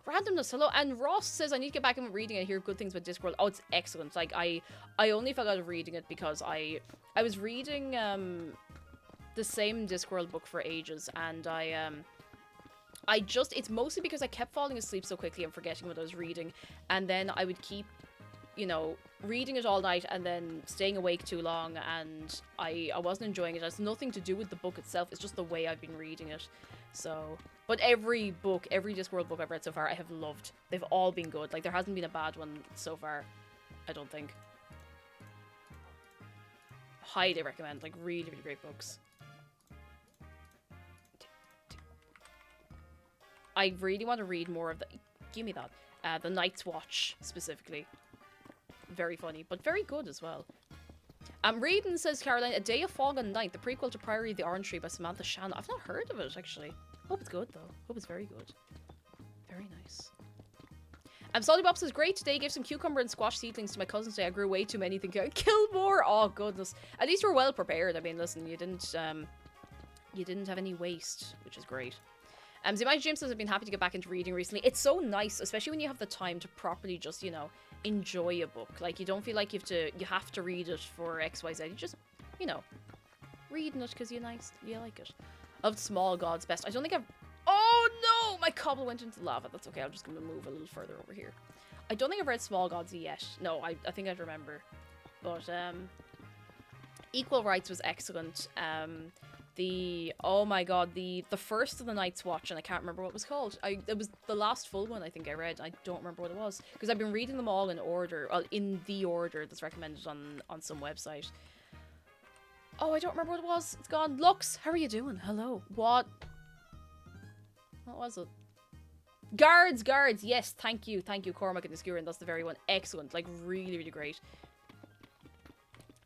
Randomness, hello. And Ross says, I need to get back in reading and hear good things about Discworld. Oh, it's excellent. Like, I only fell out of reading it because I was reading the same Discworld book for ages, and it's mostly because I kept falling asleep so quickly and forgetting what I was reading, and then I would keep, you know, reading it all night and then staying awake too long, and I wasn't enjoying it. It has nothing to do with the book itself, it's just the way I've been reading it. So, but every Discworld book I've read so far, I have loved. They've all been good. Like, there hasn't been a bad one so far, I don't think. Highly recommend, like, really, really great books. I really want to read more of the... Give me that. The Night's Watch, specifically. Very funny, but very good as well. Reading, says Caroline, A Day of Fog and Night, the prequel to Priory of the Orange Tree by Samantha Shannon. I've not heard of it, actually. Hope it's good, though. Hope it's very good. Very nice. Solly Bob says, great today. Gave some cucumber and squash seedlings to my cousin today. I grew way too many thinking I'd kill more. Oh, goodness. At least you were well prepared. I mean, listen, you didn't have any waste, which is great. Zimai Jim says, I've been happy to get back into reading recently. It's so nice, especially when you have the time to properly just, you know, enjoy a book. Like, you don't feel like you have to read it for XYZ. You just, you know, reading it because you like it. Of Small God's Best. I don't think I've... Oh, no! My cobble went into the lava. That's okay. I'm just going to move a little further over here. I don't think I've read Small Gods yet. No, I think I'd remember. But, Equal Rights was excellent. Oh my god, the first of the Night's Watch, and I can't remember what it was called. It was the last full one I think I read. I don't remember what it was, because I've been reading them all in order, in the order that's recommended on some website. Oh, I don't remember what it was. It's gone. Lux, how are you doing? Hello. What was it? Guards. Yes, thank you, Cormac and the Skewer, and that's the very one. Excellent, like really, really great.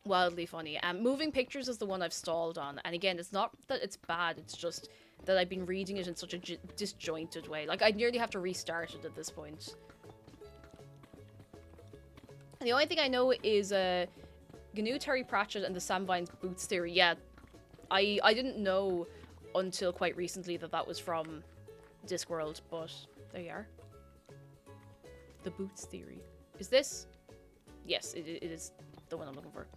Wildly funny. Moving Pictures is the one I've stalled on, and again, it's not that it's bad. It's just that I've been reading it in such a disjointed way. Like I'd nearly have to restart it at this point. The only thing I know is GNU Terry Pratchett and the Sam Vine's Boots Theory. Yeah, I didn't know until quite recently that was from Discworld, but there you are. The Boots Theory. Is this? Yes, it is the one I'm looking for.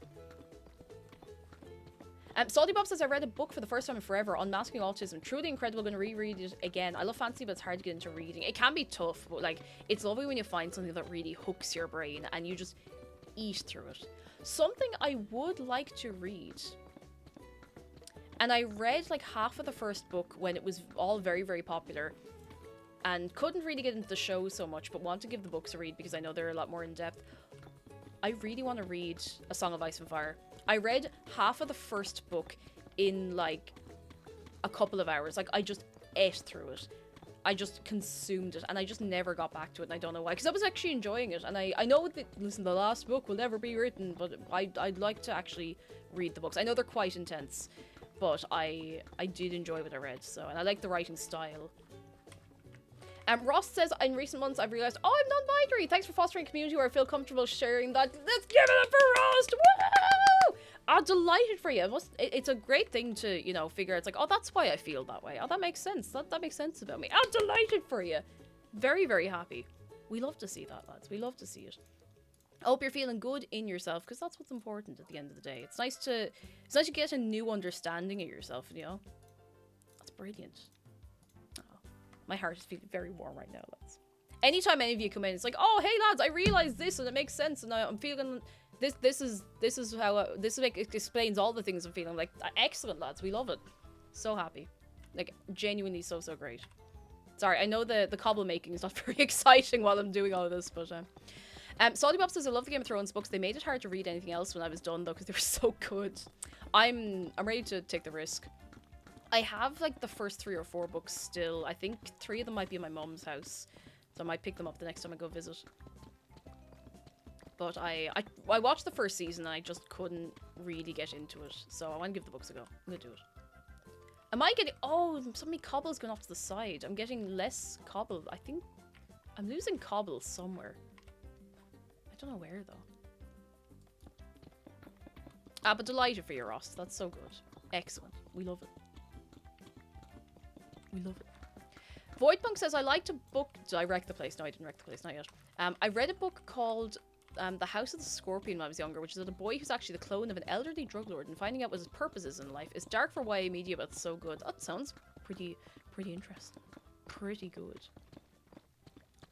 Salty Bob says, I read a book for the first time in forever, Unmasking Autism. Truly incredible, going to reread it again. I love fantasy, but it's hard to get into reading. It can be tough, but like, it's lovely when you find something that really hooks your brain and you just eat through it. Something I would like to read, and I read like half of the first book when it was all very, very popular, and couldn't really get into the show so much, but want to give the books a read because I know they're a lot more in-depth. I really want to read A Song of Ice and Fire. I read half of the first book in like a couple of hours. Like I just ate through it. I just consumed it, and I just never got back to it, and I don't know why. Because I was actually enjoying it, and I know that, listen, the last book will never be written, but I'd like to actually read the books. I know they're quite intense, but I did enjoy what I read, so, and I like the writing style. Ross says, in recent months, I've realized, oh, I'm non-binary. Thanks for fostering a community where I feel comfortable sharing that. Let's give it up for Ross. Woo! I'm delighted for you. It's a great thing to, you know, figure out. It's like, oh, that's why I feel that way. Oh, that makes sense. That makes sense about me. I'm delighted for you. Very, very happy. We love to see that, lads. We love to see it. I hope you're feeling good in yourself, because that's what's important at the end of the day. It's nice to get a new understanding of yourself, you know? That's brilliant. My heart is feeling very warm right now, lads. Anytime any of you come in, it's like, oh, hey, lads, I realized this, and it makes sense, and I'm feeling this is how it explains all the things I'm feeling. Like, excellent, lads, we love it. So happy, like genuinely so great. Sorry, I know the cobble making is not very exciting while I'm doing all of this, but Salty Bob says, I love the Game of Thrones books. They made it hard to read anything else when I was done though, because they were so good. I'm ready to take the risk. I have, like, the first 3 or 4 books still. I think 3 of them might be in my mom's house, so I might pick them up the next time I go visit. But I watched the first season, and I just couldn't really get into it, so I want to give the books a go. I'm gonna do it. Am I getting... Oh, so many cobbles going off to the side. I'm getting less cobble. I think I'm losing cobble somewhere. I don't know where, though. But delighted for you, Ross. That's so good. Excellent. We love it. We love it. Voidpunk says, I like to book... Did I wreck the place? No, I didn't wreck the place. Not yet. I read a book called The House of the Scorpion when I was younger, which is about a boy who's actually the clone of an elderly drug lord and finding out what his purpose is in life. It's dark for YA media, but it's so good. That sounds pretty interesting. Pretty good.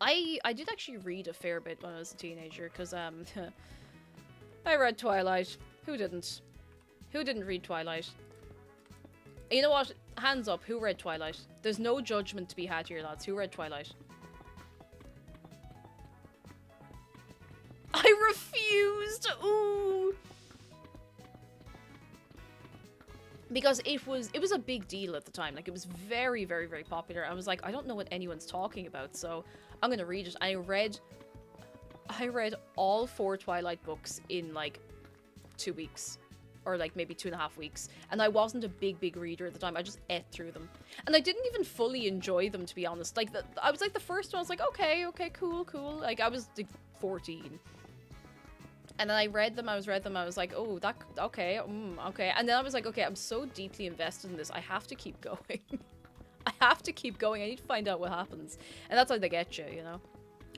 I did actually read a fair bit when I was a teenager, because I read Twilight. Who didn't? Who didn't read Twilight? You know what? Hands up, who read Twilight? There's no judgment to be had here, lads. Who read Twilight? I refused! Ooh! Because it was a big deal at the time. Like, it was very, very, very popular. I was like, I don't know what anyone's talking about, so I'm gonna read it. I read all 4 Twilight books in, like, 2 weeks. Or like maybe 2.5 weeks, and I wasn't a big reader at the time. I just ate through them, and I didn't even fully enjoy them, to be honest. Like, I was like, the first one I was like, okay, cool. Like, I was like 14, and then I read them. I was like, oh, that okay, okay. And then I was like, okay, I'm so deeply invested in this, I have to keep going. I have to keep going. I need to find out what happens, and that's how they get you, you know.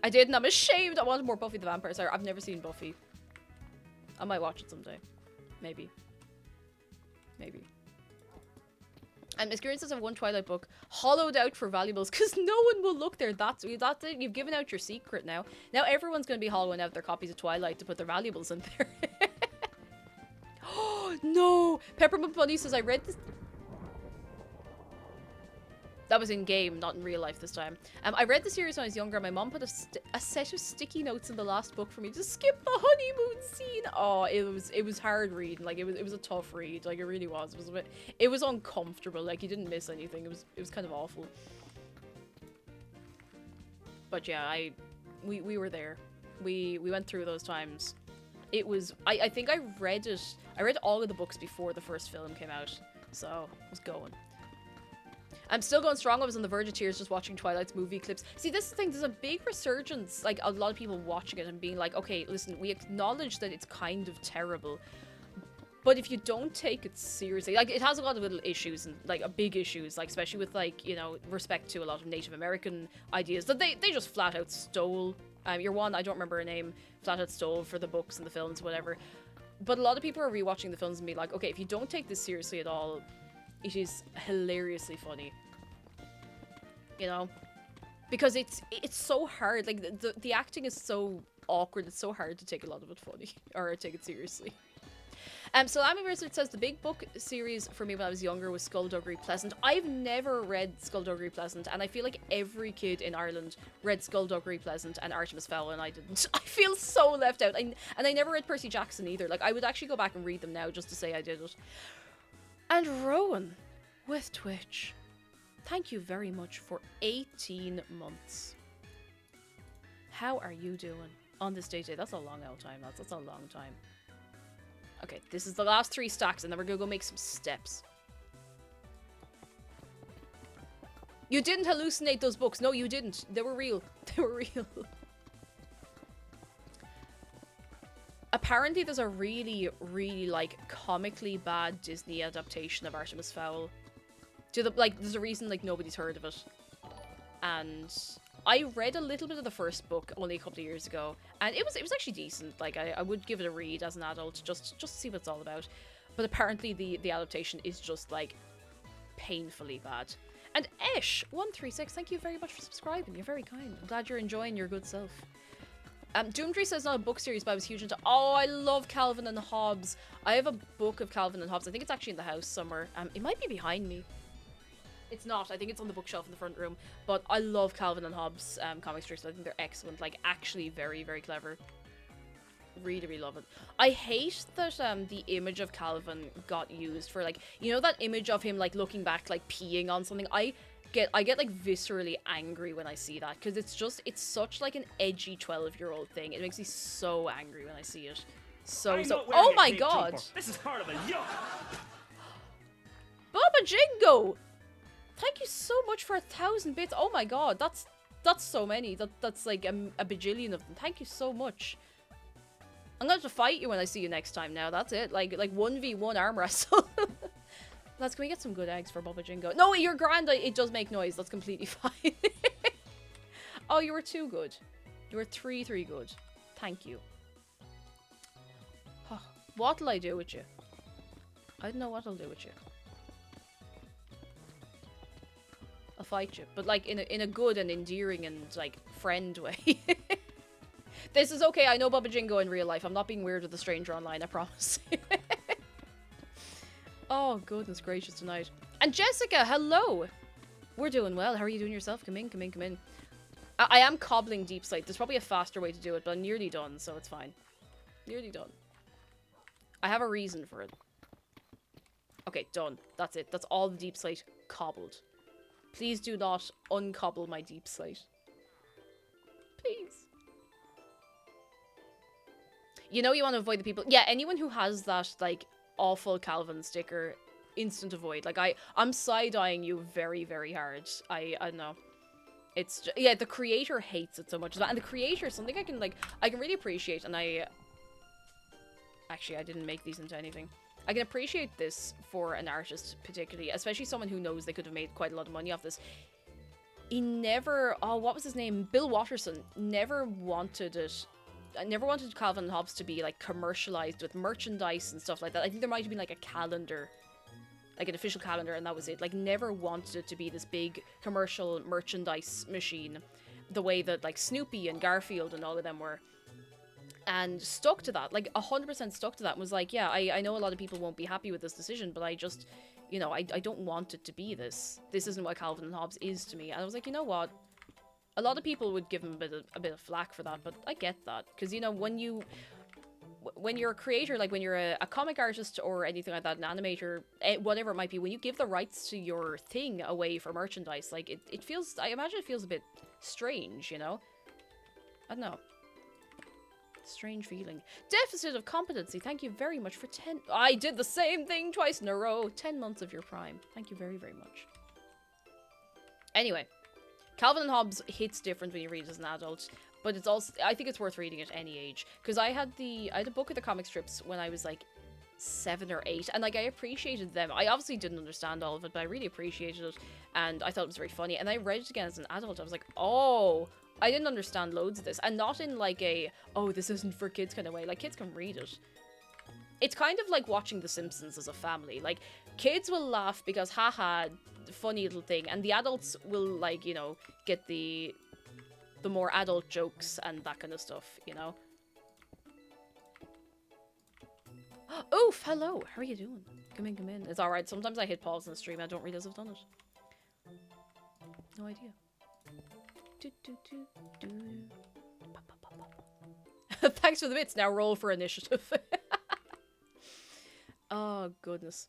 I did, and I'm ashamed. I wanted more Buffy the Vampire Slayer. I've never seen Buffy. I might watch it someday. Maybe. And Miss Kieran says, I have one Twilight book hollowed out for valuables because no one will look there. That's it. You've given out your secret now. Now everyone's going to be hollowing out their copies of Twilight to put their valuables in there. Oh, no. Peppermint Bunny says, I read this. That was in game, not in real life this time. I read the series when I was younger. My mom put a set of sticky notes in the last book for me to skip the honeymoon scene. Oh, it was hard reading. Like, it was a tough read. Like, it really was. It was uncomfortable. Like, you didn't miss anything. It was kind of awful. But yeah, we were there. We went through those times. It was I think I read it. I read all of the books before the first film came out, so I was going. I'm still going strong. I was on the verge of tears just watching Twilight's movie clips. See, this is the thing. There's a big resurgence. Like, a lot of people watching it and being like, okay, listen, we acknowledge that it's kind of terrible. But if you don't take it seriously, like, it has a lot of little issues and, like, big issues, like, especially with, like, you know, respect to a lot of Native American ideas that they just flat out stole. Your one, I don't remember her name, flat out stole for the books and the films, whatever. But a lot of people are rewatching the films and be like, okay, if you don't take this seriously at all, it is hilariously funny. You know? Because it's so hard. Like, the acting is so awkward. It's so hard to take a lot of it funny. Or take it seriously. Salami Wizard says the big book series for me when I was younger was Skullduggery Pleasant. I've never read Skullduggery Pleasant, and I feel like every kid in Ireland read Skullduggery Pleasant and Artemis Fowl, and I didn't. I feel so left out. And I never read Percy Jackson either. Like, I would actually go back and read them now just to say I did it. And Rowan with Twitch. Thank you very much for 18 months. How are you doing on this day? That's a long old time. That's a long time. Okay, this is the last 3 stacks, and then we're gonna go make some steps. You didn't hallucinate those books. No, you didn't. They were real. They were real. Apparently, there's a really, really, like, comically bad Disney adaptation of Artemis Fowl. There's a reason, like, nobody's heard of it. And I read a little bit of the first book only a couple of years ago, and it was actually decent. Like, I would give it a read as an adult, just to see what it's all about. But apparently the adaptation is just, like, painfully bad. And Esh136, thank you very much for subscribing. You're very kind. I'm glad you're enjoying your good self. Doomtree says not a book series, but I was huge into... Oh, I love Calvin and Hobbes. I have a book of Calvin and Hobbes. I think it's actually in the house somewhere. It might be behind me. It's not. I think it's on the bookshelf in the front room. But I love Calvin and Hobbes comic strips. I think they're excellent. Like, actually very, very clever. Really, really love it. I hate that the image of Calvin got used for, like... You know that image of him, like, looking back, like, peeing on something? I get like viscerally angry when I see that, because it's such like an edgy 12-year-old thing. It makes me so angry when I see it. So oh my god, this is part of a yoke. Baba Jingo, thank you so much for 1,000 bits. Oh my god, that's so many. That's like a bajillion of them. Thank you so much. I'm gonna have to fight you when I see you next time now. That's it. Like 1v1 arm wrestle. Lads, can we get some good eggs for Baba Jingo? No, you're grand. It does make noise. That's completely fine. Oh, you were too good. You were 3 good. Thank you. Oh, what'll I do with you? I don't know what I'll do with you. I'll fight you, but like in a good and endearing and like friend way. This is okay. I know Baba Jingo in real life. I'm not being weird with a stranger online. I promise. Oh, goodness gracious tonight. And Jessica, hello! We're doing well. How are you doing yourself? Come in, come in, come in. I am cobbling deep slate. There's probably a faster way to do it, but I'm nearly done, so it's fine. Nearly done. I have a reason for it. Okay, done. That's it. That's all the deep slate cobbled. Please do not uncobble my deep slate. Please. You know you want to avoid the people... Yeah, anyone who has that, like... awful Calvin sticker, instant avoid. Like I'm side-eyeing you very, very hard. I don't know. It's just, yeah, the creator hates it so much, and the creator is something I can really appreciate. And actually I didn't make these into anything. I can appreciate this for an artist particularly, especially someone who knows they could have made quite a lot of money off this. He never, oh, what was his name? Bill Watterson never wanted it. I never wanted Calvin and Hobbes to be like commercialized with merchandise and stuff like that. I think there might have been like a calendar, like an official calendar, and that was it. Like, never wanted it to be this big commercial merchandise machine, the way that like Snoopy and Garfield and all of them were. And stuck to that, like 100% stuck to that, and was like, yeah, I know a lot of people won't be happy with this decision, but I just, you know, I don't want it to be this. This isn't what Calvin and Hobbes is to me. And I was like, you know what? A lot of people would give him a bit of flack for that, but I get that. Because, you know, when you're a creator, like when you're a comic artist or anything like that, an animator, whatever it might be, when you give the rights to your thing away for merchandise, like, it feels, I imagine it feels a bit strange, you know? I don't know. Strange feeling. Deficit of competency. Thank you very much for 10. I did the same thing twice in a row. 10 months of your prime. Thank you very, very much. Anyway, Calvin and Hobbes hits different when you read it as an adult, but it's also, I think it's worth reading at any age, because I had a book of the comic strips when I was like 7 or 8, and like I appreciated them. I obviously didn't understand all of it, but I really appreciated it, and I thought it was very funny. And I read it again as an adult. I was like, oh, I didn't understand loads of this, and not in like a, oh, this isn't for kids kind of way. Like, kids can read it. It's kind of like watching The Simpsons as a family. Like, kids will laugh because, haha, funny little thing, and the adults will, like, you know, get the more adult jokes and that kind of stuff, you know? Oof, hello, how are you doing? Come in, come in. It's alright, sometimes I hit pause in the stream, I don't realize I've done it. No idea. Thanks for the bits, now roll for initiative. Oh, goodness.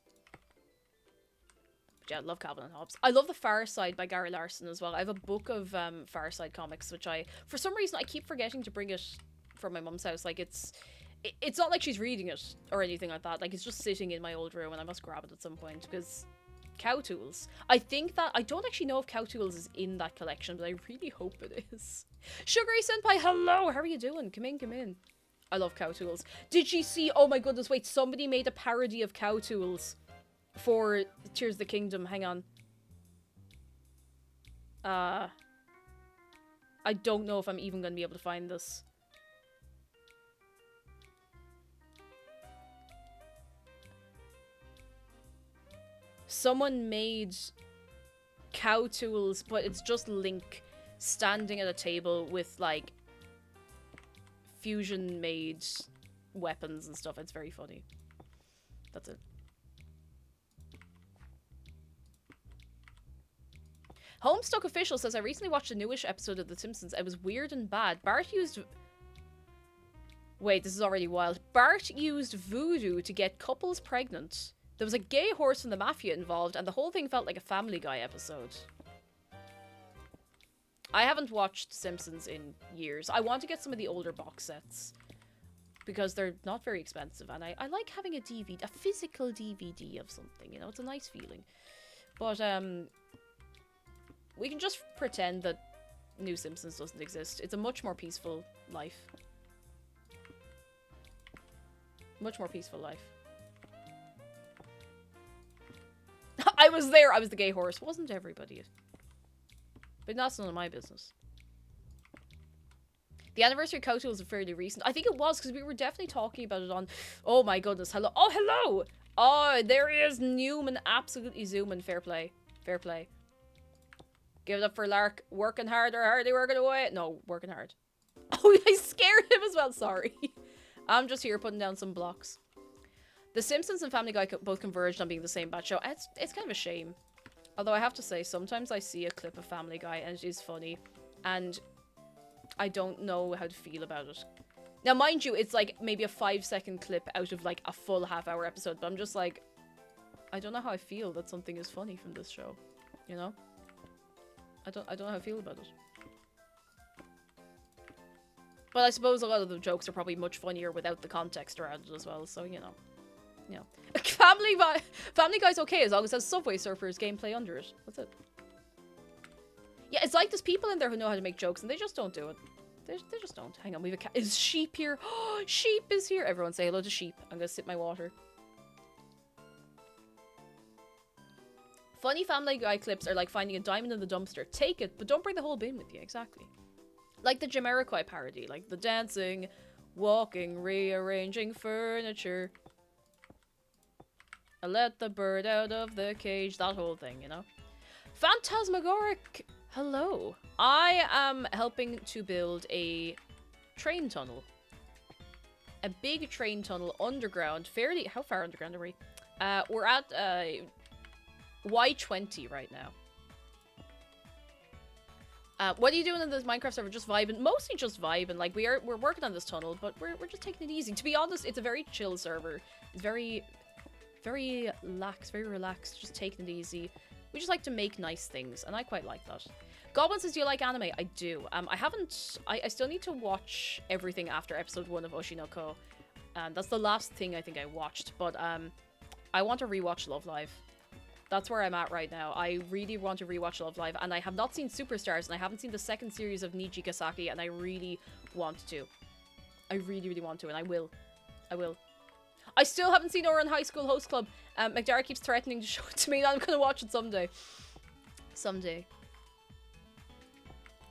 But yeah, I love Calvin and Hobbes. I love The Far Side by Gary Larson as well. I have a book of Far Side comics, which for some reason, I keep forgetting to bring it from my mum's house. Like, it's not like she's reading it or anything like that. Like, it's just sitting in my old room, and I must grab it at some point, because Cow Tools. I think that, I don't actually know if Cow Tools is in that collection, but I really hope it is. Sugary Senpai, hello! How are you doing? Come in, come in. I love Cow Tools. Did she see, oh my goodness, wait, somebody made a parody of Cow Tools for Tears of the Kingdom. Hang on. I don't know if I'm even going to be able to find this. Someone made Cow Tools, but it's just Link standing at a table with, like, fusion-made weapons and stuff. It's very funny. That's it. Homestuck Official says, I recently watched a newish episode of The Simpsons. It was weird and bad. Bart used... Wait, this is already wild. Bart used voodoo to get couples pregnant. There was a gay horse from the Mafia involved, and the whole thing felt like a Family Guy episode. I haven't watched Simpsons in years. I want to get some of the older box sets, because they're not very expensive, and I like having a DVD, a physical DVD of something, you know? It's a nice feeling. But, we can just pretend that New Simpsons doesn't exist. It's a much more peaceful life. Much more peaceful life. I was there. I was the gay horse. Wasn't everybody? But that's none of my business. The anniversary of Cow Tools is fairly recent. I think it was, because we were definitely talking about it on... Oh my goodness. Hello. Oh, hello! Oh, there he is. Newman. Absolutely zooming. Fair play. Fair play. Give it up for Lark. Working hard or hardly working away? No, working hard. Oh, I scared him as well. Sorry. I'm just here putting down some blocks. The Simpsons and Family Guy both converged on being the same bad show. It's kind of a shame. Although I have to say, sometimes I see a clip of Family Guy and it is funny. And I don't know how to feel about it. Now, mind you, it's like maybe a 5-second clip out of like a full half-hour episode. But I'm just like, I don't know how I feel that something is funny from this show. You know? I don't know how I feel about it. But I suppose a lot of the jokes are probably much funnier without the context around it as well. So, you know. You know. Family Guy's okay as long as it has Subway Surfers gameplay under it. That's it. Yeah, it's like there's people in there who know how to make jokes and they just don't do it. They just don't. Hang on, we have a cat. Is Sheep here? Oh, Sheep is here. Everyone say hello to Sheep. I'm gonna sip my water. Funny Family Guy clips are like finding a diamond in the dumpster. Take it, but don't bring the whole bin with you. Exactly. Like the Jamiroquai parody. Like the dancing, walking, rearranging furniture. I let the bird out of the cage. That whole thing, you know? Phantasmagoric, hello. I am helping to build a train tunnel. A big train tunnel underground. Fairly... How far underground are we? We're at Y20 right now. What are you doing in this Minecraft server? Just vibing? Mostly just vibing. Like, we're working on this tunnel, but we're just taking it easy. To be honest, it's a very chill server. It's very lax, very relaxed, just taking it easy. We just like to make nice things, and I quite like that. Goblin says, do you like anime? I do. I haven't... I still need to watch everything after episode 1 of Oshinoko. That's the last thing I think I watched. But I want to rewatch Love Live. That's where I'm at right now. I really want to rewatch Love Live. And I have not seen Superstars. And I haven't seen the second series of Niji Kasaki. And I really want to. I really, really want to. And I will. I will. I still haven't seen Ouran High School Host Club. McDara keeps threatening to show it to me. And I'm going to watch it someday. Someday.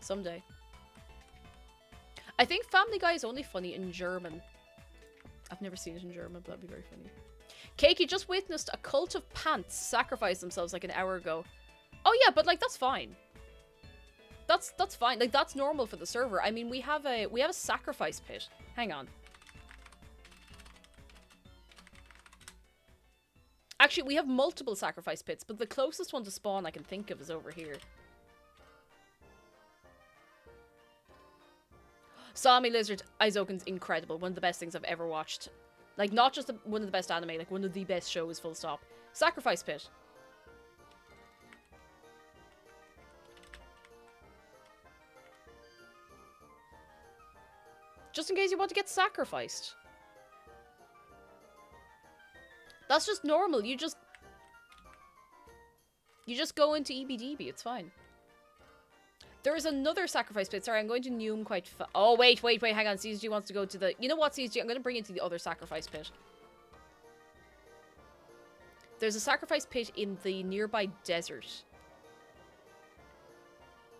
Someday. I think Family Guy is only funny in German. I've never seen it in German, but that'd be very funny. Keiki just witnessed a cult of pants sacrifice themselves like an hour ago. Oh yeah, but like that's fine. That's fine. Like that's normal for the server. I mean, we have a sacrifice pit. Hang on. Actually, we have multiple sacrifice pits, but the closest one to spawn I can think of is over here. Sami Lizard Aizoken's incredible. One of the best things I've ever watched. Like, not just one of the best anime, like one of the best shows, full stop. Sacrifice Pit. Just in case you want to get sacrificed. That's just normal. You just go into EBDB. It's fine. There is another sacrifice pit. Sorry, I'm going to Neum quite oh, wait, hang on. CSG wants to go to the... You know what, CSG? I'm going to bring you to the other sacrifice pit. There's a sacrifice pit in the nearby desert.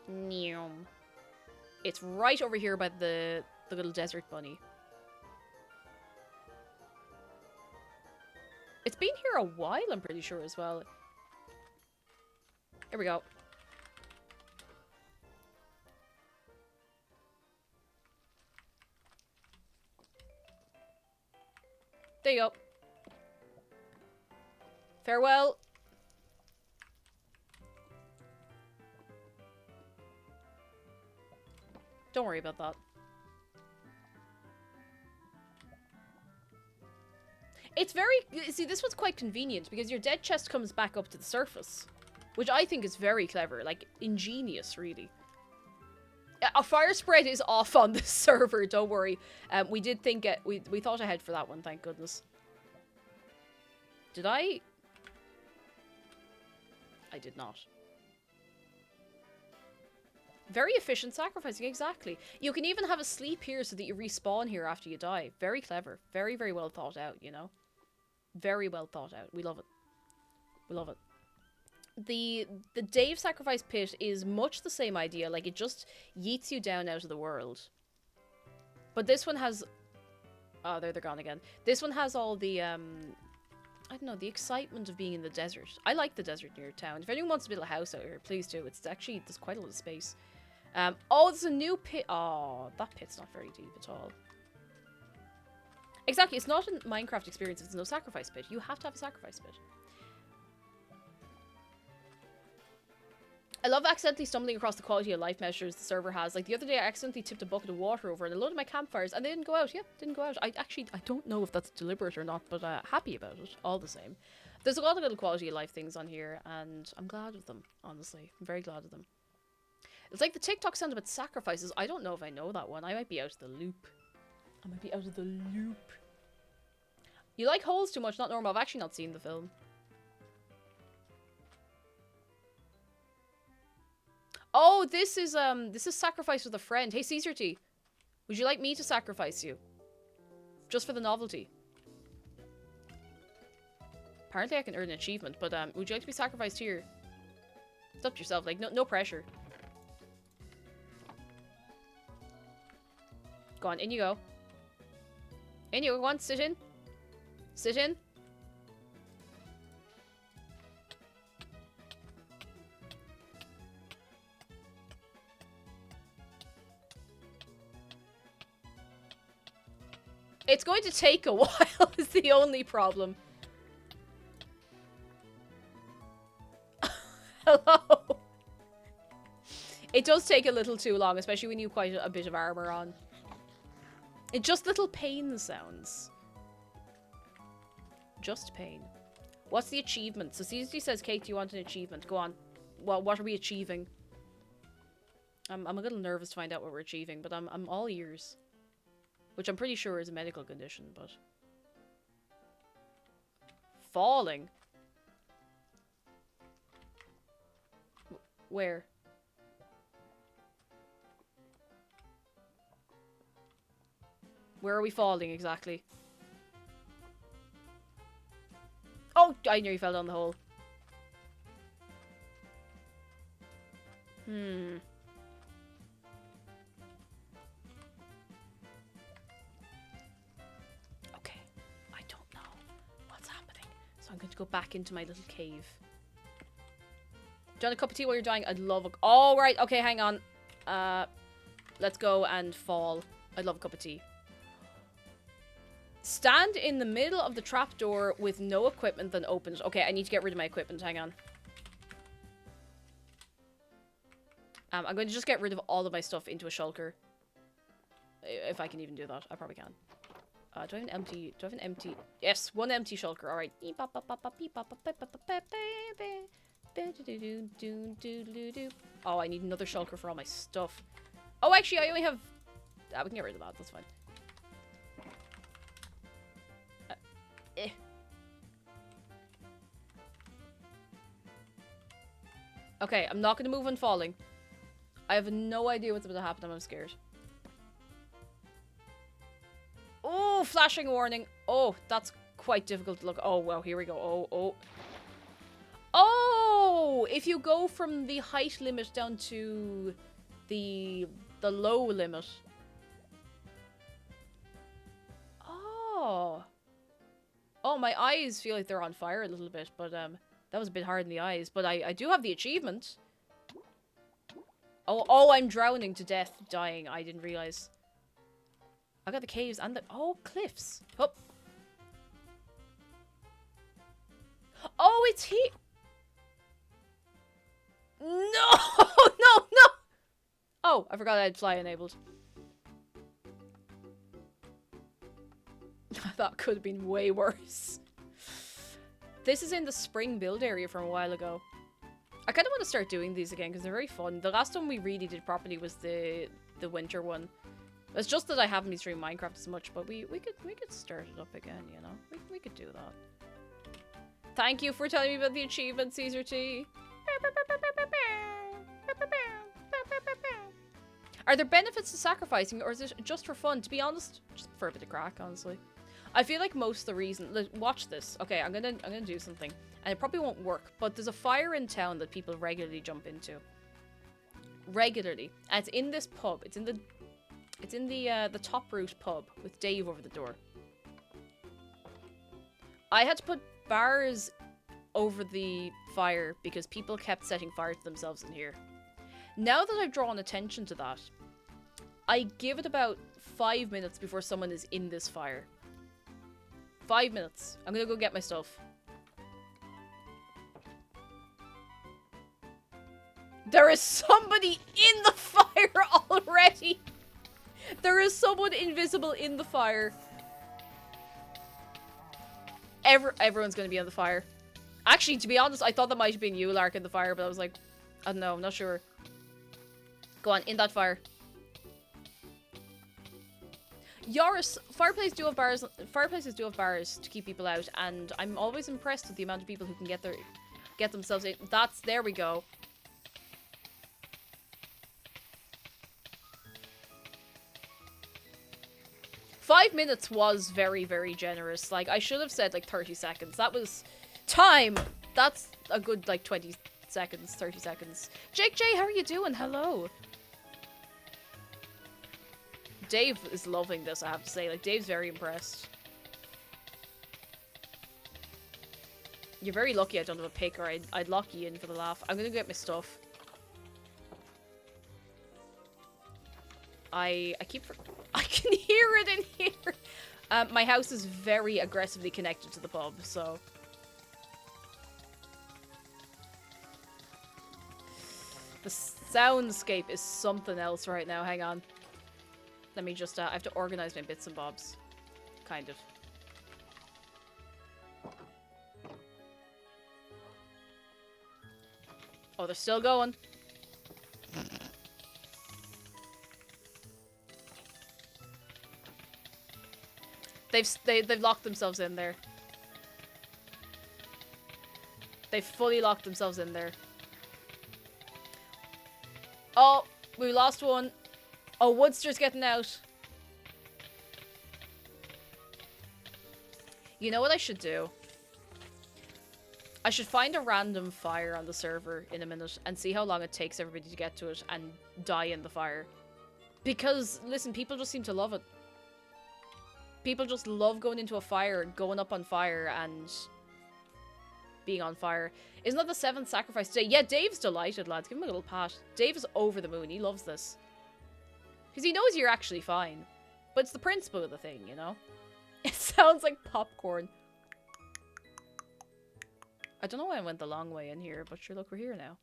Neum. It's right over here by the little desert bunny. It's been here a while, I'm pretty sure, as well. Here we go. There you go. Farewell. Don't worry about that. It's very... See, this one's quite convenient because your dead chest comes back up to the surface. Which I think is very clever. Like, ingenious, really. A fire spread is off on this server, don't worry. We did think it... We thought ahead for that one, thank goodness. Did I? I did not. Very efficient sacrificing, exactly. You can even have a sleep here so that you respawn here after you die. Very clever. Very, very well thought out, you know? Very well thought out. We love it. We love it. The Dave sacrifice pit is much the same idea. Like, it just yeets you down out of the world. But this one has... Oh, there they're gone again. This one has all the, I don't know, the excitement of being in the desert. I like the desert near town. If anyone wants to build a house out here, please do. It's actually... There's quite a lot of space. Oh, there's a new pit. Oh, that pit's not very deep at all. Exactly, it's not a Minecraft experience if there's no sacrifice pit. You have to have a sacrifice pit. I love accidentally stumbling across the quality of life measures the server has. Like, the other day I accidentally tipped a bucket of water over and a load of my campfires and they didn't go out. Yeah, didn't go out. I don't know if that's deliberate or not, but happy about it, all the same. There's a lot of little quality of life things on here and I'm glad of them, honestly. I'm very glad of them. It's like the TikTok sound about sacrifices. I don't know if I know that one. I might be out of the loop. I might be out of the loop. You like holes too much, not normal. I've actually not seen the film. Oh, this is sacrifice with a friend. Hey, Caesar T, would you like me to sacrifice you? Just for the novelty. Apparently I can earn an achievement, but would you like to be sacrificed here? It's up to yourself, like no pressure. Go on, in you go. In you go, go on, sit in. Sit in. It's going to take a while, is the only problem. Hello. It does take a little too long, especially when you have quite a bit of armor on. It's just little pain sounds. Just pain. What's the achievement? So CSG says, Kate, do you want an achievement? Go on. Well, what are we achieving? I'm a little nervous to find out what we're achieving, but I'm all ears. Which I'm pretty sure is a medical condition, but... Falling? Where? Where are we falling exactly? Oh! I nearly fell down the hole. Hmm. Okay. I don't know what's happening. So I'm going to go back into my little cave. Do you want a cup of tea while you're dying? I'd love a... Oh, right. Okay, hang on. Let's go and fall. I'd love a cup of tea. Stand in the middle of the trapdoor with no equipment, then open it. Okay, I need to get rid of my equipment. Hang on. I'm going to just get rid of all of my stuff into a shulker. If I can even do that. I probably can. Do I have an empty... Do I have an empty... Yes, one empty shulker. Alright. Oh, I need another shulker for all my stuff. Oh, actually, I only have... we can get rid of that. That's fine. Okay, I'm not going to move when falling. I have no idea what's about to happen. I'm scared. Oh, flashing warning. Oh, that's quite difficult to look. Oh, well, here we go. Oh, oh. Oh! If you go from the height limit down to the low limit. Oh. Oh, my eyes feel like they're on fire a little bit, but that was a bit hard in the eyes. But I do have the achievement. Oh, I'm drowning to death, dying. I didn't realize. I got the caves and the... Oh, cliffs. Up. Oh, it's here. No! No, no! Oh, I forgot I had fly enabled. That could have been way worse. This is in the spring build area from a while ago. I kind of want to start doing these again because they're very fun. The last one we really did properly was the winter one. It's just that I haven't been streaming Minecraft as much, but we could start it up again, you know? We could do that. Thank you for telling me about the achievement, Caesar T. Are there benefits to sacrificing, or is it just for fun? To be honest, just for a bit of crack, honestly. I feel like most of the reason... Watch this. Okay, I'm gonna do something. And it probably won't work, but there's a fire in town that people regularly jump into. Regularly. And it's in this pub. It's in the Top Root pub with Dave over the door. I had to put bars over the fire because people kept setting fire to themselves in here. Now that I've drawn attention to that, I give it about 5 minutes before someone is in this fire. 5 minutes. I'm gonna go get my stuff. There is somebody in the fire already! There is someone invisible in the fire. Everyone's gonna be on the fire. Actually, to be honest, I thought that might have been you, Lark, in the fire, but I was like, I don't know, I'm not sure. Go on, in that fire. Yaris, fireplaces do have bars to keep people out, and I'm always impressed with the amount of people who can get themselves in. There we go. Five minutes was very, very generous. Like, I should have said, like, 30 seconds. That was time. That's a good, like, 20 seconds, 30 seconds. Jake J, how are you doing? Hello. Dave is loving this, I have to say. Like, Dave's very impressed. You're very lucky I don't have a pick, or I'd lock you in for the laugh. I'm gonna get my stuff. I can hear it in here. My house is very aggressively connected to the pub, so... The soundscape is something else right now. Hang on. Let me just, I have to organize my bits and bobs. Kind of. Oh, they're still going. They've locked themselves in there. They've fully locked themselves in there. Oh, we lost one. Oh, Woodster's getting out. You know what I should do? I should find a random fire on the server in a minute and see how long it takes everybody to get to it and die in the fire. Because, listen, people just seem to love it. People just love going into a fire, going up on fire, and being on fire. Isn't that the 7th sacrifice today? Yeah, Dave's delighted, lads. Give him a little pat. Dave is over the moon. He loves this. Because he knows you're actually fine. But it's the principle of the thing, you know? It sounds like popcorn. I don't know why I went the long way in here, but sure, look, we're here now.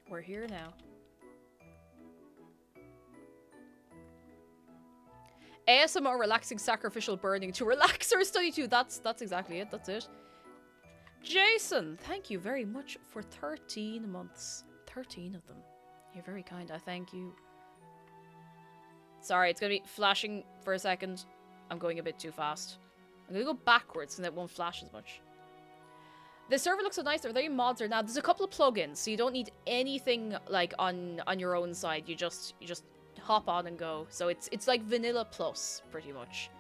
We're here now. ASMR relaxing sacrificial burning to relax or study too. That's exactly it. That's it. Jason, thank you very much for 13 months. 13 of them. You're very kind. I thank you. Sorry, it's gonna be flashing for a second. I'm going a bit too fast. I'm gonna go backwards and it won't flash as much. The server looks so nice. Are there any mods or now? There's a couple of plugins, so you don't need anything like on your own side. You just hop on and go. So it's like vanilla plus pretty much.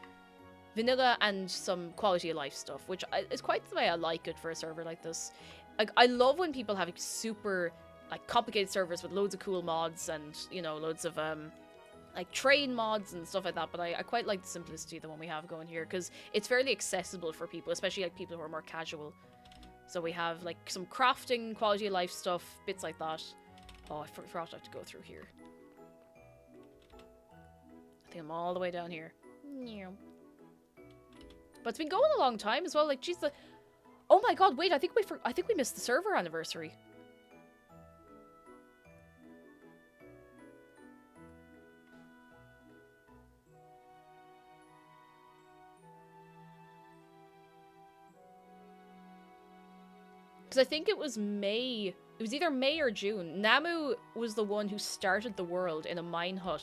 Vanilla and some quality of life stuff, which is quite the way I like it for a server like this. Like, I love when people have super like complicated servers with loads of cool mods and, you know, loads of like train mods and stuff like that, but I quite like the simplicity of the one we have going here because it's fairly accessible for people, especially like people who are more casual. So we have like some crafting, quality of life stuff, bits like that. Oh, I forgot I have to go through here. I think I'm all the way down here. But it's been going a long time as well. Like, geez, oh my god, wait! I think we missed the server anniversary. Because I think it was May. It was either May or June. Namu was the one who started the world in a mine hut.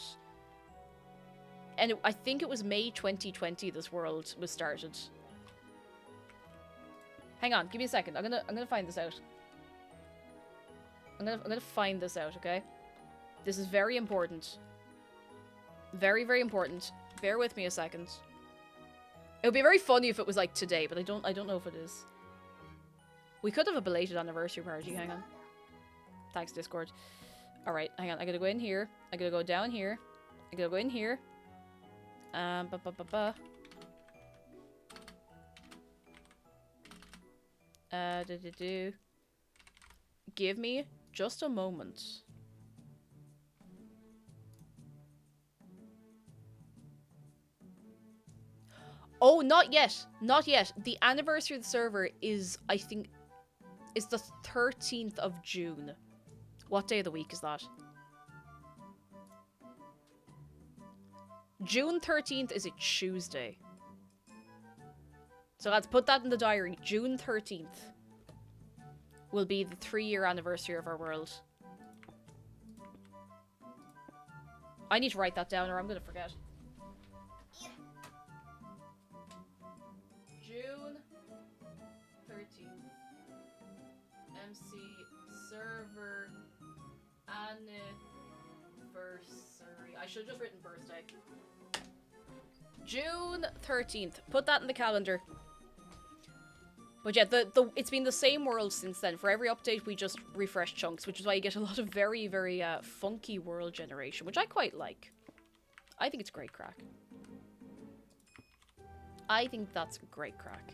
And I think it was May 2020 this world was started. Hang on, give me a second. I'm gonna find this out. I'm gonna find this out, okay? This is very important. Very, very important. Bear with me a second. It would be very funny if it was like today, but I don't know if it is. We could have a belated anniversary party. Hang on. Thanks, Discord. Alright, hang on. I gotta go in here. I gotta go down here. I gotta go in here. Give me just a moment. Oh, not yet. Not yet. The anniversary of the server is, I think, is the 13th of June. What day of the week is that? June 13th is a Tuesday. So let's put that in the diary. June 13th will be the 3-year anniversary of our world. I need to write that down or I'm going to forget. June 13th. MC server anniversary. I should have just written birthday. June 13th. Put that in the calendar. But yeah, it's been the same world since then. For every update, we just refresh chunks, which is why you get a lot of very, very funky world generation, which I quite like. I think it's great crack. I think that's great crack.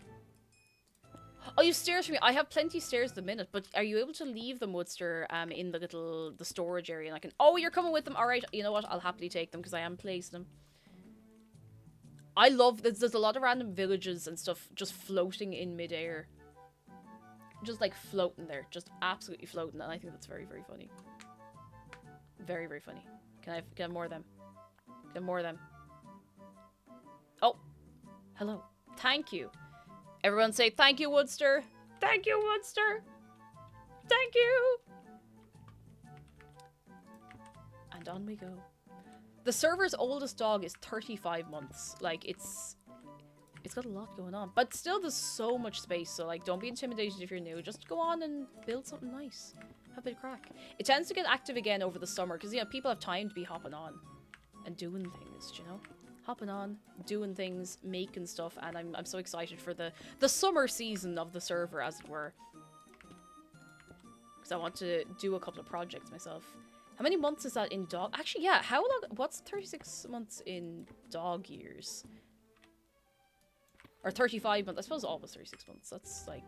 Oh, you have stairs for me. I have plenty of stairs at the minute, but are you able to leave them, Woodster, in the storage area? And I can... Oh, you're coming with them. All right. You know what? I'll happily take them because I am placing them. I love... There's a lot of random villages and stuff just floating in midair. Just, like, floating there. Just absolutely floating. And I think that's very, very funny. Very, very funny. Can I have more of them? Can I have more of them? Oh. Hello. Thank you. Everyone say thank you, Woodster. Thank you, Woodster. Thank you. And on we go. The server's oldest dog is 35 months. Like, it's got a lot going on. But still, there's so much space, so, like, don't be intimidated if you're new. Just go on and build something nice. Have a bit of crack. It tends to get active again over the summer, because, you know, people have time to be hopping on and doing things, you know? Hopping on, doing things, making stuff, and I'm so excited for the summer season of the server, as it were. Because I want to do a couple of projects myself. How many months is that in dog? Actually, yeah, how long? What's 36 months in dog years? Or 35 months? I suppose almost 36 months. That's like,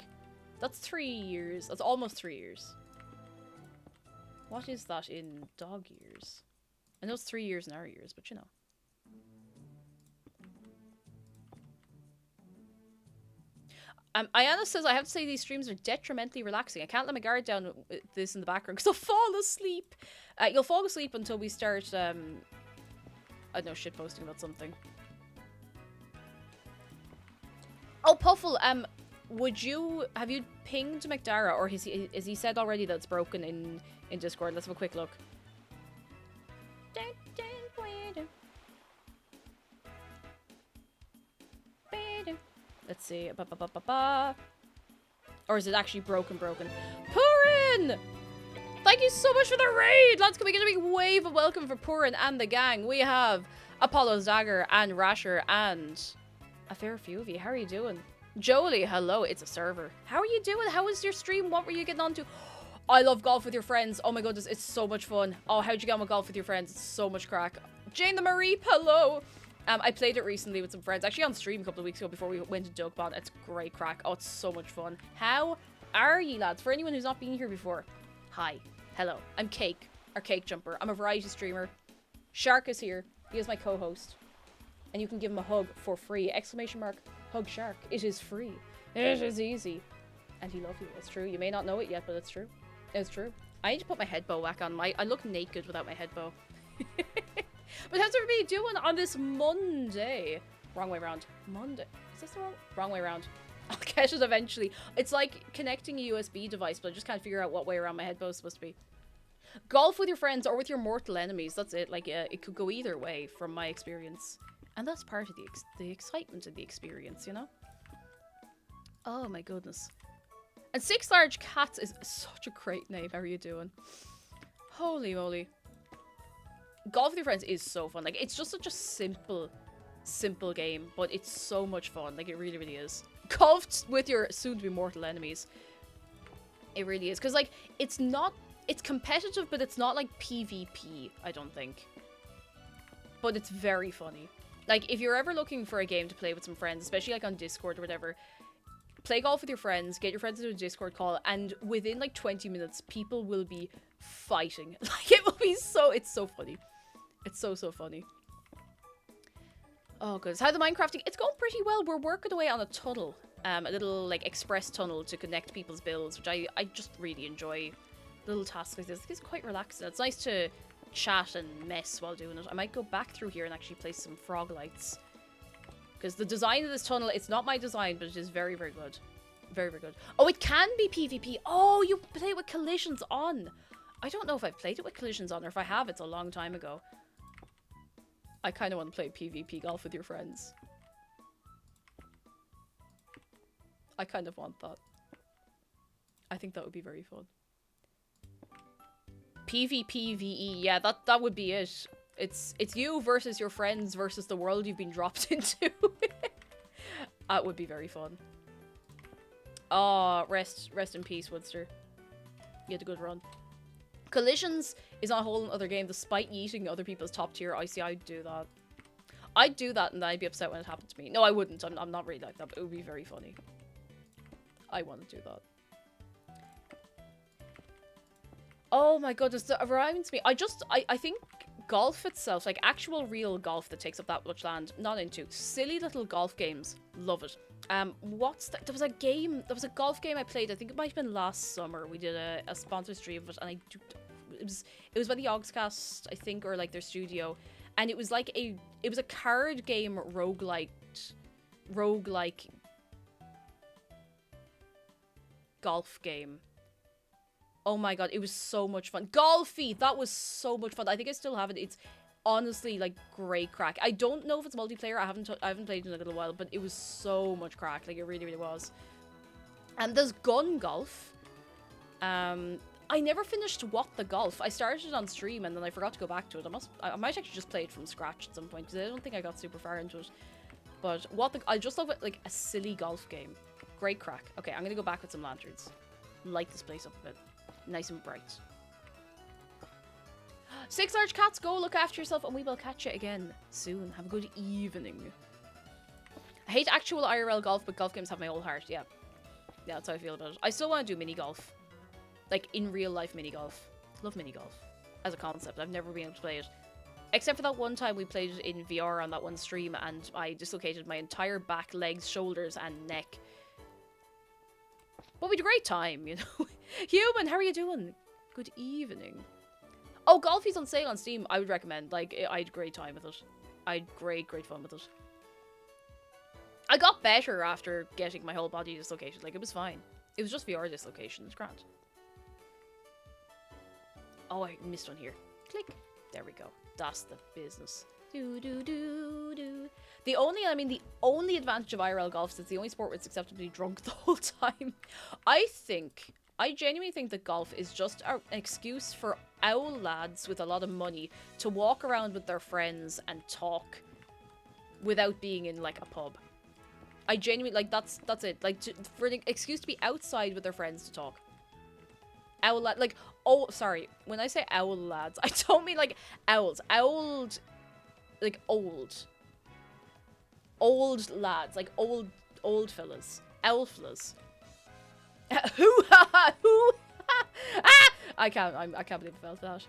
that's 3 years. That's almost 3 years. What is that in dog years? I know it's 3 years in our years, but you know. Ayana says, I have to say these streams are detrimentally relaxing. I can't let my guard down with this in the background because I'll fall asleep. You'll fall asleep until we start, I don't know, shitposting about something. Oh, Puffle, have you pinged McDara, or has he said already that it's broken in Discord? Let's have a quick look. Let's see. Or is it actually broken? Purin! Thank you so much for the raid! Lads, can we get a big wave of welcome for Purin and the gang? We have Apollo's Dagger and Rasher and a fair few of you. How are you doing? Jolie, hello. It's a server. How are you doing? How was your stream? What were you getting on to? I love golf with your friends. Oh my goodness, it's so much fun. Oh, how'd you get on with golf with your friends? It's so much crack. Jane the Marie, hello! I played it recently with some friends, actually on stream a couple of weeks ago before we went to Dugbon. It's great crack. Oh, it's so much fun. How are you, lads? For anyone who's not been here before, hi, hello. I'm Cake, or Cake Jumper. I'm a variety streamer. Shark is here. He is my co-host. And you can give him a hug for free. Exclamation mark, hug Shark. It is free. It is easy. And he loves you. It's true. You may not know it yet, but it's true. It's true. I need to put my head bow back on. I look naked without my head bow. But how's everybody doing on this Monday? Wrong way around. Monday. Is this the wrong way around? I'll get it eventually. It's like connecting a USB device, but I just can't figure out what way around my head bow is supposed to be. Golf with your friends or with your mortal enemies. That's it. Like, it could go either way from my experience. And that's part of the excitement of the experience, you know? Oh my goodness. And Six Large Cats is such a great name. How are you doing? Holy moly. Golf with your friends is so fun. Like, it's just such a simple game, but it's so much fun. Like, it really, really is. Golf with your soon-to-be mortal enemies. It really is. Because, like, it's competitive, but it's not, like, PvP, I don't think. But it's very funny. Like, if you're ever looking for a game to play with some friends, especially, like, on Discord or whatever, play golf with your friends, get your friends into a Discord call, and within, like, 20 minutes, people will be fighting. Like, it will be it's so funny. It's so funny. Oh, goodness. How the Minecrafting? It's going pretty well. We're working away on a tunnel. A little, like, express tunnel to connect people's builds, which I just really enjoy. Little tasks like this. It's quite relaxing. It's nice to chat and mess while doing it. I might go back through here and actually place some frog lights. Because the design of this tunnel, it's not my design, but it is very, very good. Very, very good. Oh, it can be PvP. Oh, you play it with collisions on. I don't know if I've played it with collisions on, or if I have, it's a long time ago. I kind of want to play PvP golf with your friends. I kind of want that. I think that would be very fun. PvPvE, yeah, that would be it. It's you versus your friends versus the world you've been dropped into. That would be very fun. Oh, rest in peace, Woodster. You had a good run. Collisions is on a whole other game. Despite yeeting other people's top tier IC, I'd do that. I'd do that and I'd be upset when it happened to me. No, I wouldn't. I'm not really like that, but it would be very funny. I want to do that. Oh my goodness, that reminds me. I think golf itself, like actual real golf that takes up that much land, not into. Silly little golf games. Love it. What's that? There was a golf game I played, I think it might have been last summer. We did a sponsor stream of it, and it was by the Yogscast, I think, or like their studio. And it was like it was a card game roguelike golf game. Oh my god, it was so much fun. Golfy! That was so much fun. I think I still have it. honestly like great crack. I don't know if it's multiplayer. I haven't played in a little while, but it was so much crack. Like it really, really was. And there's gun golf. I never finished What the Golf. I started it on stream and then I forgot to go back to it. I might actually just play it from scratch at some point because I don't think I got super far into it. But I just love it, like a silly golf game. Great crack. Okay, I'm gonna go back with some lanterns. Light this place up a bit. Nice and bright. 6 large cats, go look after yourself and we will catch you again soon. Have a good evening. I hate actual IRL golf, but golf games have my whole heart. Yeah. Yeah, that's how I feel about it. I still want to do mini golf. Like, in real life mini golf. Love mini golf. As a concept. I've never been able to play it. Except for that one time we played it in VR on that one stream and I dislocated my entire back, legs, shoulders, and neck. But we had a great time, you know. Human, how are you doing? Good evening. Oh, Golfy's on sale on Steam. I would recommend. Like, I had a great time with it. I had great fun with it. I got better after getting my whole body dislocated. Like, it was fine. It was just VR dislocation. It's grand. Oh, I missed one here. Click. There we go. That's the business. Do, do, do, do. The only advantage of IRL golf is it's the only sport where it's acceptable to be drunk the whole time. I genuinely think that golf is just an excuse for owl lads with a lot of money to walk around with their friends and talk without being in, like, a pub. I genuinely, like, that's it. Like, for an excuse to be outside with their friends to talk. Owl lad, like, oh, sorry. When I say owl lads, I don't mean, like, owls. Owled, like, old. Old lads, like, old fellas. Owl fellas. Who? Who? Ah! I can't believe I felt that.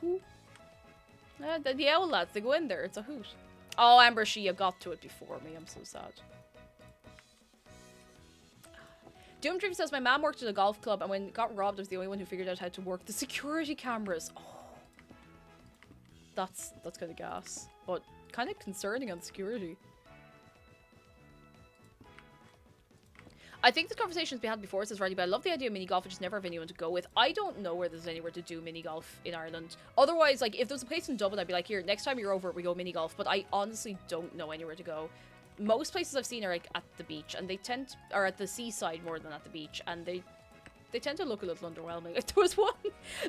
Who? The owl lads, they go in there. It's a hoot. Oh, Amber Shia got to it before me. I'm so sad. Doom Trivia says, my mom worked at a golf club and when got robbed, I was the only one who figured out how to work the security cameras. Oh. That's kind of gas. But kind of concerning on security. I think this conversation's been had before, says Riley, but I love the idea of mini golf. I just never have anyone to go with. I don't know where there's anywhere to do mini golf in Ireland. Otherwise, like, if there was a place in Dublin, I'd be like, here, next time you're over, we go mini golf. But I honestly don't know anywhere to go. Most places I've seen are, like, at the beach, and they are at the seaside more than at the beach, and they tend to look a little underwhelming. Like,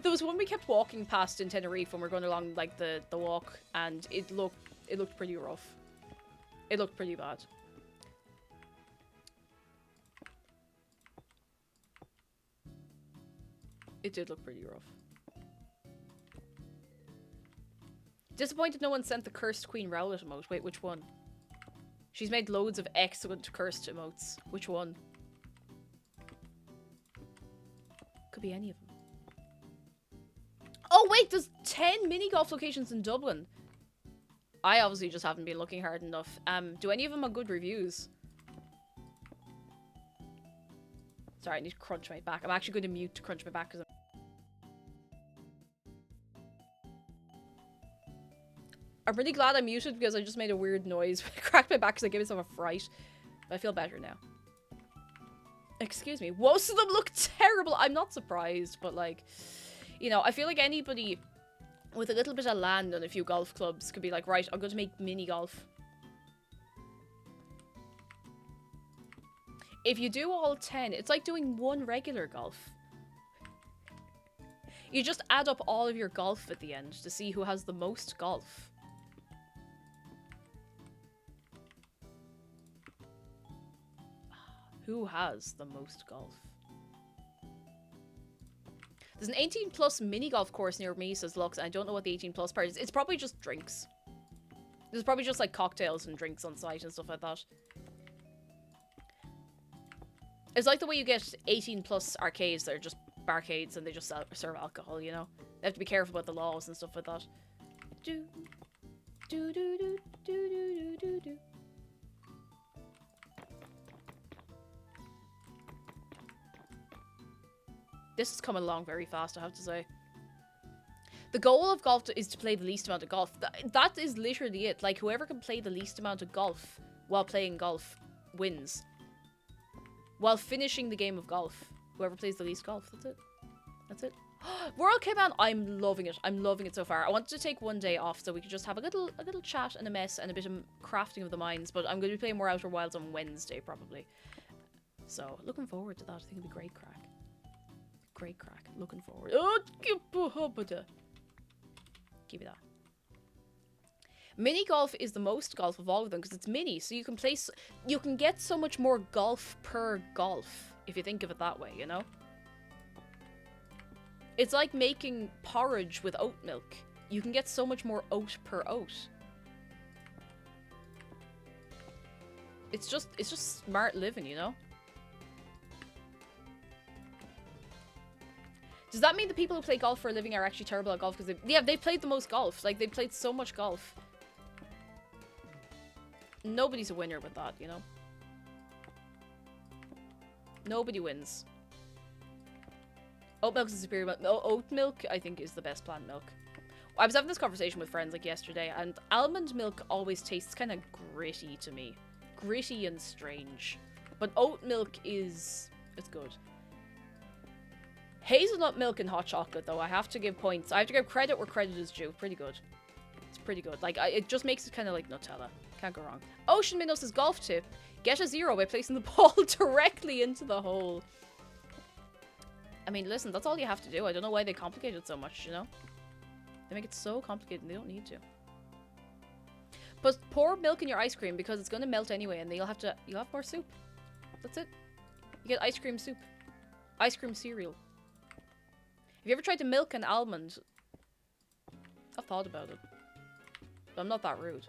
there was one we kept walking past in Tenerife when we were going along, like, the walk, and it looked pretty rough. It looked pretty bad. It did look pretty rough. Disappointed no one sent the Cursed Queen Rowlet emote. Wait, which one? She's made loads of excellent cursed emotes. Which one? Could be any of them. Oh wait, there's 10 mini golf locations in Dublin. I obviously just haven't been looking hard enough. Do any of them have good reviews? Sorry, I need to crunch my back. I'm actually going to mute to crunch my back because I'm really glad I muted because I just made a weird noise. I cracked my back because I gave myself a fright. But I feel better now. Excuse me. Most of them look terrible. I'm not surprised, but like, you know, I feel like anybody with a little bit of land and a few golf clubs could be like, right, I'm going to make mini golf. If you do all 10, it's like doing one regular golf. You just add up all of your golf at the end to see who has the most golf. Who has the most golf? There's an 18+ mini golf course near me, says Lux. I don't know what the 18+ part is. It's probably just drinks. There's probably just like cocktails and drinks on site and stuff like that. It's like the way you get 18+ arcades that are just barcades and they just serve alcohol, you know? They have to be careful about the laws and stuff like that. Do, do, do, do, do, do, do, do. This is coming along very fast, I have to say. The goal of golf is to play the least amount of golf. That is literally it. Like, whoever can play the least amount of golf while playing golf wins. While finishing the game of golf. Whoever plays the least golf, that's it. That's it. World K-Man, I'm loving it. I'm loving it so far. I wanted to take one day off so we could just have a little chat and a mess and a bit of crafting of the mines, but I'm going to be playing more Outer Wilds on Wednesday, probably. So, looking forward to that. I think it'll be great crack. Great crack. Looking forward. Oh, give me that. Mini golf is the most golf of all of them because it's mini, so you can get so much more golf per golf, if you think of it that way, you know? It's like making porridge with oat milk. You can get so much more oat per oat. It's just smart living, you know? Does that mean the people who play golf for a living are actually terrible at golf? Because they've played the most golf. Like, they've played so much golf. Nobody's a winner with that, you know? Nobody wins. Oat milk is superior milk. No, oat milk, I think, is the best plant milk. I was having this conversation with friends, like, yesterday, and almond milk always tastes kind of gritty to me. Gritty and strange. But oat milk it's good. Hazelnut milk and hot chocolate, though, I have to give points. I have to give credit where credit is due. Pretty good. It's pretty good. Like, it just makes it kind of like Nutella. Can't go wrong. Ocean Minnow says golf tip. Get a 0 by placing the ball directly into the hole. I mean, listen, that's all you have to do. I don't know why they complicate it so much, you know? They make it so complicated and they don't need to. But pour milk in your ice cream because it's going to melt anyway and you'll have more soup. That's it. You get ice cream soup. Ice cream cereal. Have you ever tried to milk an almond? I've thought about it. But I'm not that rude.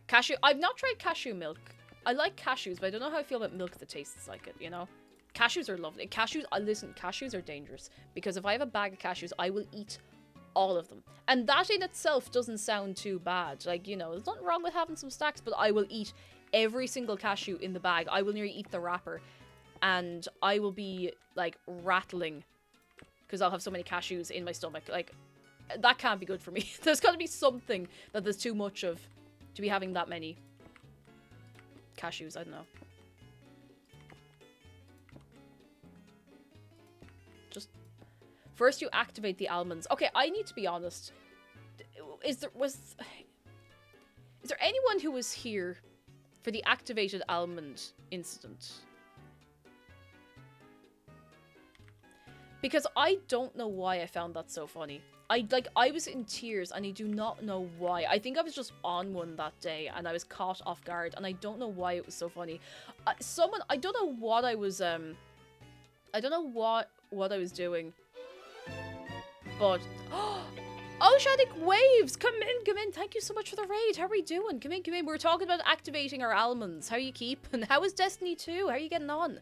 Cashew. I've not tried cashew milk. I like cashews, but I don't know how I feel about milk that tastes like it, you know? Cashews are lovely. Listen, cashews are dangerous. Because if I have a bag of cashews, I will eat all of them. And that in itself doesn't sound too bad. Like, you know, there's nothing wrong with having some stacks, but I will eat every single cashew in the bag. I will nearly eat the wrapper. And I will be, like, rattling. Because I'll have so many cashews in my stomach. Like, that can't be good for me. There's got to be something that there's too much of to be having that many cashews. I don't know. Just first you activate the almonds. Okay, I need to be honest. Is there anyone who was here for the activated almond incident? Because I don't know why I found that so funny. I was in tears and I do not know why. I think I was just on one that day and I was caught off guard and I don't know why it was so funny. I don't know what I was, I don't know what I was doing. But, Oceanic Waves, come in. Thank you so much for the raid. How are we doing? Come in. We're talking about activating our almonds. How you keeping? How is Destiny 2? How are you getting on?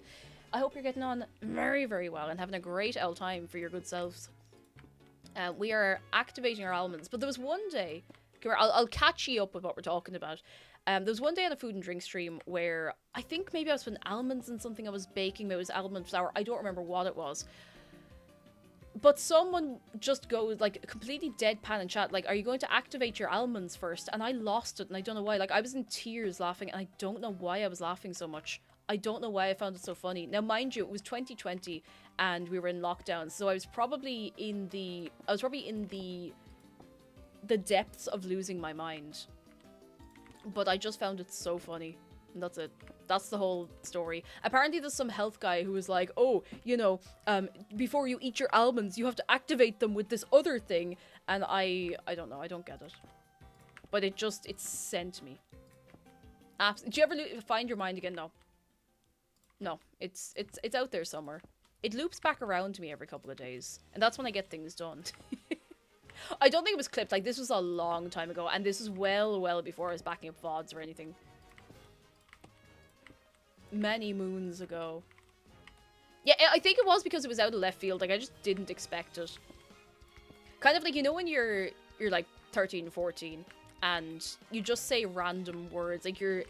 I hope you're getting on very, very well and having a great old time for your good selves. We are activating our almonds, but there was one day, I'll catch you up with what we're talking about. There was one day on a food and drink stream where I think maybe I was putting almonds in something I was baking. Maybe it was almond flour. I don't remember what it was. But someone just goes, like, completely deadpan in chat, like, are you going to activate your almonds first? And I lost it, and I don't know why. Like, I was in tears laughing, and I don't know why I was laughing so much. I don't know why I found it so funny. Now, mind you, it was 2020, and we were in lockdown, so I was probably in the depths of losing my mind. But I just found it so funny, and that's it. That's the whole story. Apparently there's some health guy who was like, oh, you know, before you eat your almonds, you have to activate them with this other thing. And I don't know, I don't get it. But it sent me. Do you ever find your mind again? No. No, it's out there somewhere. It loops back around to me every couple of days. And that's when I get things done. I don't think it was clipped. Like, this was a long time ago. And this is well before I was backing up VODs or anything. Many moons ago. Yeah, I think it was because it was out of left field. Like, I just didn't expect it. Kind of like, you know when you're like 13, 14, and you just say random words. Like, you're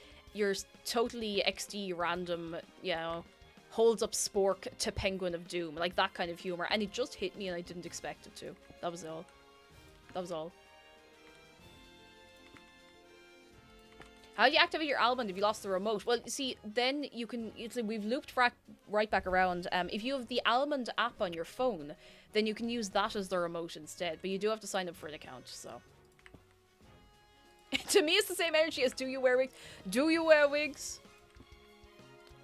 totally XD random, you know, holds up spork to Penguin of Doom. Like, that kind of humor. And it just hit me and I didn't expect it to. That was all. That was all. How do you activate your almond if you lost the remote? Well, see, then you can. We've looped right back around. If you have the almond app on your phone, then you can use that as the remote instead. But you do have to sign up for an account. So, to me, it's the same energy as do you wear wigs? Do you wear wigs?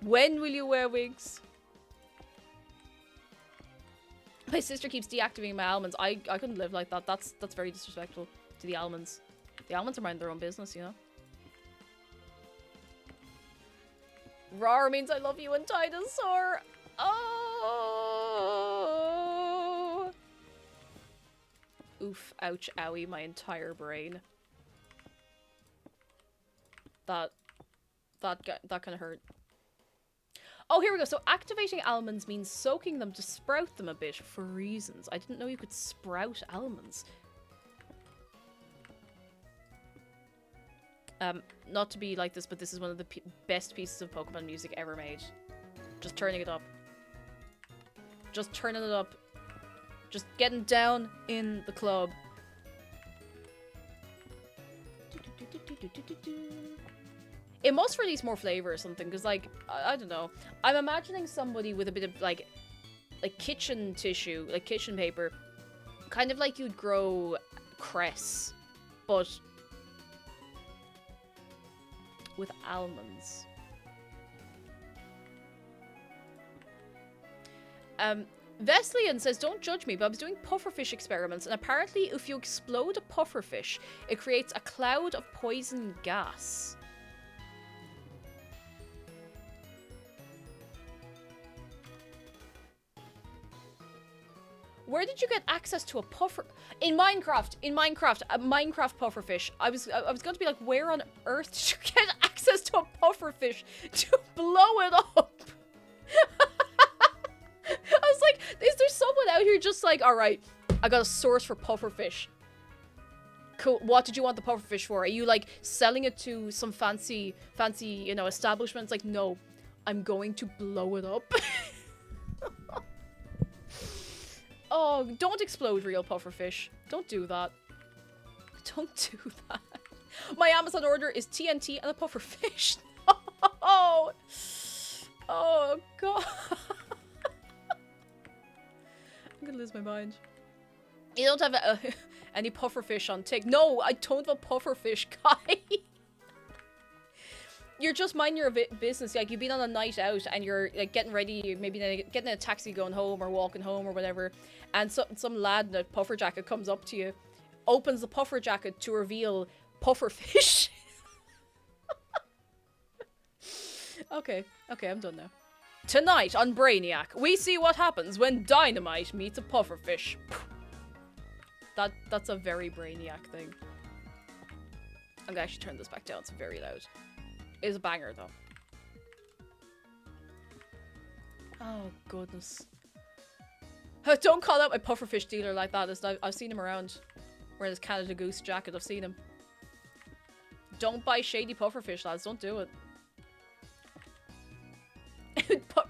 When will you wear wigs? My sister keeps deactivating my almonds. I couldn't live like that. That's very disrespectful to the almonds. The almonds are minding their own business, you know. Rar means I love you and dinosaur. Oh. Oof, ouch, owie, my entire brain. That kind of hurt. Oh, here we go. So activating almonds means soaking them to sprout them a bit for reasons. I didn't know you could sprout almonds. Not to be like this, but this is one of the best pieces of Pokemon music ever made. Just turning it up. Just turning it up. Just getting down in the club. It must release more flavor or something, because, like, I don't know. I'm imagining somebody with a bit of, like kitchen tissue, like kitchen paper. Kind of like you'd grow cress, but with almonds. Veslian says, don't judge me, but I was doing pufferfish experiments, and apparently if you explode a pufferfish, it creates a cloud of poison gas. Where did you get access to a puffer? In Minecraft, a Minecraft pufferfish. I was going to be like, where on earth did you get access to a pufferfish to blow it up? I was like, is there someone out here just like, all right, I got a source for pufferfish. Cool. What did you want the pufferfish for? Are you like selling it to some fancy, you know, establishment? It's like, no, I'm going to blow it up. Oh, don't explode real pufferfish. Don't do that. Don't do that. My Amazon order is TNT and a pufferfish. No! Oh, God. I'm gonna lose my mind. You don't have any pufferfish on tick. No, I don't have a pufferfish, guy. You're just minding your business. Like, you've been on a night out and you're like getting ready, maybe getting in a taxi going home or walking home or whatever, and some lad in a puffer jacket comes up to you, opens the puffer jacket to reveal pufferfish. Okay, I'm done now. Tonight on Brainiac, we see what happens when dynamite meets a pufferfish. That's a very Brainiac thing. I'm gonna actually turn this back down. It's very loud. It's a banger though. Oh goodness. Don't call out my pufferfish dealer like that. I've seen him around wearing his Canada Goose jacket. I've seen him. Don't buy shady pufferfish, lads. Don't do it.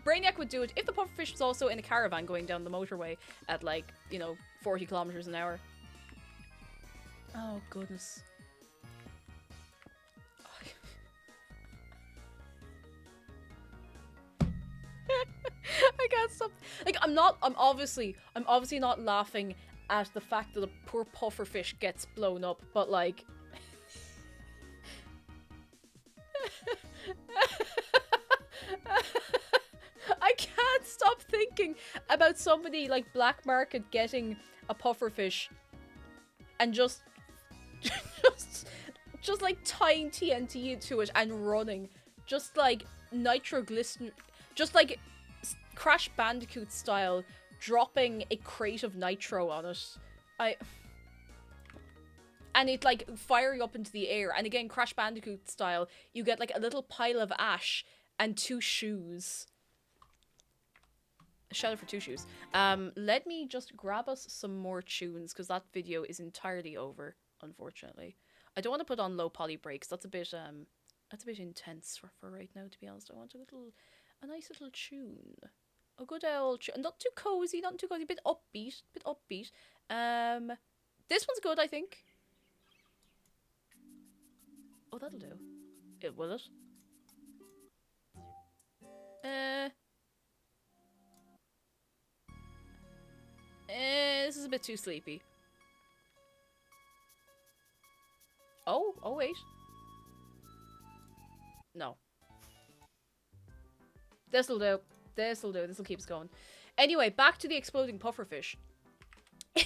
Brainiac would do it if the pufferfish was also in a caravan going down the motorway at, like, you know, 40 kilometers an hour. Oh goodness. I can't stop. Like, I'm obviously not laughing at the fact that a poor pufferfish gets blown up, but like I can't stop thinking about somebody like Black Market getting a pufferfish and just like tying TNT to it and running, just like nitroglycerin, just like Crash Bandicoot style, dropping a crate of nitro on it. And it like firing up into the air, and again Crash Bandicoot style, you get like a little pile of ash and 2 shoes. Shout out for 2 shoes. Let me just grab us some more tunes, because that video is entirely over, unfortunately. I don't want to put on low poly breaks. That's a bit intense for right now, to be honest. I want a nice little tune. A good old tune. Not too cozy, a bit upbeat. This one's good, I think. Oh, that'll do. It will it? Uh, this is a bit too sleepy. Oh wait. No. This'll do. This'll do. This'll keep us going. Anyway, back to the exploding pufferfish.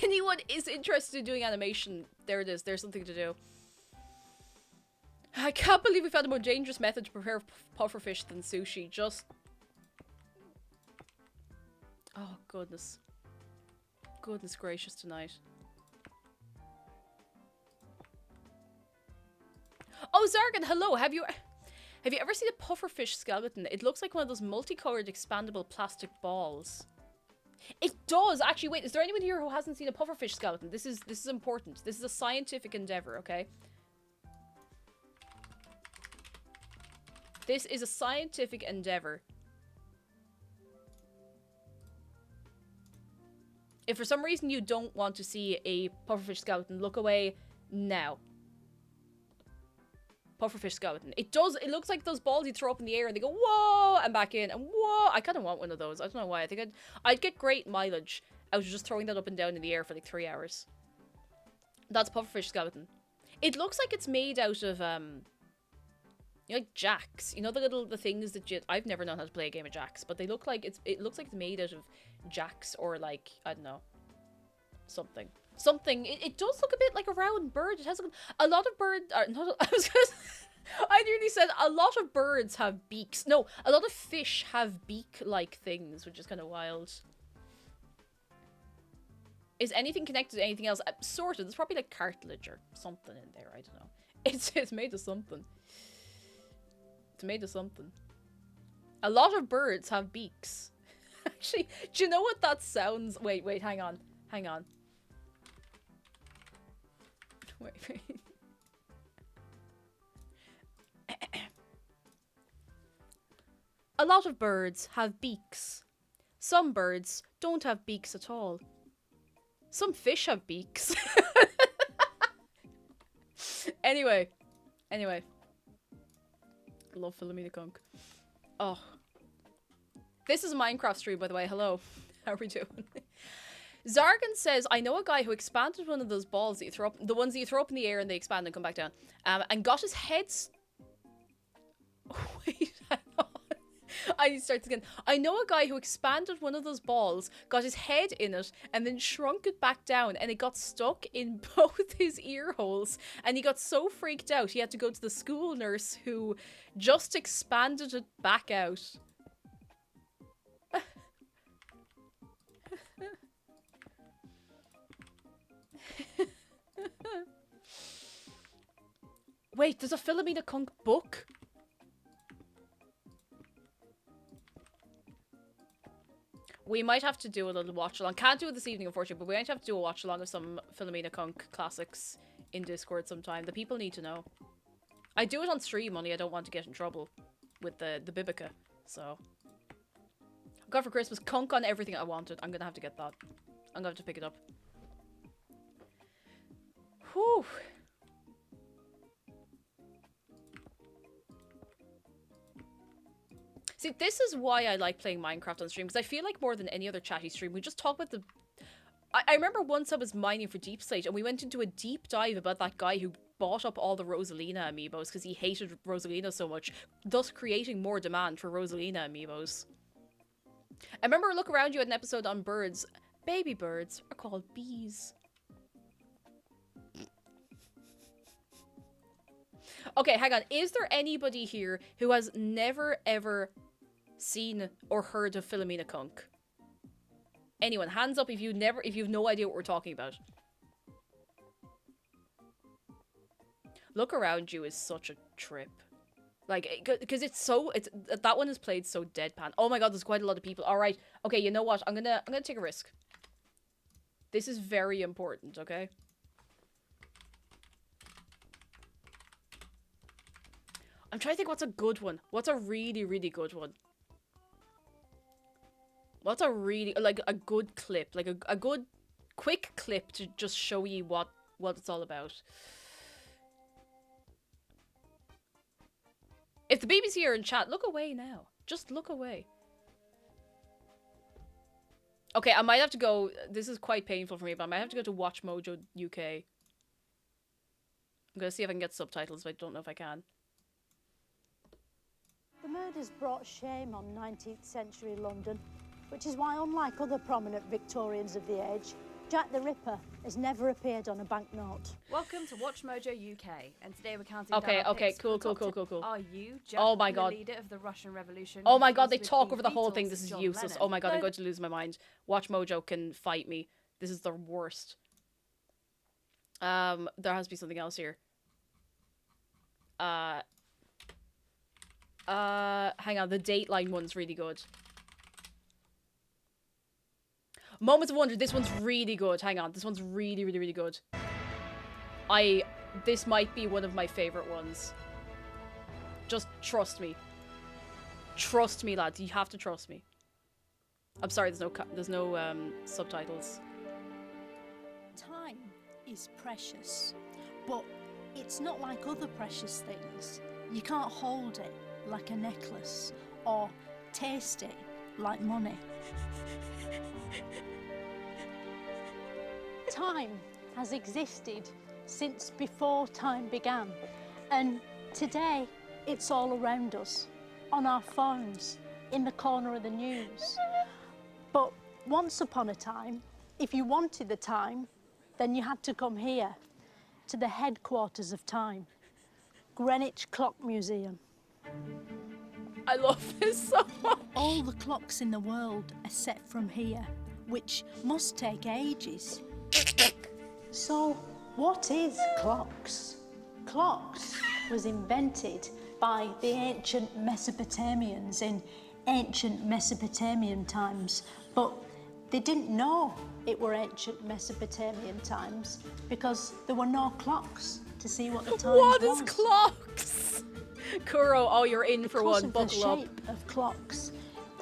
Anyone is interested in doing animation, there it is. There's something to do. I can't believe we found a more dangerous method to prepare pufferfish than sushi. Just... Oh, goodness. Goodness gracious tonight. Oh, Zargan, hello. Have you ever seen a pufferfish skeleton? It looks like one of those multicolored expandable plastic balls. It does! Actually, wait, is there anyone here who hasn't seen a pufferfish skeleton? This is important. This is a scientific endeavor, okay? This is a scientific endeavor. If for some reason you don't want to see a pufferfish skeleton, look away now. Pufferfish skeleton. It looks like those balls you throw up in the air and they go, whoa, and back in, and whoa. I kind of want one of those. I don't know why. I think I'd get great mileage out of just throwing that up and down in the air for like 3 hours. That's pufferfish skeleton. It looks like it's made out of, you know, like jacks. You know the things that I've never known how to play a game of jacks, but they look like it looks like it's made out of jacks or like, I don't know, something. It does look a bit like a round bird. It has a lot of birds are not. I nearly said a lot of birds have beaks. No, a lot of fish have beak-like things, which is kind of wild. Is anything connected to anything else? Sort of. There's probably like cartilage or something in there. I don't know. It's made of something. It's made of something. A lot of birds have beaks. Actually, do you know what that sounds? Wait, hang on. Wait. A lot of birds have beaks. Some birds don't have beaks at all. Some fish have beaks. Anyway. I love Philomena Conk. Oh. This is a Minecraft stream, by the way. Hello. How are we doing? Zargan says, I know a guy who expanded one of those balls that you throw up, the ones that you throw up in the air and they expand and come back down, and got his head... Wait, hang on. I need to start again. I know a guy who expanded one of those balls, got his head in it, and then shrunk it back down, and it got stuck in both his ear holes, and he got so freaked out he had to go to the school nurse who just expanded it back out. Wait, there's a Philomena Conk book? We might have to do a little watch along. Can't do it this evening, unfortunately, but we might have to do a watch along of some Philomena Conk classics in Discord sometime. The people need to know. I do it on stream, only I don't want to get in trouble with the Bibica, so. God for Christmas, Conk on everything I wanted. I'm gonna have to get that. I'm gonna have to pick it up. Whew. See, this is why I like playing Minecraft on stream, because I feel like more than any other chatty stream, we just talk about the... I remember once I was mining for Deep Slate, and we went into a deep dive about that guy who bought up all the Rosalina amiibos because he hated Rosalina so much, thus creating more demand for Rosalina amiibos. I remember a look around you at an episode on birds. Baby birds are called bees. Okay, hang on. Is there anybody here who has never ever seen or heard of Philomena Conk? Anyone? Hands up if you've no idea what we're talking about. Look around you is such a trip. Like, because that one is played so deadpan. Oh my god, there's quite a lot of people. All right. Okay, you know what? I'm gonna take a risk. This is very important, okay? I'm trying to think what's a good one. What's a really, really good one? What's a really, like, a good clip? Like, a good, quick clip to just show you what it's all about. If the BBC are in chat, look away now. Just look away. Okay, I might have to go. This is quite painful for me, but I might have to go to Watch Mojo UK. I'm gonna see if I can get subtitles, but I don't know if I can. The murders brought shame on 19th century London, which is why, unlike other prominent Victorians of the age, Jack the Ripper has never appeared on a banknote. Welcome to Watch Mojo UK, and today we're counting Okay, down our okay, picks for cool, the cool, top cool, 10. cool, cool. Are you Jack, Oh my the God. leader of the Russian Revolution? Oh my who god, fused they with talk the over the whole Beatles thing. This and is John useless. Lennon? Oh my god, I'm No, going to lose my mind. Watch Mojo can fight me. This is the worst. There has to be something else here. Hang on, the Dateline one's really good. Moments of Wonder, this one's really good. Hang on, this one's really, really, really good. This might be one of my favorite ones. Just trust me. Trust me, lads. You have to trust me. I'm sorry, there's no subtitles. Time is precious, but it's not like other precious things. You can't hold it like a necklace or taste it like money. Time has existed since before time began, and today it's all around us, on our phones, in the corner of the news. But once upon a time, if you wanted the time, then you had to come here, to the headquarters of time, Greenwich Clock Museum. I love this so much. All the clocks in the world are set from here, which must take ages. So, what is clocks? Clocks was invented by the ancient Mesopotamians in ancient Mesopotamian times, but they didn't know it were ancient Mesopotamian times because there were no clocks to see what the time was. What is clocks? Kuro, oh, you're in for Because one. of the Buckle up. shape of clocks,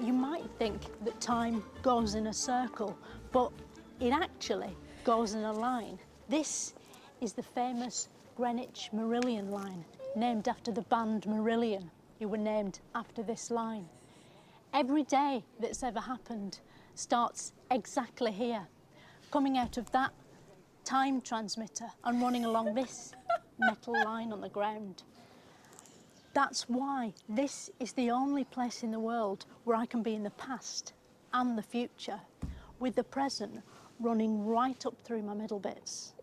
you might think that time goes in a circle, but it actually goes in a line. This is the famous Greenwich Merillion line, named after the band Marillion, who were named after this line. Every day that's ever happened starts exactly here, coming out of that time transmitter and running along this metal line on the ground. That's why this is the only place in the world where I can be in the past and the future, with the present running right up through my middle bits.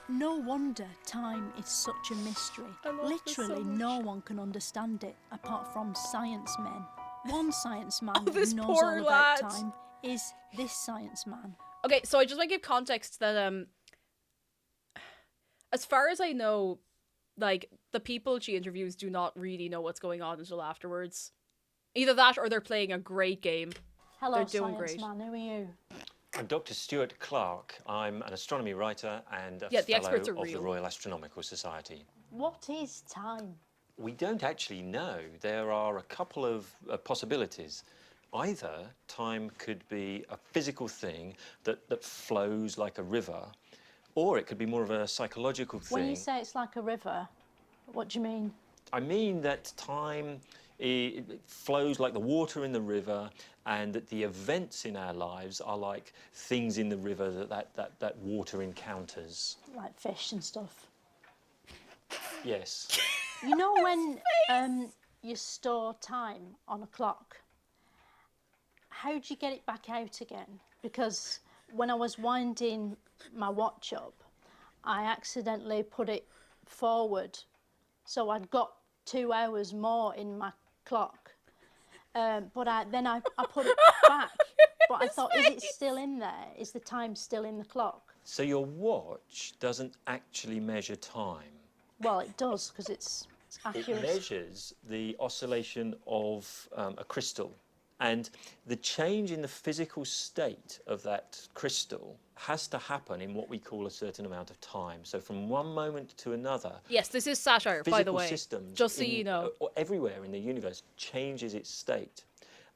No wonder time is such a mystery. Literally no one can understand it apart from science men. One science man who this knows poor all about lad. time is this science man. Okay, so I just want to give context that as far as I know, like, the people she interviews do not really know what's going on until afterwards. Either that or they're playing a great game. Hello, They're doing science great. man, who are you? I'm Dr. Stuart Clark. I'm an astronomy writer and a Yeah, the fellow experts are of real. the Royal Astronomical Society. What is time? We don't actually know. There are a couple of possibilities. Either time could be a physical thing that flows like a river, or it could be more of a psychological thing. When you say it's like a river, what do you mean? I mean that time it flows like the water in the river, and that the events in our lives are like things in the river that water encounters. Like fish and stuff. Yes. You know when you store time on a clock, how do you get it back out again? Because when I was winding my watch up, I accidentally put it forward, so I'd got 2 hours more in my clock. But then I put it back, but I thought, is it still in there? Is the time still in the clock? So your watch doesn't actually measure time. Well, it does, because it's It accurate. measures the oscillation of a crystal. And the change in the physical state of that crystal has to happen in what we call a certain amount of time. So from one moment to another, Yes, this is satire, by the physical way. systems Just so you know. everywhere in the universe changes its state.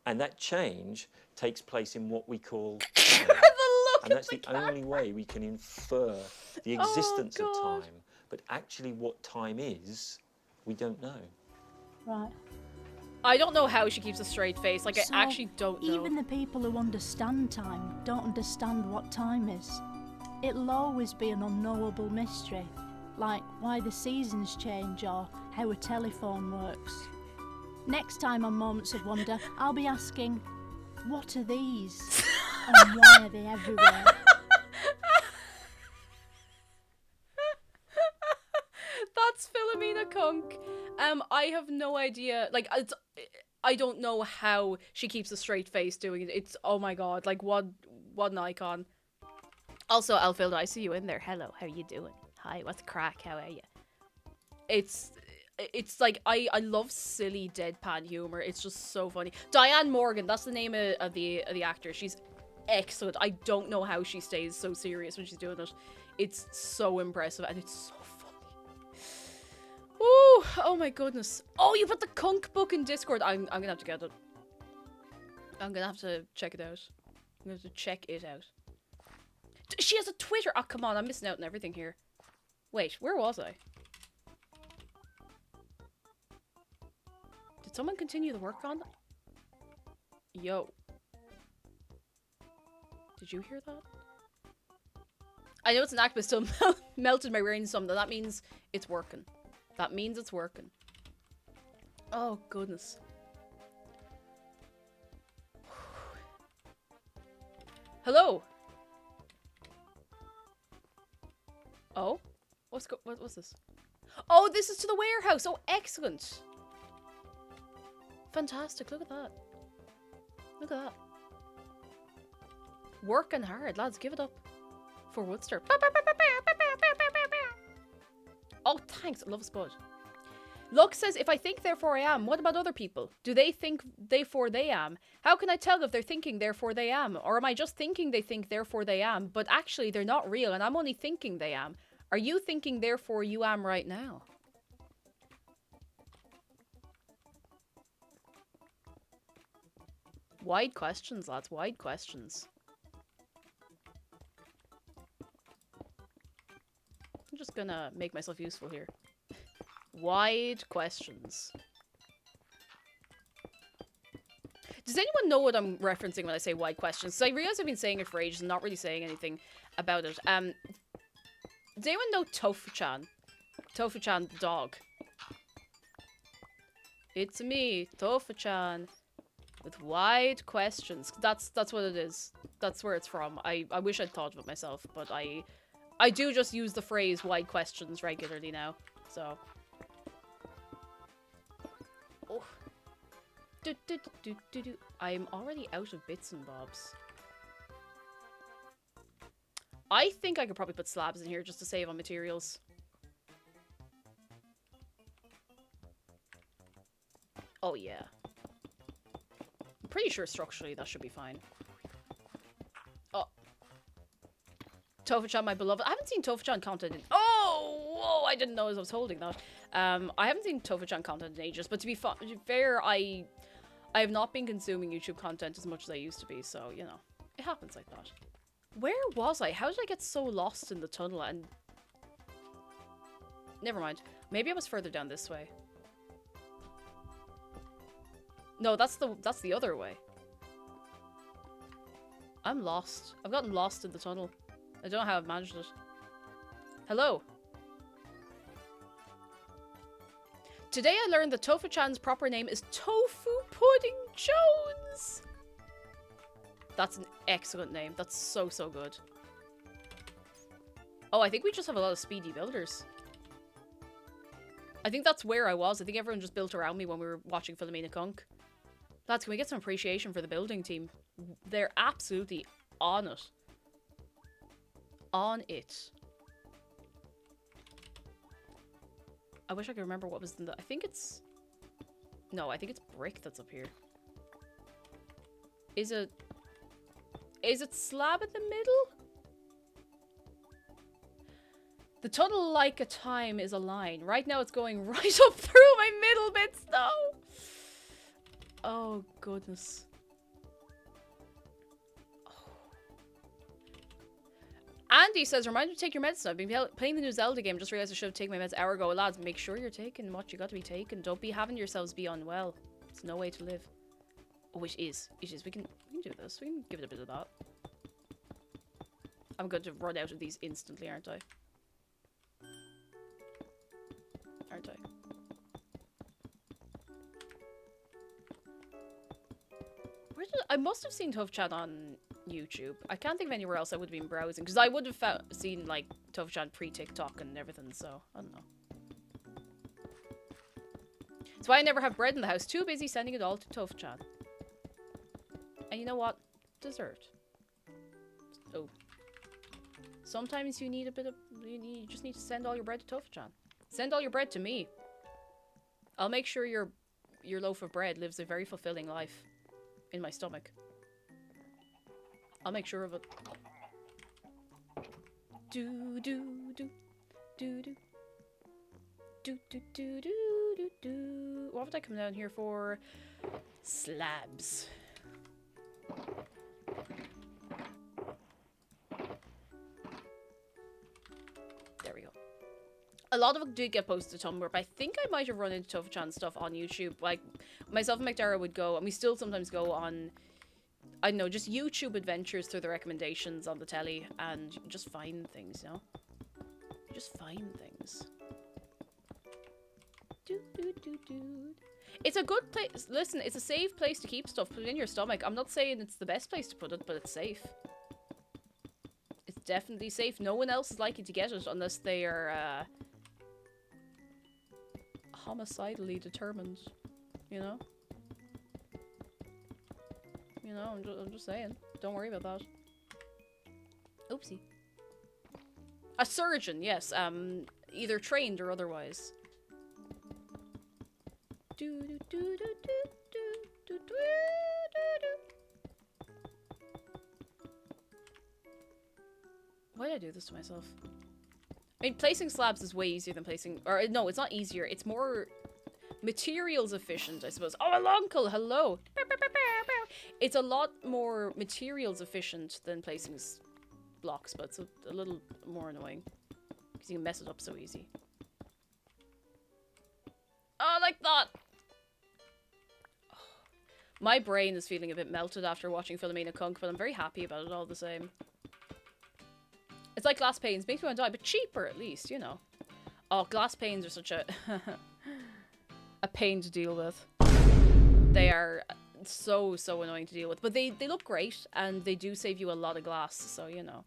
And that change takes place in what we call time. The look And at that's the the only way we can infer the existence of God. time. but actually what time is, we don't know. Right. I don't know how she keeps a straight face. Like, So, I actually don't know. even the people who understand time don't understand what time is. It'll always be an unknowable mystery, like why the seasons change or how a telephone works. Next time on Moments of Wonder, I'll be asking, what are these? And why are they everywhere? That's Philomena Kunk. I have no idea. Like, I don't know how she keeps a straight face doing it. It's, oh my god, like, what an icon. Also, Alfilda, I see you in there. Hello, how you doing? Hi, what's the crack? How are you? It's like, I love silly deadpan humor. It's just so funny. Diane Morgan, that's the name of the actor. She's excellent. I don't know how she stays so serious when she's doing it. It's so impressive and it's so funny. Ooh, oh my goodness. Oh, you put the Kunk book in Discord. I'm gonna have to get it. I'm gonna have to check it out. I'm gonna have to check it out. She has a Twitter. Oh, come on. I'm missing out on everything here. Wait, where was I? Did someone continue the work on that? Yo. Did you hear that? I know it's an act, but still melted my brain some. That means it's working. That means it's working. Oh, goodness. Hello. Oh? What's this? Oh, this is to the warehouse. Oh, excellent. Fantastic. Look at that. Look at that. Working hard, lads. Give it up. For Woodster. Oh, thanks. I love a spud. Luck says, if I think, therefore I am. What about other people? Do they think, therefore they am? How can I tell if they're thinking, therefore they am? Or am I just thinking they think, therefore they am, but actually they're not real and I'm only thinking they am? Are you thinking, therefore you am right now? Wide questions, lads. Wide questions. I'm just gonna make myself useful here. Wide questions. Does anyone know what I'm referencing when I say wide questions? So I realize I've been saying it for ages and not really saying anything about it. Does anyone know Tofu-chan? Tofu-chan the dog. It's me, Tofu-chan. With wide questions. That's what it is. That's where it's from. I wish I'd thought of it myself, but I do just use the phrase wide questions regularly now. So. Oh. I'm already out of bits and bobs. I think I could probably put slabs in here just to save on materials. Oh yeah. I'm pretty sure structurally that should be fine. Oh. Tofu-chan, my beloved. I haven't seen Tofu-chan content in... Oh! Whoa! I didn't know as I was holding that. I haven't seen Tofu-chan content in ages, but to be fair, I have not been consuming YouTube content as much as I used to be, so, you know. It happens like that. Where was I? How did I get so lost in the tunnel and... Never mind. Maybe I was further down this way. No, that's the other way. I'm lost. I've gotten lost in the tunnel. I don't know how I've managed it. Hello. Today I learned that Tofu-chan's proper name is Tofu Pudding Jones. That's an excellent name. That's so, so good. Oh, I think we just have a lot of speedy builders. I think that's where I was. I think everyone just built around me when we were watching Philomena Kunk. Lads, can we get some appreciation for the building team? They're absolutely on it. On it. I wish I could remember what was in the... I think it's... No, I think it's brick that's up here. Is it slab in the middle? The tunnel like a time is a line. Right now it's going right up through my middle bits though. Oh, goodness. Oh. Andy says, remind me to take your meds. I've been playing the new Zelda game. Just realized I should have taken my meds an hour ago. Lads, make sure you're taking what you got to be taking. Don't be having yourselves be unwell. It's no way to live. Oh, it is. It is. We can do this. We can give it a bit of that. I'm going to run out of these instantly, aren't I? Aren't I? I must have seen Tough Chat on YouTube. I can't think of anywhere else I would have been browsing, because I would have seen like Tough Chat pre-TikTok and everything, so I don't know. That's why I never have bread in the house. Too busy sending it all to Tough Chat. And you know what? Dessert. Oh. Sometimes you need a bit of... You just need to send all your bread to Tough Chat. Send all your bread to me. I'll make sure your loaf of bread lives a very fulfilling life in my stomach. I'll make sure of it. Do do do do do do do do do do. What would I come down here for? Slabs. There we go. A lot of it did get posted to Tumblr, but I think I might have run into Tough Chan stuff on YouTube. Like, myself and McDara would go, and we still sometimes go on, I don't know, just YouTube adventures through the recommendations on the telly, and you just find things, you know? You just find things. Do, do, do, do. It's a good place. Listen, it's a safe place to keep stuff. Put it in your stomach. I'm not saying it's the best place to put it, but it's safe. It's definitely safe. No one else is likely to get it unless they are, homicidally determined, you know? You know, I'm just saying. Don't worry about that. Oopsie. A surgeon, yes. Either trained or otherwise. Do do do do do do do do do. Why did I do this to myself? I mean, placing slabs is way easier than placing... Or, no, it's not easier. It's more materials efficient, I suppose. Oh, uncle, hello! It's a lot more materials efficient than placing blocks, but it's a little more annoying. Because you can mess it up so easy. Oh, like that! My brain is feeling a bit melted after watching Philomena Kunk, but I'm very happy about it all the same. It's like glass panes. Makes me want to die, but cheaper at least, you know. Oh, glass panes are such a... a pain to deal with. They are so annoying to deal with. But they look great, and they do save you a lot of glass, so, you know.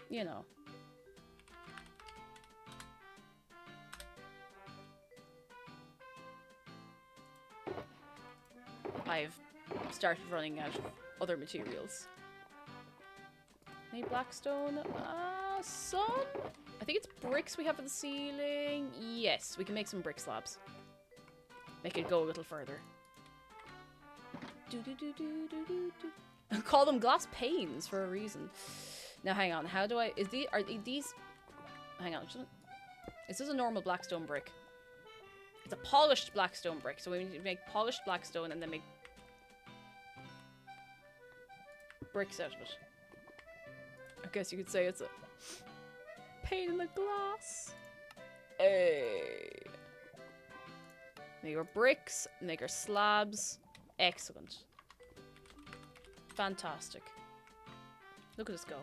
You know. I've started running out of other materials. Any blackstone? Some? I think it's bricks we have for the ceiling. Yes, we can make some brick slabs. Make it go a little further. Do do do do do do do. Call them glass panes for a reason. Now hang on, how do I... Are these... Hang on. Is this a normal blackstone brick? It's a polished blackstone brick, so we need to make polished blackstone and then make bricks out of it. I guess you could say it's a pane in the glass. Hey. Make our bricks, make our slabs. Excellent. Fantastic. Look at us go.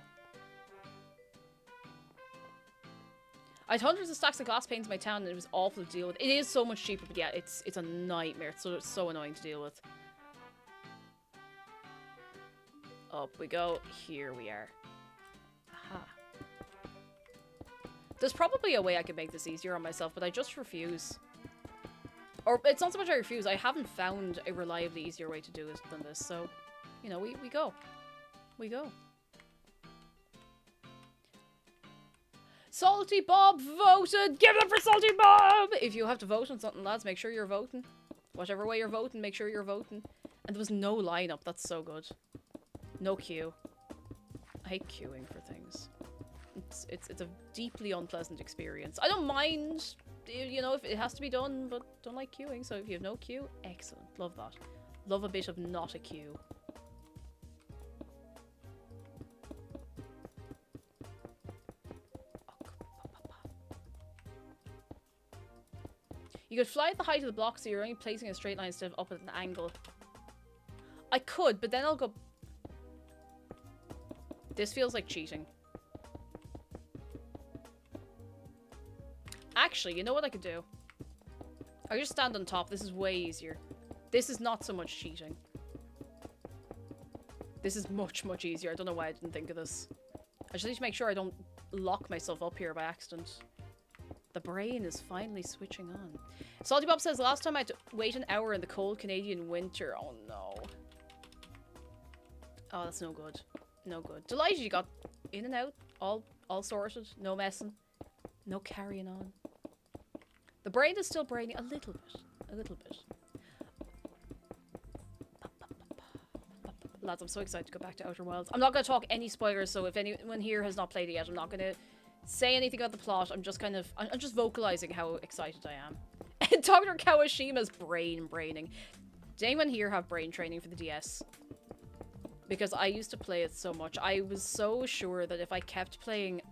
I had hundreds of stacks of glass panes in my town and it was awful to deal with. It is so much cheaper, but yeah, it's a nightmare. It's so annoying to deal with. Up we go. Here we are. Aha. There's probably a way I could make this easier on myself, but I just refuse. Or, it's not so much I refuse, I haven't found a reliably easier way to do it than this, so, you know, we go. We go. Salty Bob voted! Give it up for Salty Bob! If you have to vote on something, lads, make sure you're voting. Whatever way you're voting, make sure you're voting. And there was no lineup, that's so good. No queue. I hate queuing for things. It's a deeply unpleasant experience. I don't mind, you know, if it has to be done, but don't like queuing. So if you have no queue, excellent. Love that. Love a bit of not a queue. You could fly at the height of the block, so you're only placing a straight line instead of up at an angle. I could, but then I'll go... This feels like cheating. Actually, you know what I could do? I could just stand on top. This is way easier. This is not so much cheating. This is much, much easier. I don't know why I didn't think of this. I just need to make sure I don't lock myself up here by accident. The brain is finally switching on. Salty Bob says, last time I had to wait an hour in the cold Canadian winter. Oh no. Oh, that's no good. No good. Delighted you got in and out. All sorted. No messing. No carrying on. The brain is still braining a little bit. A little bit. Lads, I'm so excited to go back to Outer Wilds. I'm not going to talk any spoilers, so if anyone here has not played it yet, I'm not going to say anything about the plot. I'm just I'm just vocalizing how excited I am. And Dr. Kawashima's braining. Did anyone here have brain training for the DS? Because I used to play it so much. I was so sure that if I kept playing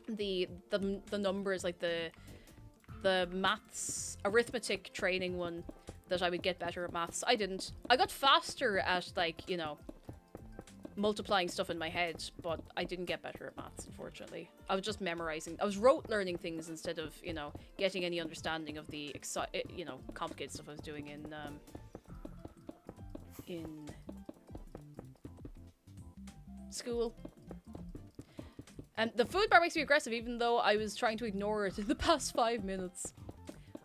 the numbers, like the maths, arithmetic training one, that I would get better at maths. I didn't. I got faster at, like, you know, multiplying stuff in my head, but I didn't get better at maths, unfortunately. I was just memorizing. I was rote learning things instead of, you know, getting any understanding of the, you know, complicated stuff I was doing in school. And the food bar makes me aggressive, even though I was trying to ignore it in the past 5 minutes.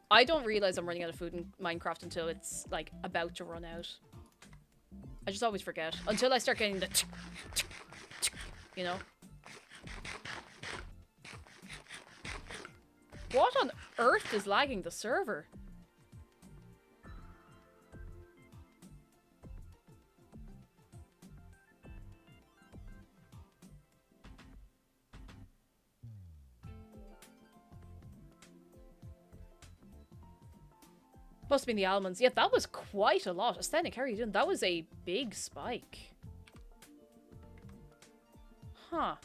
I don't realize I'm running out of food in Minecraft until it's, like, about to run out. I just always forget. Until I start getting the you know? What on earth is lagging the server? Must have been the almonds. Yeah, that was quite a lot. Aesthetic, how are you doing? That was a big spike. Huh.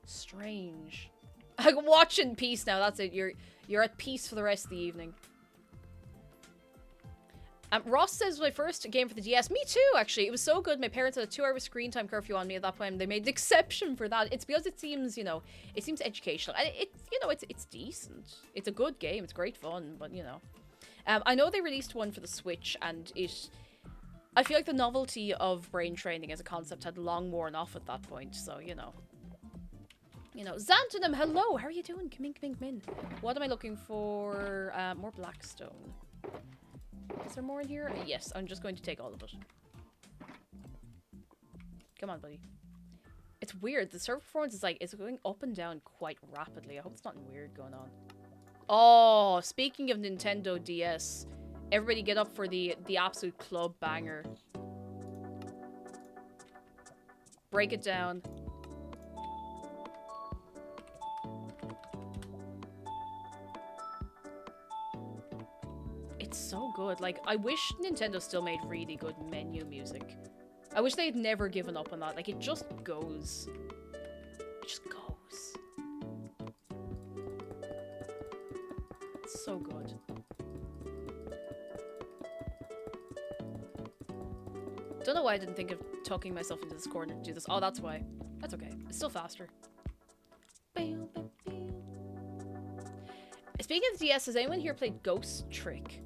Strange. I can watch in peace now. That's it. You're at peace for the rest of the evening. Ross says my first game for the DS. Me too, actually. It was so good. My parents had a 2-hour screen time curfew on me at that point. They made an exception for that. It's because it seems, you know, it seems educational. And you know, it's decent. It's a good game. It's great fun, but, you know. I know they released one for the Switch, and I feel like the novelty of brain training as a concept had long worn off at that point, so, you know. You know, Xantonym, hello! How are you doing? Come in. What am I looking for? More Blackstone. Is there more in here? Yes, I'm just going to take all of it. Come on, buddy. It's weird. The server performance is like, it's going up and down quite rapidly. I hope it's nothing weird going on. Oh, speaking of Nintendo DS, everybody get up for the absolute club banger. Break it down. It's so good. Like, I wish Nintendo still made really good menu music. I wish they'd never given up on that. Like, it just goes. It just goes. It's so good. Don't know why I didn't think of tucking myself into this corner to do this. Oh, that's why. That's okay. It's still faster. Speaking of the DS, has anyone here played Ghost Trick?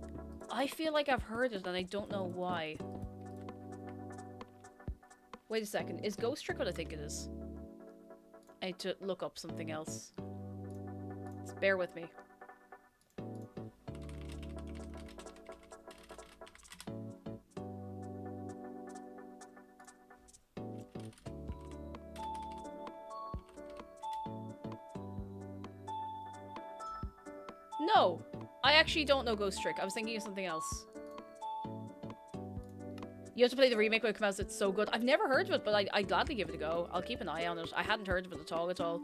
I feel like I've heard it and I don't know why. Wait a second. Is Ghost Trick what I think it is? I need to look up something else. Just bear with me. No! I actually don't know Ghost Trick. I was thinking of something else. You have to play the remake when it comes out. It's so good. I've never heard of it, but I'd gladly give it a go. I'll keep an eye on it. I hadn't heard of it at all.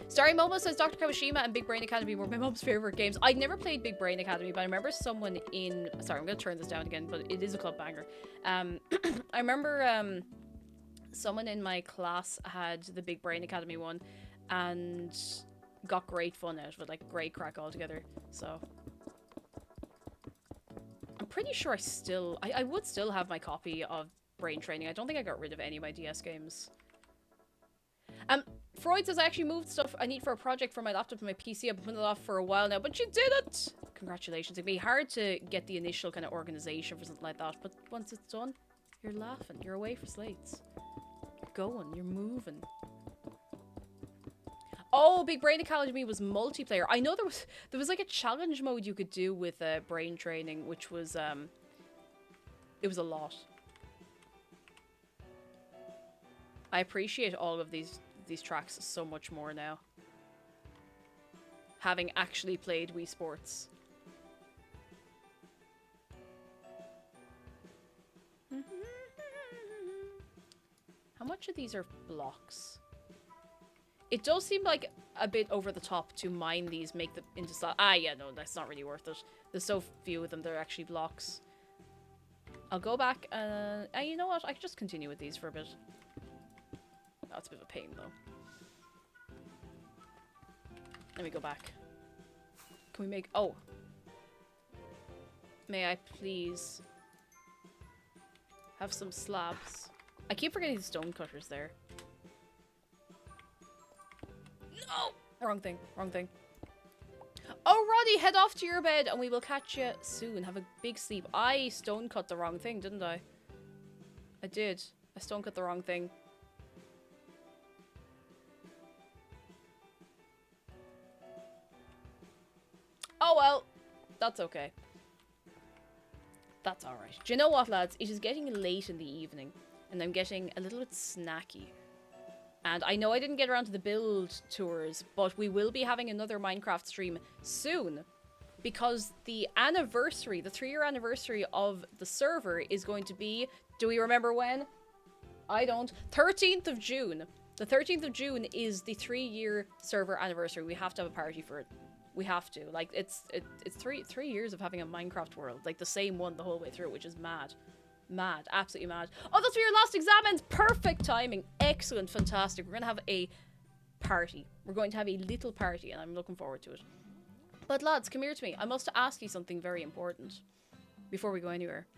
Starry Momo says Dr. Kawashima and Big Brain Academy were my mom's favorite games. I'd never played Big Brain Academy, but I remember someone in... Sorry, I'm going to turn this down again, but it is a club banger. I remember someone in my class had the Big Brain Academy one, and got great fun out of it, like great crack altogether. So I'm pretty sure I would still have my copy of Brain Training. I don't think I got rid of any of my DS games. Freud says I actually moved stuff I need for a project for my laptop and my PC. I've been putting it off for a while now, but you did it! Congratulations. It'd be hard to get the initial kind of organization for something like that, but once it's done, you're laughing. You're away for slates. You're going. You're moving. Oh, Big Brain Academy was multiplayer. I know there was like a challenge mode you could do with Brain Training, which was it was a lot. I appreciate all of these tracks so much more now, having actually played Wii Sports. How much of these are blocks? It does seem like a bit over the top to mine these, make them into slot. Ah, yeah, no, that's not really worth it. There's so few of them, they're actually blocks. I'll go back and you know what? I could just continue with these for a bit. That's a bit of a pain, though. Let me go back. Can we make... Oh. May I please have some slabs? I keep forgetting the stone cutters there. No! Wrong thing. Wrong thing. Oh, Roddy, head off to your bed and we will catch you soon. Have a big sleep. I stone cut the wrong thing, didn't I? I did. I stone cut the wrong thing. Oh well, that's okay. That's alright. Do you know what, lads? It is getting late in the evening, and I'm getting a little bit snacky. And I know I didn't get around to the build tours, but we will be having another Minecraft stream soon, because the anniversary, the 3-year anniversary of the server is going to be, do we remember when? I don't. 13th of June. The 13th of June is the 3-year server anniversary. We have to have a party for it. We have to. Like, it's 3 years of having a Minecraft world. Like, the same one the whole way through, which is mad. Mad. Absolutely mad. Oh, that's for your last examines! Perfect timing. Excellent. Fantastic. We're going to have a party. We're going to have a little party, and I'm looking forward to it. But, lads, come here to me. I must ask you something very important before we go anywhere.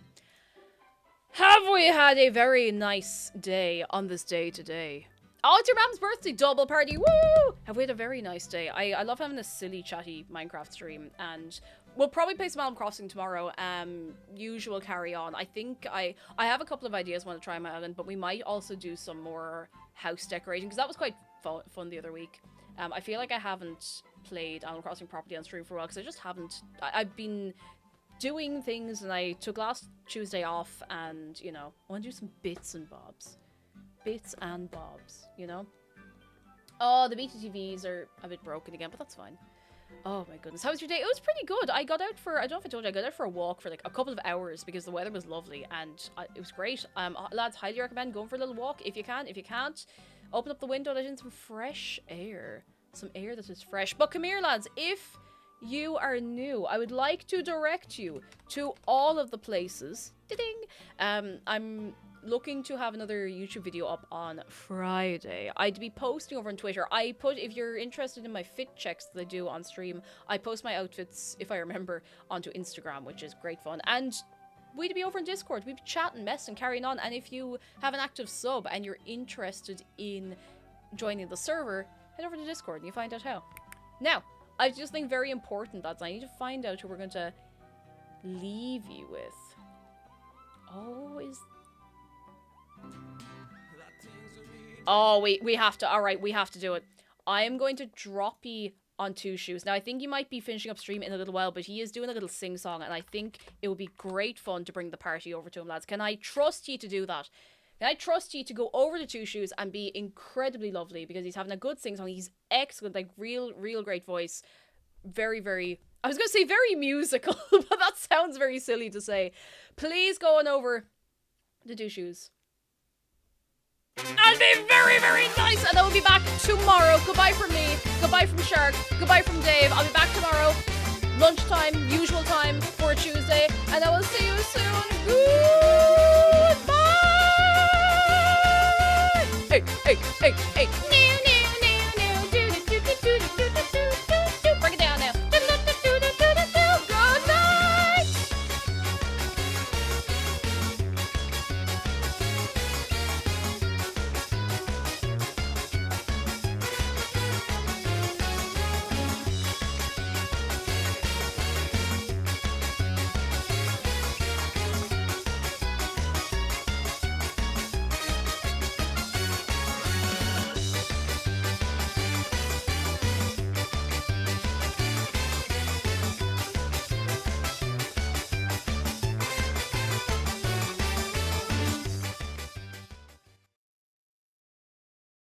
Have we had a very nice day on this day today? Oh, it's your mom's birthday double party. Woo! Have we had a very nice day. I love having this silly, chatty Minecraft stream. And we'll probably play some Animal Crossing tomorrow. Usual carry on. I think I have a couple of ideas I want to try on my island. But we might also do some more house decorating. Because that was quite fun the other week. I feel like I haven't played Animal Crossing properly on stream for a while. Because I just haven't. I've been doing things. And I took last Tuesday off. And, you know, I want to do some bits and bobs. Bits and bobs, you know? Oh, the BTTVs are a bit broken again, but that's fine. Oh my goodness. How was your day? It was pretty good. I got out for, I don't know if I told you, I got out for a walk for like a couple of hours because the weather was lovely and it was great. Lads, highly recommend going for a little walk if you can. If you can't, open up the window, let in some fresh air. Some air that is fresh. But come here, lads. If you are new, I would like to direct you to all of the places. Ding! I'm looking to have another YouTube video up on Friday. I'd be posting over on Twitter. If you're interested in my fit checks that I do on stream, I post my outfits, if I remember, onto Instagram, which is great fun. And we'd be over in Discord. We'd be chatting, messing, carrying on. And if you have an active sub and you're interested in joining the server, head over to Discord and you find out how. Now, I just think very important, lads. I need to find out who we're going to leave you with. Oh, we have to. Alright, we have to do it. I am going to drop you on Two Shoes. Now, I think he might be finishing up stream in a little while, but he is doing a little sing-song, and I think it would be great fun to bring the party over to him, lads. Can I trust you to do that? Can I trust you to go over to Two Shoes and be incredibly lovely, because he's having a good sing-song. He's excellent, like, real great voice. Very, very... I was going to say very musical, but that sounds very silly to say. Please go on over to Two Shoes. And be very, very nice. And I will be back tomorrow. Goodbye from me. Goodbye from Shark. Goodbye from Dave. I'll be back tomorrow. Lunchtime, usual time for a Tuesday. And I will see you soon. Goodbye. Hey.